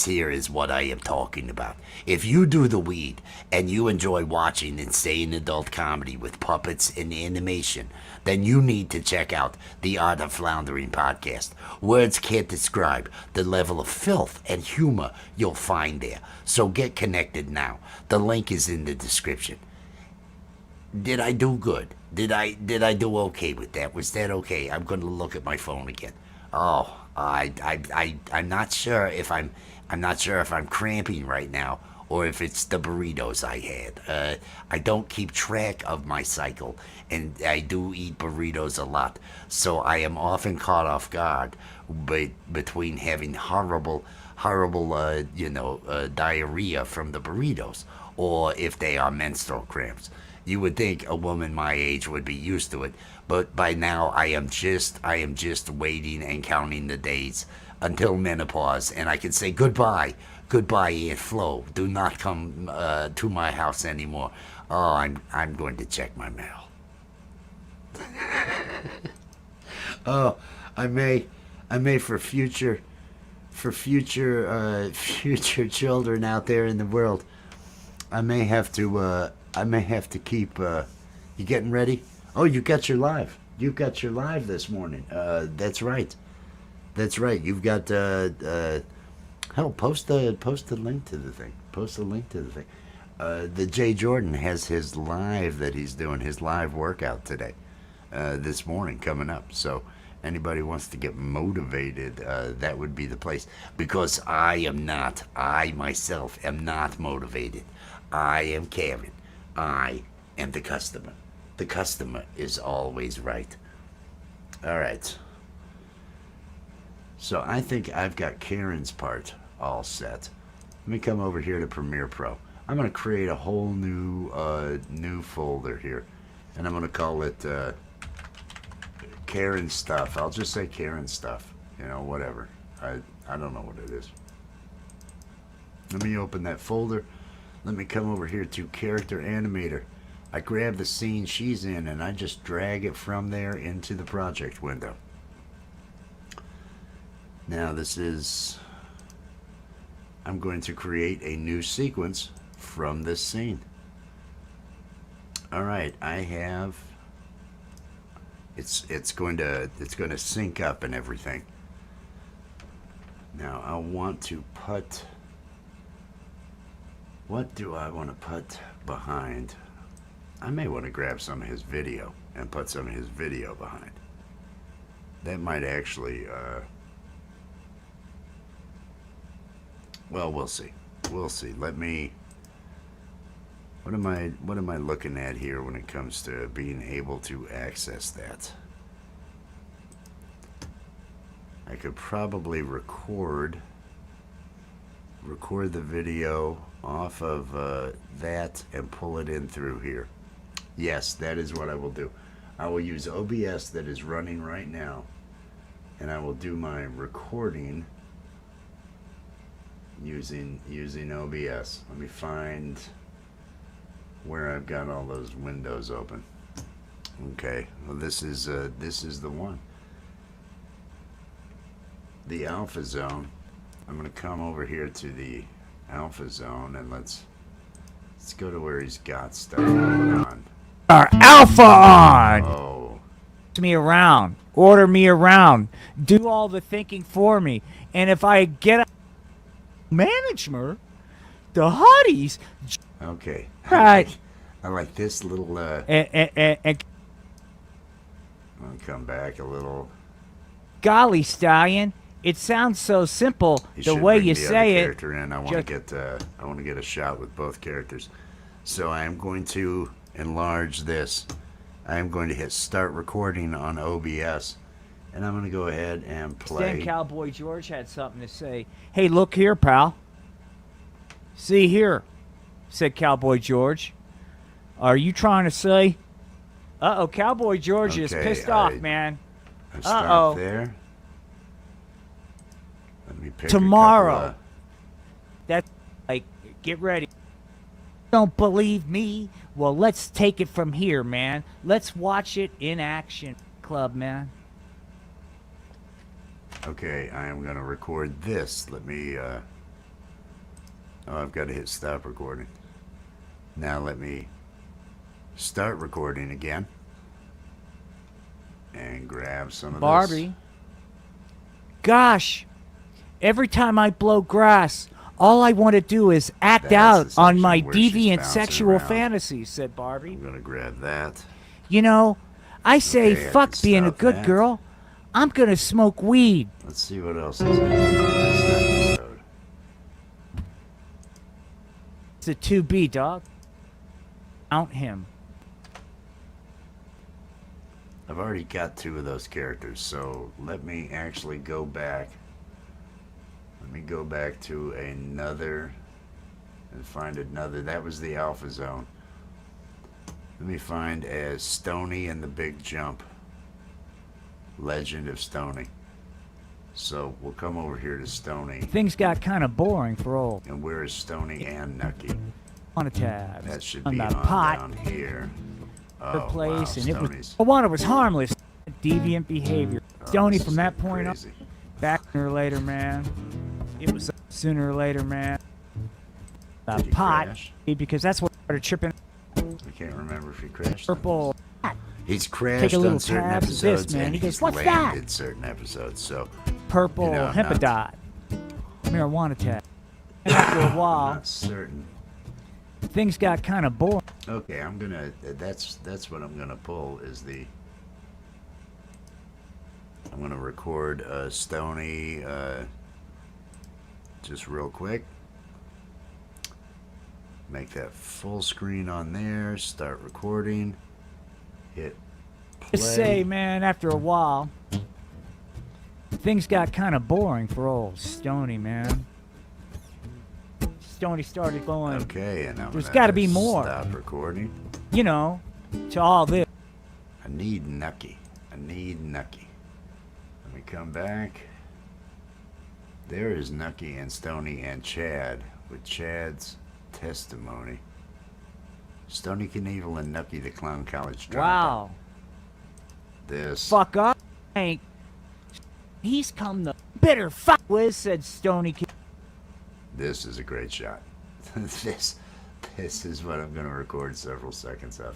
here is what I am talking about. If you do the weed and you enjoy watching insane adult comedy with puppets and animation, then you need to check out the Art of Floundering podcast. Words can't describe the level of filth and humor you'll find there. So get connected now. The link is in the description. Did I do good? Did I do okay with that? Was that okay? I'm going to look at my phone again. Oh, I'm not sure if I'm cramping right now or if it's the burritos I had. I don't keep track of my cycle, and I do eat burritos a lot, so I am often caught off guard between having horrible diarrhea from the burritos, or if they are menstrual cramps. You would think a woman my age would be used to it, but by now I am just waiting and counting the days until menopause, and I can say goodbye Goodbye, Aunt Flo. Do not come to my house anymore. Oh, I'm going to check my mail. Oh, I may for future future children out there in the world. I may have to keep. You getting ready? Oh, you got your live. You've got your live this morning. That's right. That's right. You've got. Hell, post the link to the thing. Post the link to the thing. The Jay Jordan has his live that he's doing, his live workout today, this morning coming up. So anybody wants to get motivated, that would be the place. Because I myself am not motivated. I am Kevin. I am the customer. The customer is always right. All right. So I think I've got Karen's part all set. Let me come over here to Premiere Pro. I'm going to create a whole new folder here, and I'm going to call it Karen Stuff. I'll just say Karen Stuff. You know, whatever. I don't know what it is. Let me open that folder. Let me come over here to Character Animator. I grab the scene she's in, and I just drag it from there into the project window. Now this is, I'm going to create a new sequence from this scene. All right, I have, it's going to sync up and everything. Now I want to put, what do I want to put behind? I may want to grab some of his video and put some of his video behind. That might actually, well, we'll see. We'll see. Let me. What am I looking at here when it comes to being able to access that? I could probably record the video off of that and pull it in through here. Yes, that is what I will do. I will use OBS that is running right now, and I will do my recording using OBS. Let me find where I've got all those windows open. Okay, well this is the one. The alpha zone. I'm gonna come over here to the alpha zone and let's go to where he's got stuff going on. Our alpha on. Oh, Me around, order me around, do all the thinking for me, and if I get a management, the hotties, okay. right? I like this little. And I'll come back a little. golly, stallion, it sounds so simple You the should way bring you the say other it. character in. I want to get a shot with both characters. So I am going to enlarge this. I am going to hit start recording on OBS, and I'm going to go ahead and play. Then Cowboy George had something to say. Hey, look here, pal. See here, said Cowboy George. Are you trying to say? Uh-oh, Cowboy George is Okay, pissed off, man. I start Uh-oh. there. Let me pick Tomorrow. A couple That's like, get ready. Don't believe me? Well, let's take it from here, man. Let's watch it in action, club, man. okay, I am going to record this. Let me. Oh, I've got to hit stop recording. Now let me start recording again. And grab some of Barbie. this. Gosh, every time I blow grass, all I want to do is act That's out the on section my where she's deviant bouncing sexual around. fantasies, said Barbie. I'm going to grab that. You know, I say Okay, I fuck can being a stop good that. girl. I'm going to smoke weed. Let's see what else is in this episode. It's a 2B, dog. Count him. I've already got two of those characters, so let me actually go back. Let me go back to another and find another. That was the Alpha Zone. Let me find as Stony and the Big Jump. Legend of Stony. So we'll come over here to Stony. Things got kind of boring for old And where is Stony and Nucky? on a tab. That should on be the on pot down here. her Oh, place, wow, and it was Stoney's one. It was harmless, deviant behavior. Stony this from is that getting point on, crazy. back sooner or later, man. It was sooner or later, man. The Did he pot, crash? because that's what started tripping. I can't remember if he crashed. Purple. He's crashed little on certain tabs of this, episodes man. and He goes, he's "What's that?" landed certain episodes. So Purple You know, hempidot. Marijuana tab. And after a I'm while, not certain. things got kind of boring. Okay, I'm gonna. That's what I'm gonna pull is the. I'm gonna record Stony just real quick. Make that full screen on there. Start recording. Hit play. Just say, man, after a while, things got kind of boring for old Stony, man. Stony started going, Okay, and I'm There's gonna gotta be more. Stop recording. you know, to all this. I need Nucky. I need Nucky. Let me come back. There is Nucky and Stony and Chad with Chad's testimony. Stony Knievel and Nucky the Clown College Dropout. Wow. This. Fuck up. Hank. He's come the bitter fuck with, said Stony. This is a great shot. this is what I'm going to record several seconds of.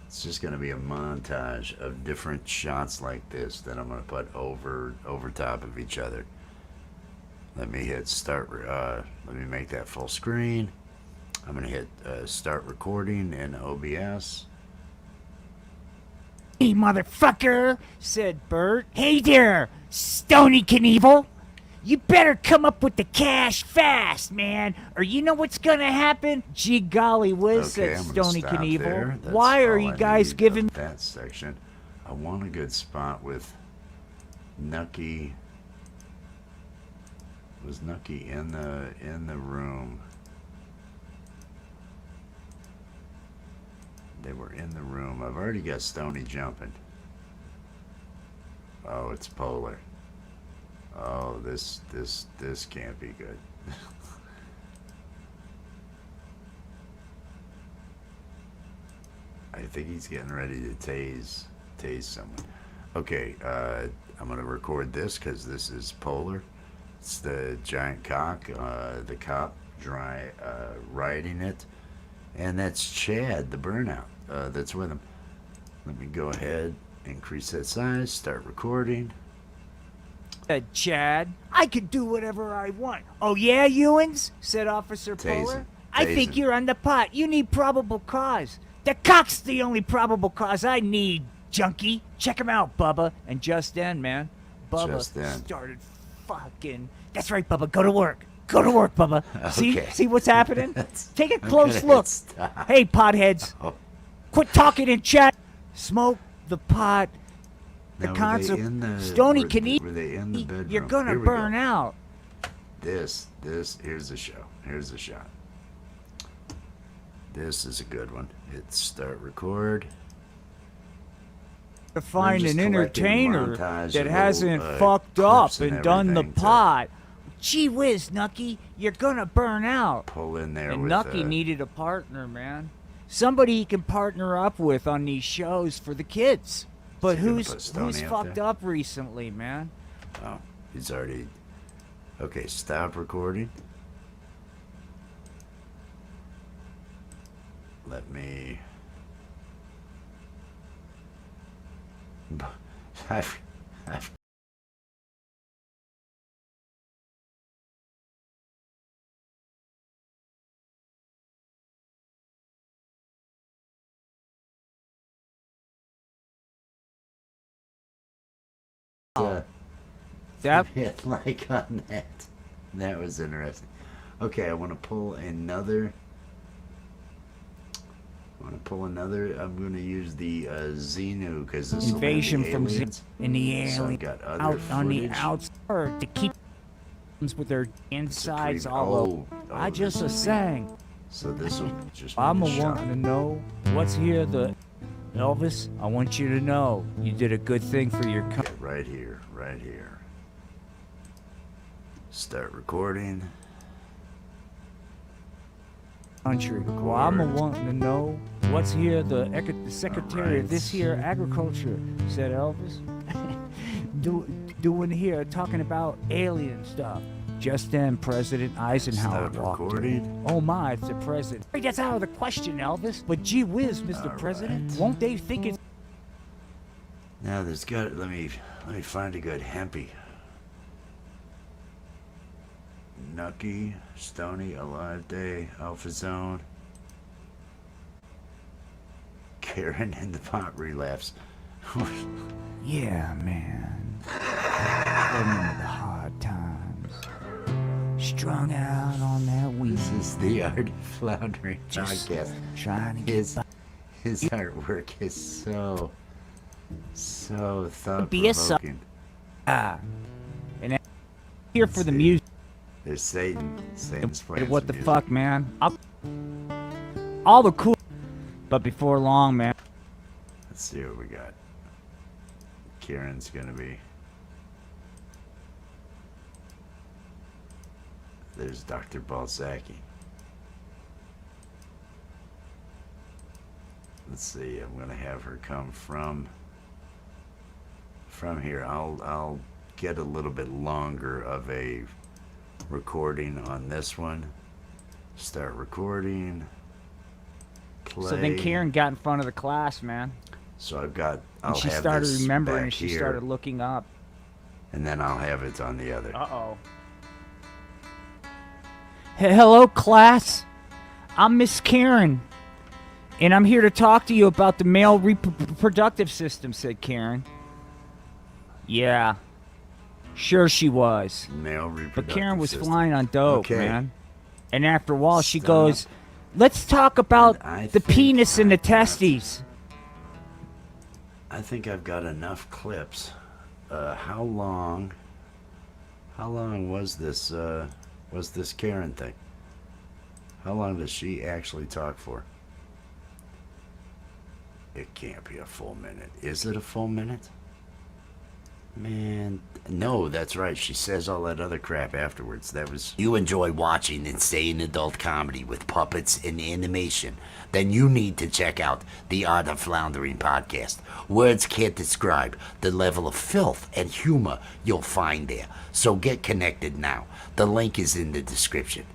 It's just going to be a montage of different shots like this that I'm going to put over top of each other. Let me hit start. Let me make that full screen. I'm going to hit start recording in OBS. Hey, motherfucker, said Bert. Hey there, Stony Knievel. You better come up with the cash fast, man, or you know what's gonna happen? Gee golly whiz, Okay, said I'm gonna Stony stop there. Knievel. That's Why are all you I guys need giving of that section? I want a good spot with Nucky. Was Nucky in the room? They were in the room. I've already got Stony jumping. Oh, it's polar. Oh, this can't be good. I think he's getting ready to tase someone. Okay, I'm gonna record this because this is polar. It's the giant cock, the cop riding it, and that's Chad, the burnout, that's with him. Let me go ahead, increase that size, start recording. said Chad. I could do whatever I want. Oh yeah, Ewins? Said Officer Polar. I think Tasing. you're on the pot. You need probable cause. The cock's the only probable cause I need, junkie. Check him out, Bubba. And just then, man, Bubba Just then. started fucking. That's right, Bubba. Go to work. Go to work, Bubba. Okay. See what's happening? That's- Take a I'm close gonna look. stop. Hey, potheads. Oh. Quit talking in chat. Smoke the pot. The Now, were they concept. in the- Stony were- can eat. were they in the bedroom? You're gonna Here we burn go. out. Here's the show. Here's the shot. This is a good one. Hit start record. To find just an collecting entertainer montage that of hasn't little, fucked up clips and and done the everything to pot. Gee whiz, Nucky, you're gonna burn out. Pull in there And with Nucky needed a partner, man. Somebody he can partner up with on these shows for the kids. But Is he gonna who's put Stoney up fucked there? up recently, man? Oh, he's already. Okay, stop recording. Let me. I've That hit like on that. That was interesting. Okay, I want to pull another. I'm going to use the Xenu because this invasion from aliens. in the So I've alien got other out on the footage. outside to keep with their insides preview. all over. Oh, I just this a is- saying. So this will just. I'm be a a shot. wanting to know what's here. The Elvis, I want you to know you did a good thing for your country. Okay, right here, right here. Start recording. Country. Well, I'm a wanting to know what's here. The secretary of this here agriculture, said Elvis. Doing here, talking about alien stuff. Just then, President Eisenhower Start walked recording. in. Oh my, it's the president. Hey, that's out of the question, Elvis. But gee whiz, Mr. All President, right. won't they think it's... Now there's got. Let me find a good hempy. Nucky, Stony, Alive Day, Alpha Zone. Karen and the pot relapse. Yeah, man. Remember the hard times. Strung out on that weed. This is the Art of Floundering Just podcast. trying to get His artwork is so thought Be a su- provoking. by. And here for the music. There's Satan. Satan's playing What some the music. fuck, man? All the cool. But before long, man. Let's see what we got. Karen's gonna be. There's Dr. Balzaki. Let's see. I'm gonna have her come from here. I'll get a little bit longer of a recording on this one. Start recording. Play. So then Karen got in front of the class, man. So I've got. And I'll she have started this remembering back and she here, started looking up. and then I'll have it on the other. Uh-oh. Hello, class. I'm Miss Karen. And I'm here to talk to you about the male reproductive system, said Karen. Yeah. Sure she was. Male reproductive But Karen was system. flying on dope, Okay. man. And after a while, she Stop. goes, let's talk about And I the think penis and the I've got- testes. I think I've got enough clips. How long was this Karen thing? How long does she actually talk for? It can't be a full minute. Is it a full minute? Man, no, that's right. She says all that other crap afterwards. That was. You enjoy watching insane adult comedy with puppets and animation? Then you need to check out the Art of Floundering podcast. Words can't describe the level of filth and humor you'll find there. So get connected now. The link is in the description.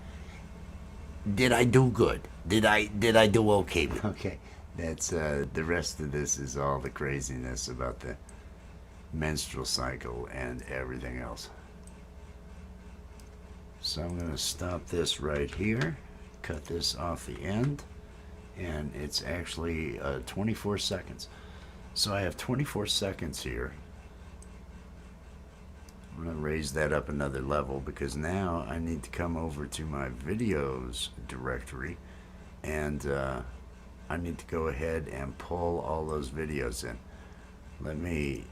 Did I do good? Did I do okay? Okay, that's the rest of this is all the craziness about the menstrual cycle and everything else. So I'm going to stop this right here, cut this off the end, and it's actually 24 seconds. So I have 24 seconds here. I'm going to raise that up another level because now I need to come over to my videos directory and I need to go ahead and pull all those videos in. Let me.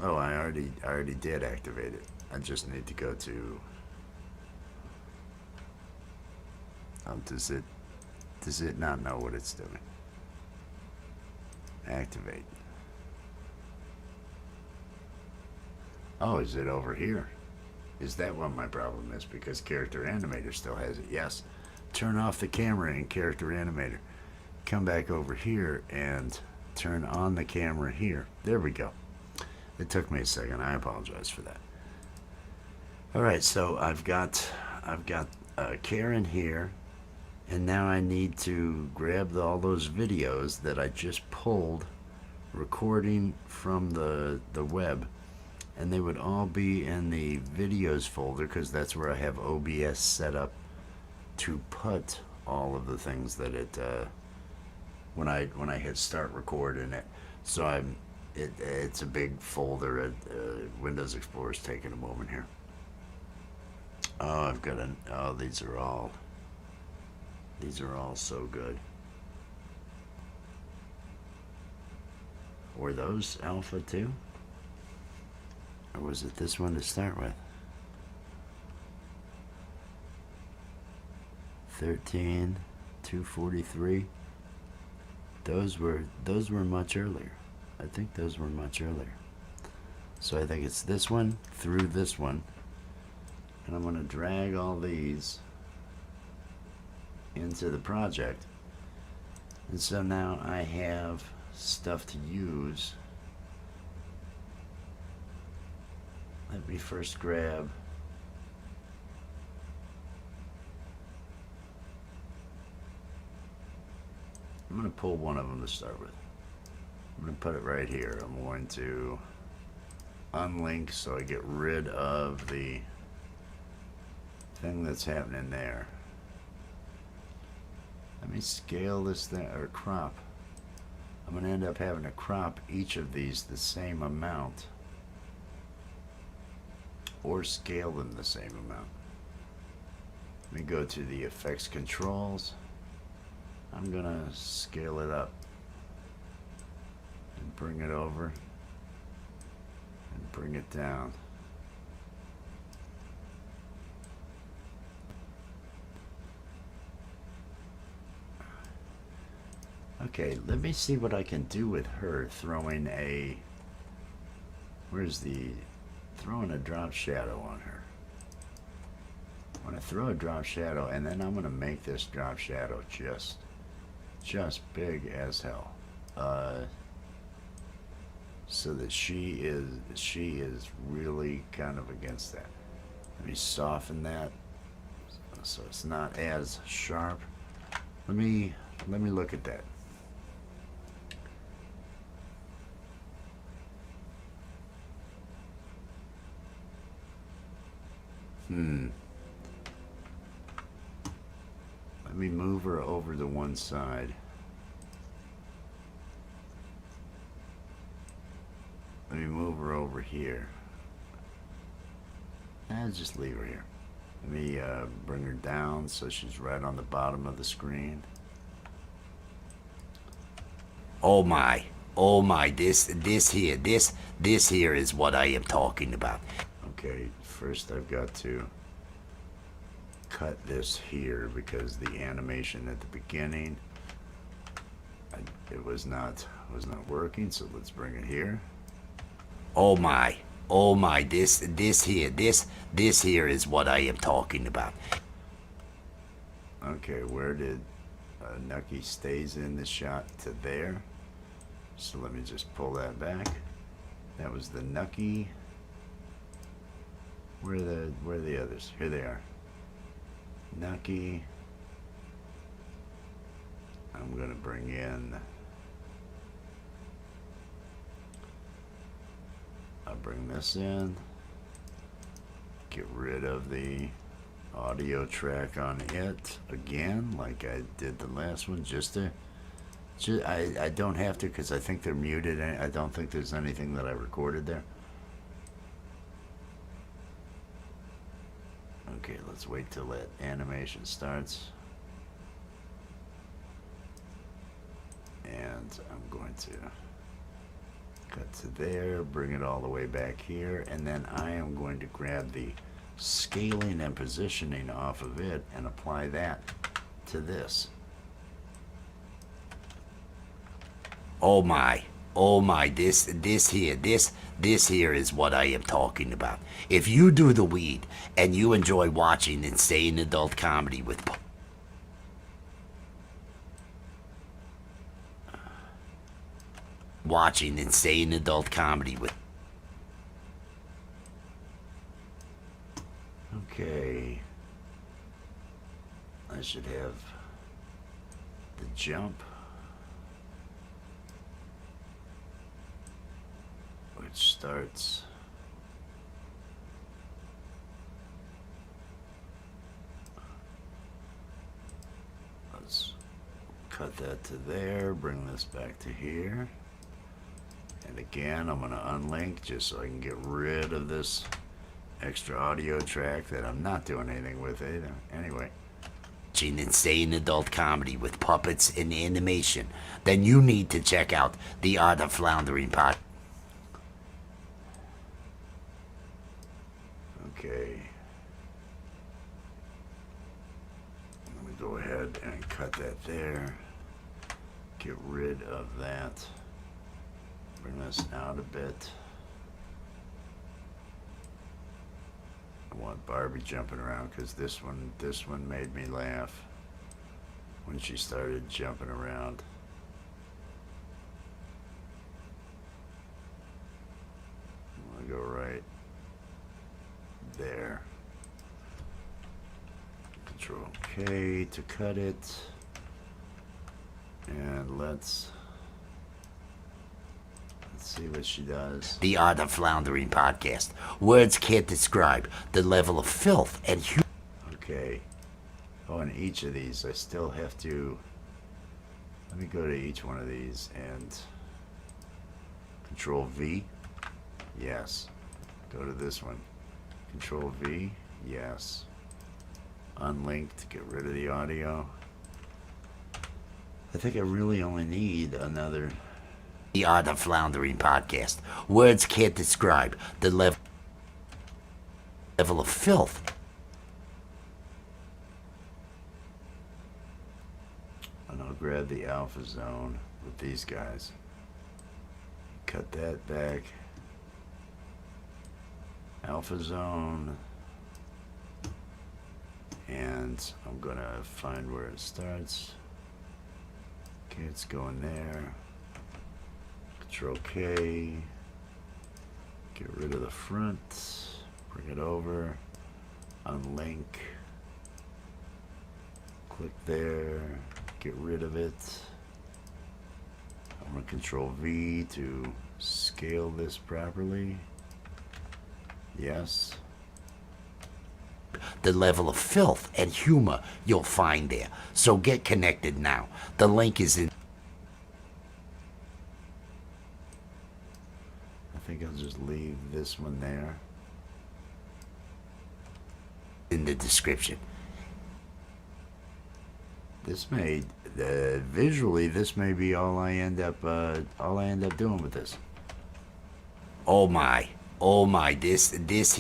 Oh, I already did activate it. I just need to go to. Does it not know what it's doing? Activate. Oh, is it over here? Is that what my problem is? Because Character Animator still has it. Yes. Turn off the camera in Character Animator. Come back over here and turn on the camera here. There we go. It took me a second. I apologize for that. All right, so I've got Karen here, and now I need to grab all those videos that I just pulled, recording from the web, and they would all be in the videos folder because that's where I have OBS set up to put all of the things that it when I hit start recording it. So it's a big folder. Windows Explorer's taking a moment here. Oh, these are all so good. Were those alpha too? Or was it this one to start with? 13, 243. Those were much earlier. I think those were much earlier. So I think it's this one through this one. And I'm going to drag all these into the project. And so now I have stuff to use. Let me first grab I'm going to pull one of them to start with. I'm going to put it right here. I'm going to unlink so I get rid of the thing that's happening there. Let me scale this thing, or crop. I'm going to end up having to crop each of these the same amount, or scale them the same amount. Let me go to the effects controls. I'm going to scale it up and bring it over and bring it down. Okay, let me see what I can do with her throwing a, throwing a drop shadow on her. I'm going to throw a drop shadow, and then I'm going to make this drop shadow just big as hell. So that she is really kind of against that. Let me soften that so it's not as sharp. Let me look at that. Let me move her over to one side. Let me move her over here. And just leave her here. Let me bring her down so she's right on the bottom of the screen. Oh my, this here is what I am talking about. Okay, first I've got to cut this here because the animation at the beginning it was not working, so let's bring it here. Oh my, this here is what I am talking about. Okay, where did Nucky stays in the shot to there? So let me just pull that back. That was the Nucky. Where are the others? Here they are. Nucky. I'm gonna bring in. I'll bring this in. Get rid of the audio track on it again, like I did the last one. I don't have to because I think they're muted. And I don't think there's anything that I recorded there. Okay, let's wait till that animation starts. And I'm going to cut to there, bring it all the way back here, and then I am going to grab the scaling and positioning off of it and apply that to this. Oh my, this here is what I am talking about. If you do the weed and you enjoy watching insane adult comedy with Okay. I should have the jump, which starts let's cut that to there, bring this back to here, and again I'm going to unlink just so I can get rid of this extra audio track that I'm not doing anything with it anyway. watching insane adult comedy with puppets and animation, then you need to check out the Art of Floundering podcast. Okay. Let me go ahead and cut that there. Get rid of that. Bring this out a bit. I want Barbie jumping around because this one made me laugh when she started jumping around. I'm gonna go right there. Control K to cut it. And let's see what she does. The Art of Floundering podcast. Words can't describe the level of filth and humor. Okay. Oh, and each of these, I still have to. Let me go to each one of these and Control V. Yes. Go to this one. Control V. Yes. Unlink to get rid of the audio. I think I really only need another. The Art of Floundering podcast. Words can't describe the level of filth. And I'll grab the alpha zone with these guys. Cut that back. Alpha zone. And I'm gonna find where it starts. Okay, it's going there. Control K. Get rid of the front. Bring it over. Unlink. Click there. Get rid of it. I'm going to Control V to scale this properly. Yes. The level of filth and humor you'll find there. So get connected now. The link is in. I think I'll just leave this one there. In the description. This may, visually, this may be all I end up doing with this. Oh my, this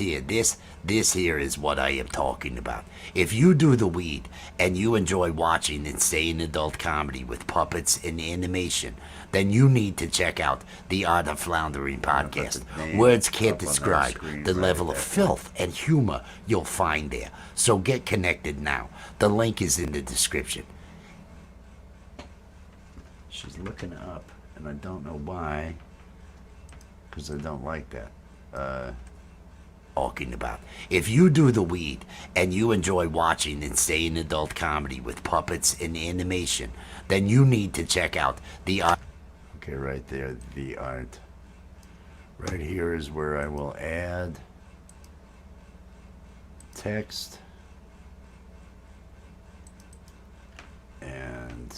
here is what I am talking about. If you do the weed and you enjoy watching insane adult comedy with puppets and animation, then you need to check out the Art of Floundering podcast. Words can't describe the level of filth and humor you'll find there. So get connected now. The link is in the description. She's looking up, and I don't know why, because I don't like that. Talking about. If you do the weed and you enjoy watching insane adult comedy with puppets and animation, then you need to check out the art. Okay, right there, the art. Right here is where I will add text and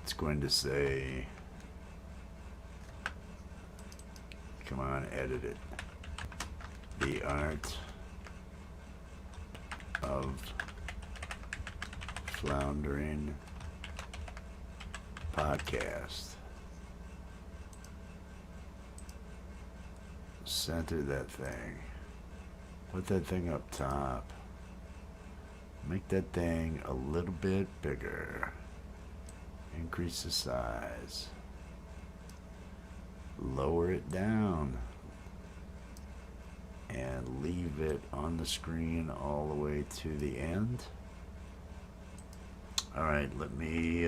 it's going to say, come on, edit it. The Art of Floundering podcast. Center that thing. Put that thing up top. Make that thing a little bit bigger. Increase the size. Lower it down. And leave it on the screen all the way to the end. Alright, let me,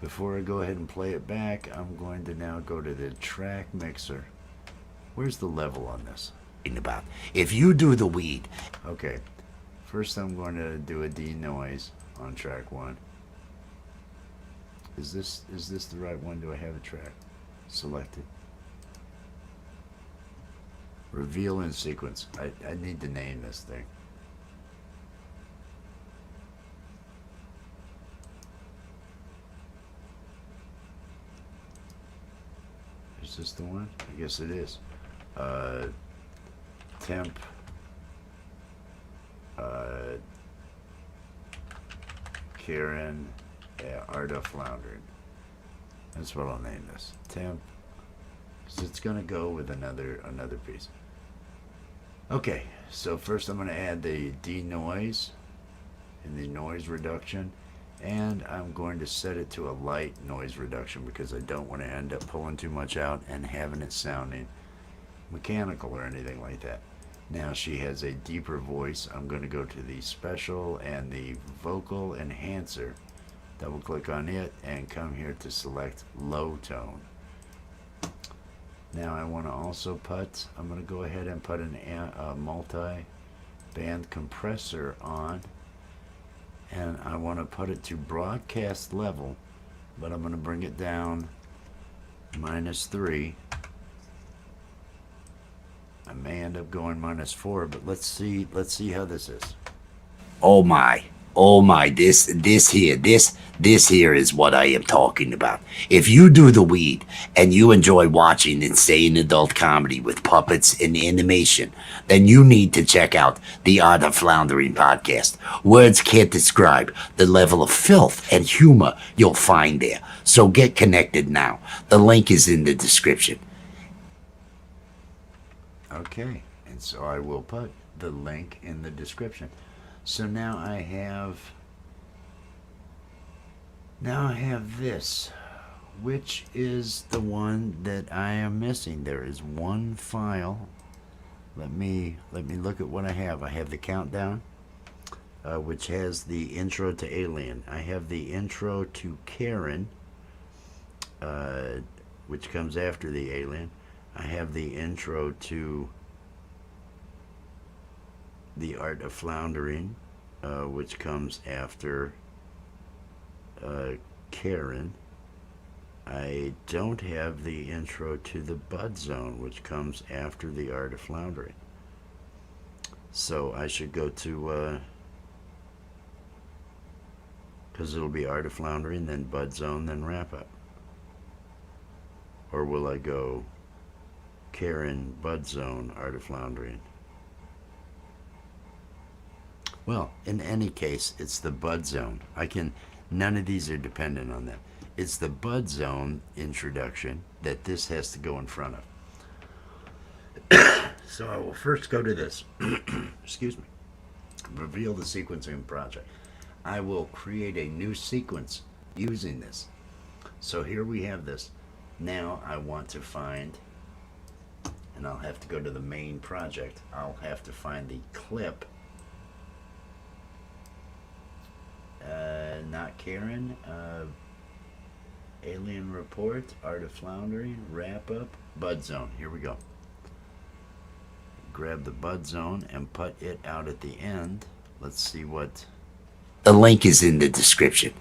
before I go ahead and play it back, I'm going to now go to the track mixer. Where's the level on this? About. If you do the weed. Okay, first I'm going to do a denoise on track 1. Is this the right one? Do I have a track selected? Reveal in sequence. I need to name this thing. Is this the one? I guess it is. Temp. Karen. Art of Floundering. That's what I'll name this. Temp. Because it's going to go with another piece. Okay, so first I'm going to add the denoise and the noise reduction, and I'm going to set it to a light noise reduction because I don't want to end up pulling too much out and having it sounding mechanical or anything like that. Now she has a deeper voice. I'm going to go to the special and the vocal enhancer. Double click on it and come here to select low tone. Now I want to also put, I'm going to go ahead and put a multi-band compressor on, and I want to put it to broadcast level, but I'm going to bring it down -3. I may end up going -4, but let's see how this is. Oh my, this here is what I am talking about. If you do the weed and you enjoy watching insane adult comedy with puppets and animation, then you need to check out the Art of Floundering podcast. Words can't describe the level of filth and humor you'll find there. So get connected now. The link is in the description. Okay, and so I will put the link in the description. So now I have this, which is the one that I am missing. There is one file. Let me look at what I have. I have the countdown, which has the intro to Alien. I have the intro to Karen, which comes after the Alien. I have the intro to The Art of Floundering, which comes after Karen. I don't have the intro to The Bud Zone, which comes after The Art of Floundering. So I should go to, because it'll be Art of Floundering, then Bud Zone, then Wrap Up. Or will I go Karen, Bud Zone, Art of Floundering? Well, in any case, it's the Bud Zone. None of these are dependent on that. It's the Bud Zone introduction that this has to go in front of. So I will first go to this. Excuse me. Reveal the sequencing project. I will create a new sequence using this. So here we have this. Now I want to find, and I'll have to go to the main project. I'll have to find the clip. Not Karen. Alien Report, Art of Floundering, Wrap Up, Bud Zone. Here we go. Grab the Bud Zone and put it out at the end. Let's see what. The link is in the description.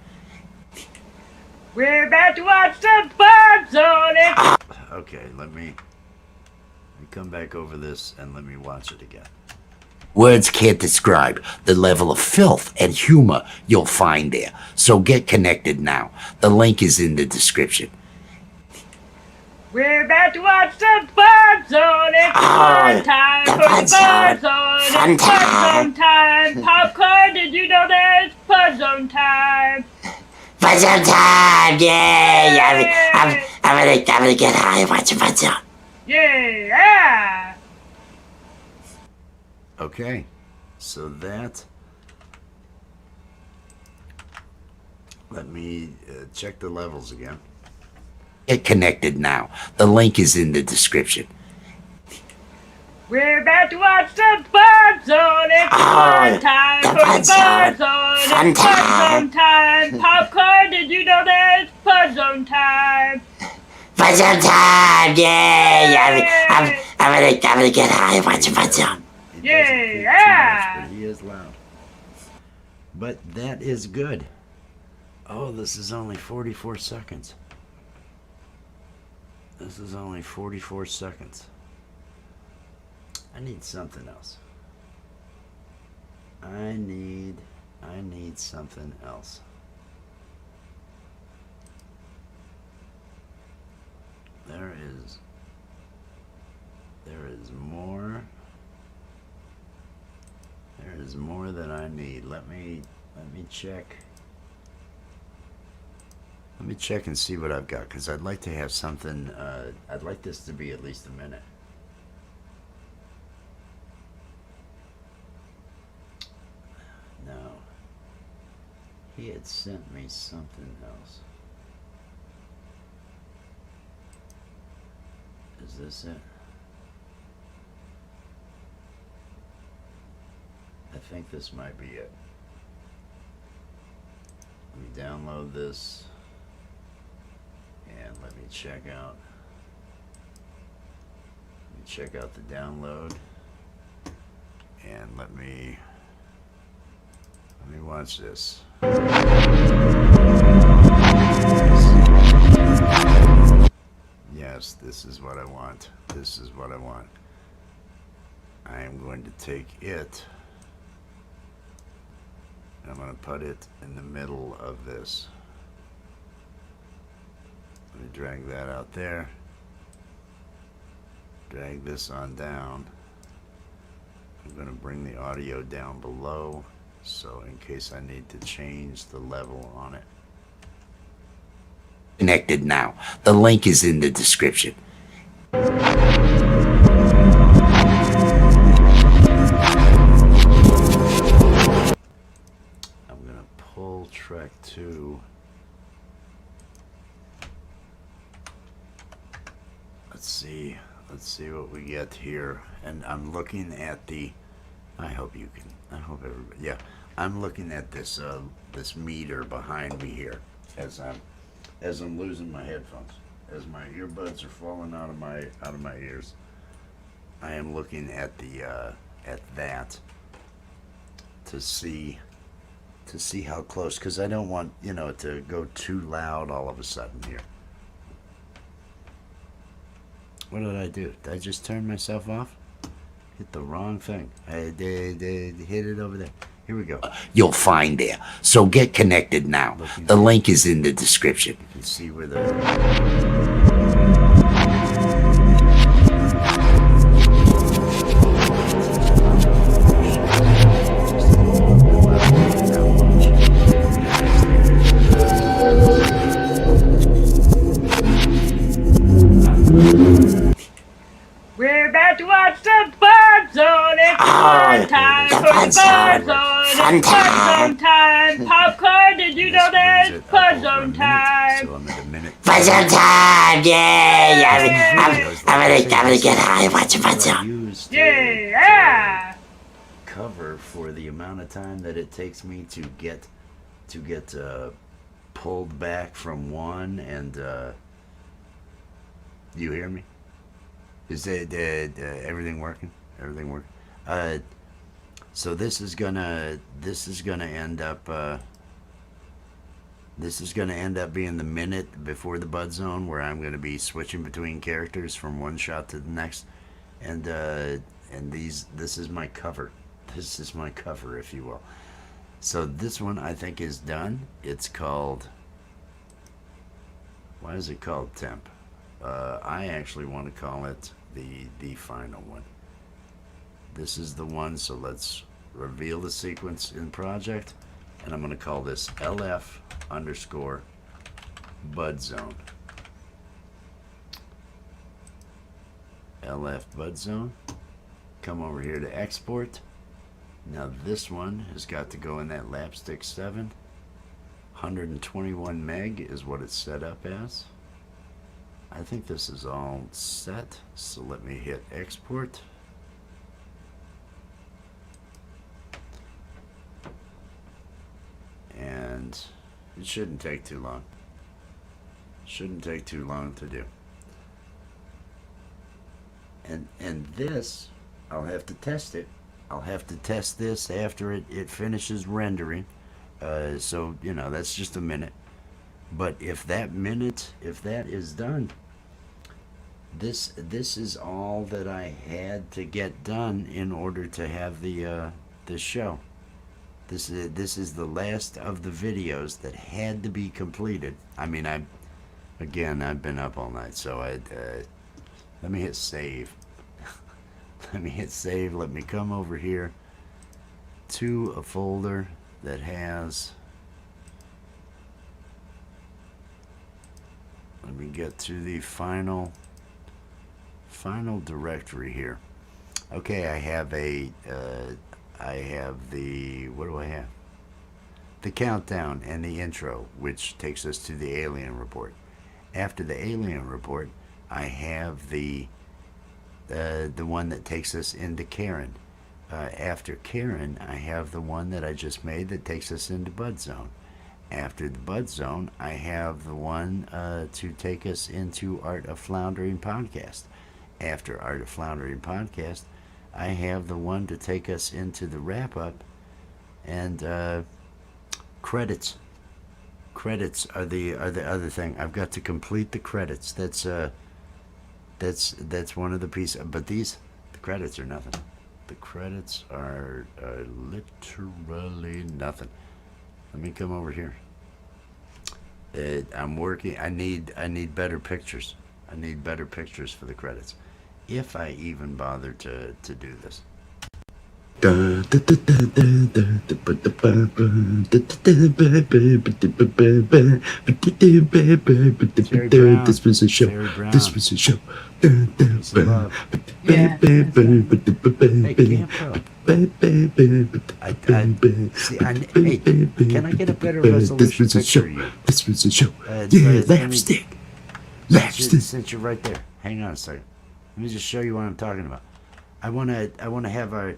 We're about to watch the Bud Zone. Okay, let me come back over this and let me watch it again. Words can't describe the level of filth and humor you'll find there. So get connected now. The link is in the description. We're about to watch the Bud Zone. It's fun time the for the Bud Bud Zone. Zone. Fun It's Bud Zone time. Popcorn, did you know there's Bud Zone time? Bud Zone time! Yay! I'm gonna get high and watch Bud Zone. Yeah. Okay, so that. Let me check the levels again. Get connected now. The link is in the description. We're about to watch the Bud Zone. It's fun time the for Bud the Bud Zone. Zone. Fun It's Bud time. Zone time. Popcorn, did you know there's Bud Zone time? Bud Zone time! Yay! I'm gonna get high and watch Bud Zone. He doesn't kick too Yeah. much, but he is loud. But that is good. Oh, this is only 44 seconds. This is only 44 seconds. I need something else. I need something else. There is more. There is more that I need. Let me check. Let me check and see what I've got, because I'd like to have something. I'd like this to be at least a minute. No. He had sent me something else. Is this it? think this might be it. Let me download this and let me check out. Let me check out the download and let me watch this. Yes, this is what I want. This is what I want. I am going to take it. I'm going to put it in the middle of this. Let me drag that out there. Drag this on down. I'm going to bring the audio down below, so in case I need to change the level on it. Connected now. The link is in the description. I'm going to pull track 2. Let's see what we get here. And I'm looking at the, I hope everybody, yeah. I'm looking at this this meter behind me here as I'm losing my headphones, as my earbuds are falling out of my ears. I am looking at the at that to see how close, because I don't want, you know, to go too loud all of a sudden here. What did I do? Did I just turn myself off? Hit the wrong thing. I did hit it over there. Here we go. You'll find there. So get connected now. The link is in the description. You can see where the We're about to watch the Bud Zone. It's fun time the for Bud the Zone. Bud Zone. Fun It's Bud Zone time. Popcorn, did you know that? It's Bud Zone time. So I'm at a minute. Bud Zone time! Yay! I'm gonna get high and watch a Bud Zone. Used Yeah. cover for the amount of time that it takes me to get pulled back from one, and you hear me? Is it everything working? Everything working? So this is gonna end up being the minute before the Bud Zone, where I'm gonna be switching between characters from one shot to the next, and this is my cover. This is my cover, if you will. So this one I think is done. It's called, why is it called Temp? I actually want to call it the final one. This is the one, so let's reveal the sequence in project, and I'm going to call this LF_ Bud Zone. LF Bud Zone. Come over here to export. Now this one has got to go in that LAPStick 7. 121 meg is what it's set up as. I think this is all set, so let me hit export. And it shouldn't take too long. Shouldn't take too long to do. And this, I'll have to test it. I'll have to test this after it finishes rendering. So, you know, that's just a minute. But if that is done, this is all that I had to get done in order to have this show. This is the last of the videos that had to be completed. I mean, I've been up all night, so let me hit save. Let me hit save. Let me come over here to a folder that has, let me get to the final directory here. Okay, I have the, what do I have? The countdown and the intro, which takes us to the alien report. After the alien report, I have the one that takes us into Karen. After Karen, I have the one that I just made that takes us into Bud Zone. After the Bud Zone, I have the one to take us into Art of Floundering podcast. After Art of Floundering podcast, I have the one to take us into the wrap up and credits. Credits are the other thing. I've got to complete the credits. That's one of the pieces. But the credits are nothing. The credits are literally nothing. Let me come over here. I'm working. I need better pictures. I need better pictures for the credits, if I even bother to do this. This was a show. This was a show. Yeah. Can I get a better resolution This was a picture show. of you? This was a show. Yeah, LAPStick. LAPStick. Since you're right there, hang on a second. Let me just show you what I'm talking about. I wanna have our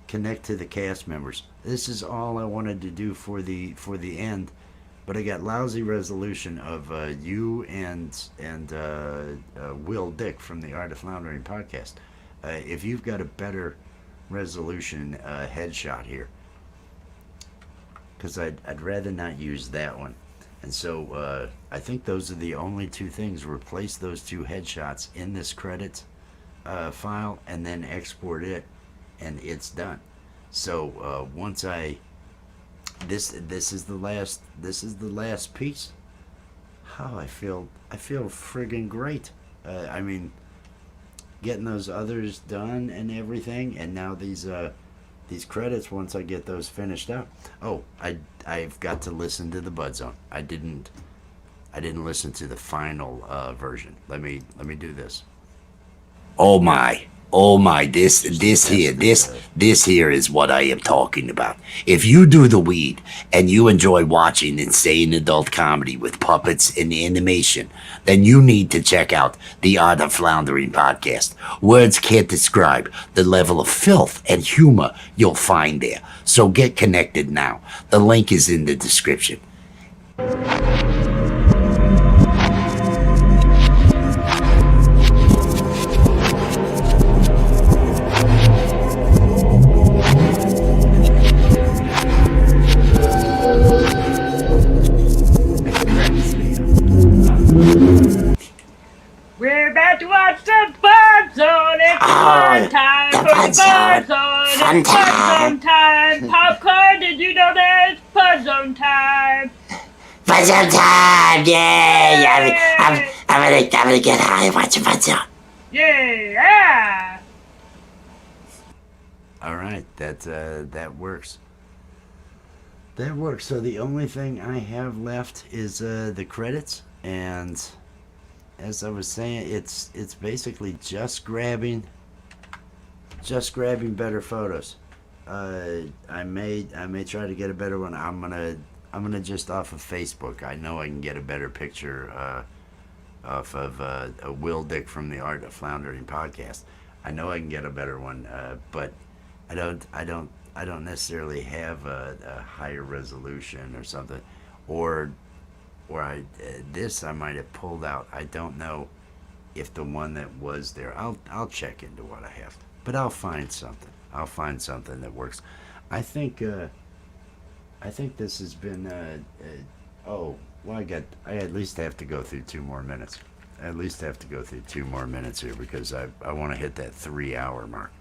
connect to the cast members. This is all I wanted to do for the end, but I got lousy resolution of you and Will Dick from the Art of Floundering podcast. If you've got a better resolution headshot here, because I'd rather not use that one. And so I think those are the only two things. Replace those two headshots in this credits file and then export it, and it's done. So once this is the last piece. Oh, I feel friggin' great. I mean, getting those others done and everything, and now these credits. Once I get those finished up. Oh, I've got to listen to the Bud Zone. I didn't listen to the final version. Let me do this. Oh my, this here is what I am talking about. If you do the weed and you enjoy watching insane adult comedy with puppets and animation, then you need to check out the Art of Floundering podcast. Words can't describe the level of filth and humor you'll find there. So get connected now. The link is in the description. We're about to watch the Bud Zone. It's fun time the for the Bud Zone. Bud Zone. Fun It's Bud Zone time. Popcorn, did you know that it's Bud Zone time? Bud Zone time! Yay! I'm gonna get high watching Bud Zone. Yeah! All right, that works. That works. So the only thing I have left is the credits, and as I was saying, it's basically just grabbing better photos. I may try to get a better one. I'm gonna just off of Facebook. I know I can get a better picture off of Will Dick from the Art of Floundering podcast. I know I can get a better one, but I don't necessarily have a higher resolution or something, or this I might have pulled out. I don't know if the one that was there. I'll check into what I have, but I'll find something. I'll find something that works. I think this has been. Oh, well, I at least have to go through 2 more minutes. I at least have to go through 2 more minutes here because I want to hit that 3-hour mark.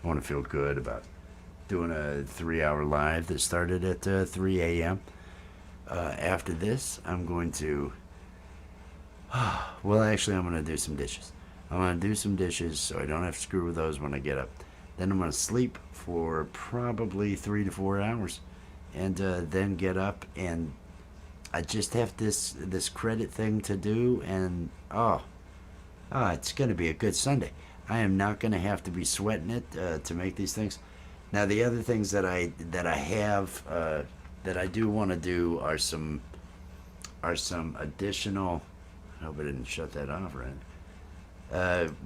I want to feel good about doing a 3-hour live that started at 3 a.m. After this, I'm going to. Well, actually, I'm going to do some dishes. I'm going to do some dishes so I don't have to screw with those when I get up. Then I'm going to sleep for probably 3 to 4 hours, and then get up, and I just have this credit thing to do, and it's going to be a good Sunday. I am not going to have to be sweating it to make these things. Now, the other things that I have that I do want to do are some additional. I hope I didn't shut that off right.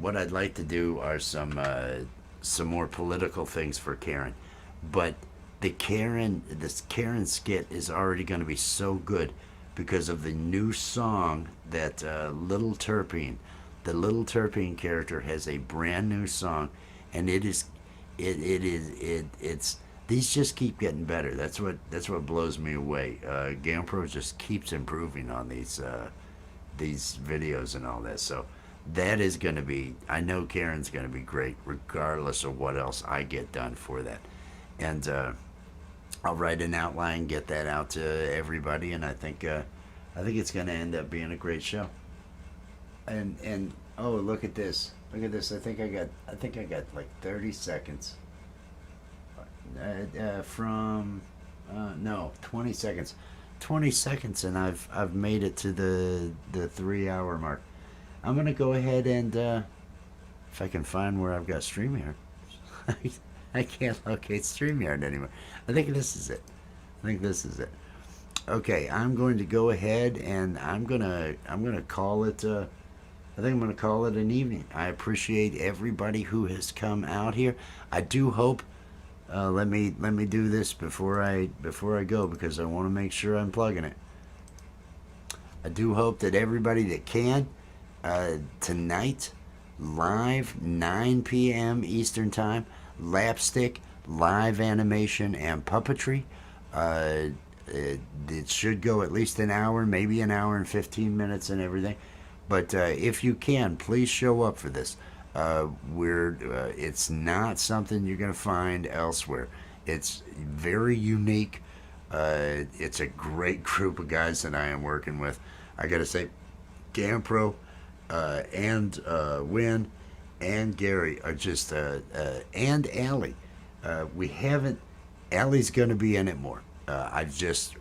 What I'd like to do are some some more political things for Karen, but this Karen skit is already going to be so good because of the new song that the Little Terpene character has a brand new song, and it's these just keep getting better. That's what blows me away. GamePro just keeps improving on these videos and all that. So that is going to be. I know Karen's going to be great, regardless of what else I get done for that. And I'll write an outline, get that out to everybody, and I think it's going to end up being a great show. And oh, look at this! Look at this! I think I got like 30 seconds. From no, 20 seconds. 20 seconds, and I've made it to the 3-hour mark. I'm gonna go ahead and if I can find where I've got StreamYard. I can't locate StreamYard anymore. I think this is it. Okay, I'm going to go ahead and I'm gonna call it. I think I'm gonna call it an evening. I appreciate everybody who has come out here. I do hope. Let me do this before I go, because I want to make sure I'm plugging it. I do hope that everybody that can tonight, live 9 p.m. Eastern Time, LAPStick, live animation and puppetry. It should go at least an hour, maybe an hour and 15 minutes and everything. But if you can, please show up for this. It's not something you're going to find elsewhere. It's very unique. It's a great group of guys that I am working with. I got to say, GamePro and Win and Gary are just, and Allie. Allie's going to be in it more.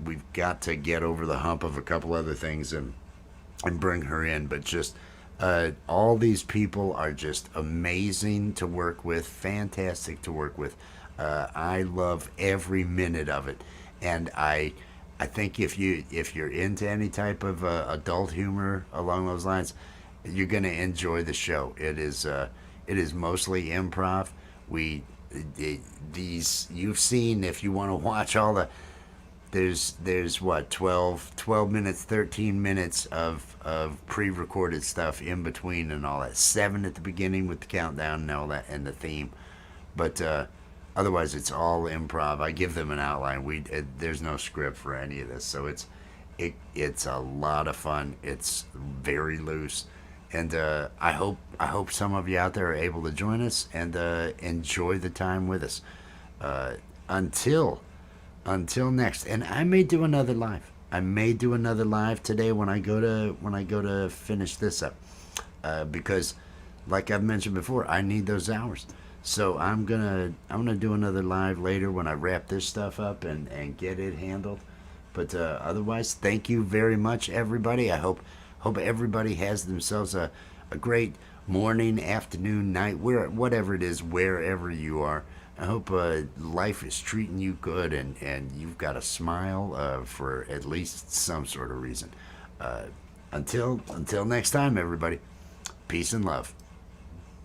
We've got to get over the hump of a couple other things and bring her in, but just all these people are just amazing to work with, fantastic to work with. I love every minute of it, and I think if you're into any type of adult humor along those lines, you're gonna enjoy the show. It is mostly improv. You've seen, if you want to watch all the. There's what, 12 minutes, 13 minutes of pre-recorded stuff in between and all that. 7 at the beginning with the countdown and all that and the theme. But otherwise it's all improv. I give them an outline. There's no script for any of this. So it's a lot of fun. It's very loose. And I hope some of you out there are able to join us and enjoy the time with us. Until next, and I may do another live. Today when I go to finish this up, because, like I've mentioned before, I need those hours. So I'm gonna do another live later when I wrap this stuff up and get it handled. But otherwise, thank you very much, everybody. I hope everybody has themselves a great morning, afternoon, night, whatever it is, wherever you are. I hope life is treating you good and you've got a smile for at least some sort of reason. Until next time, everybody. Peace and love.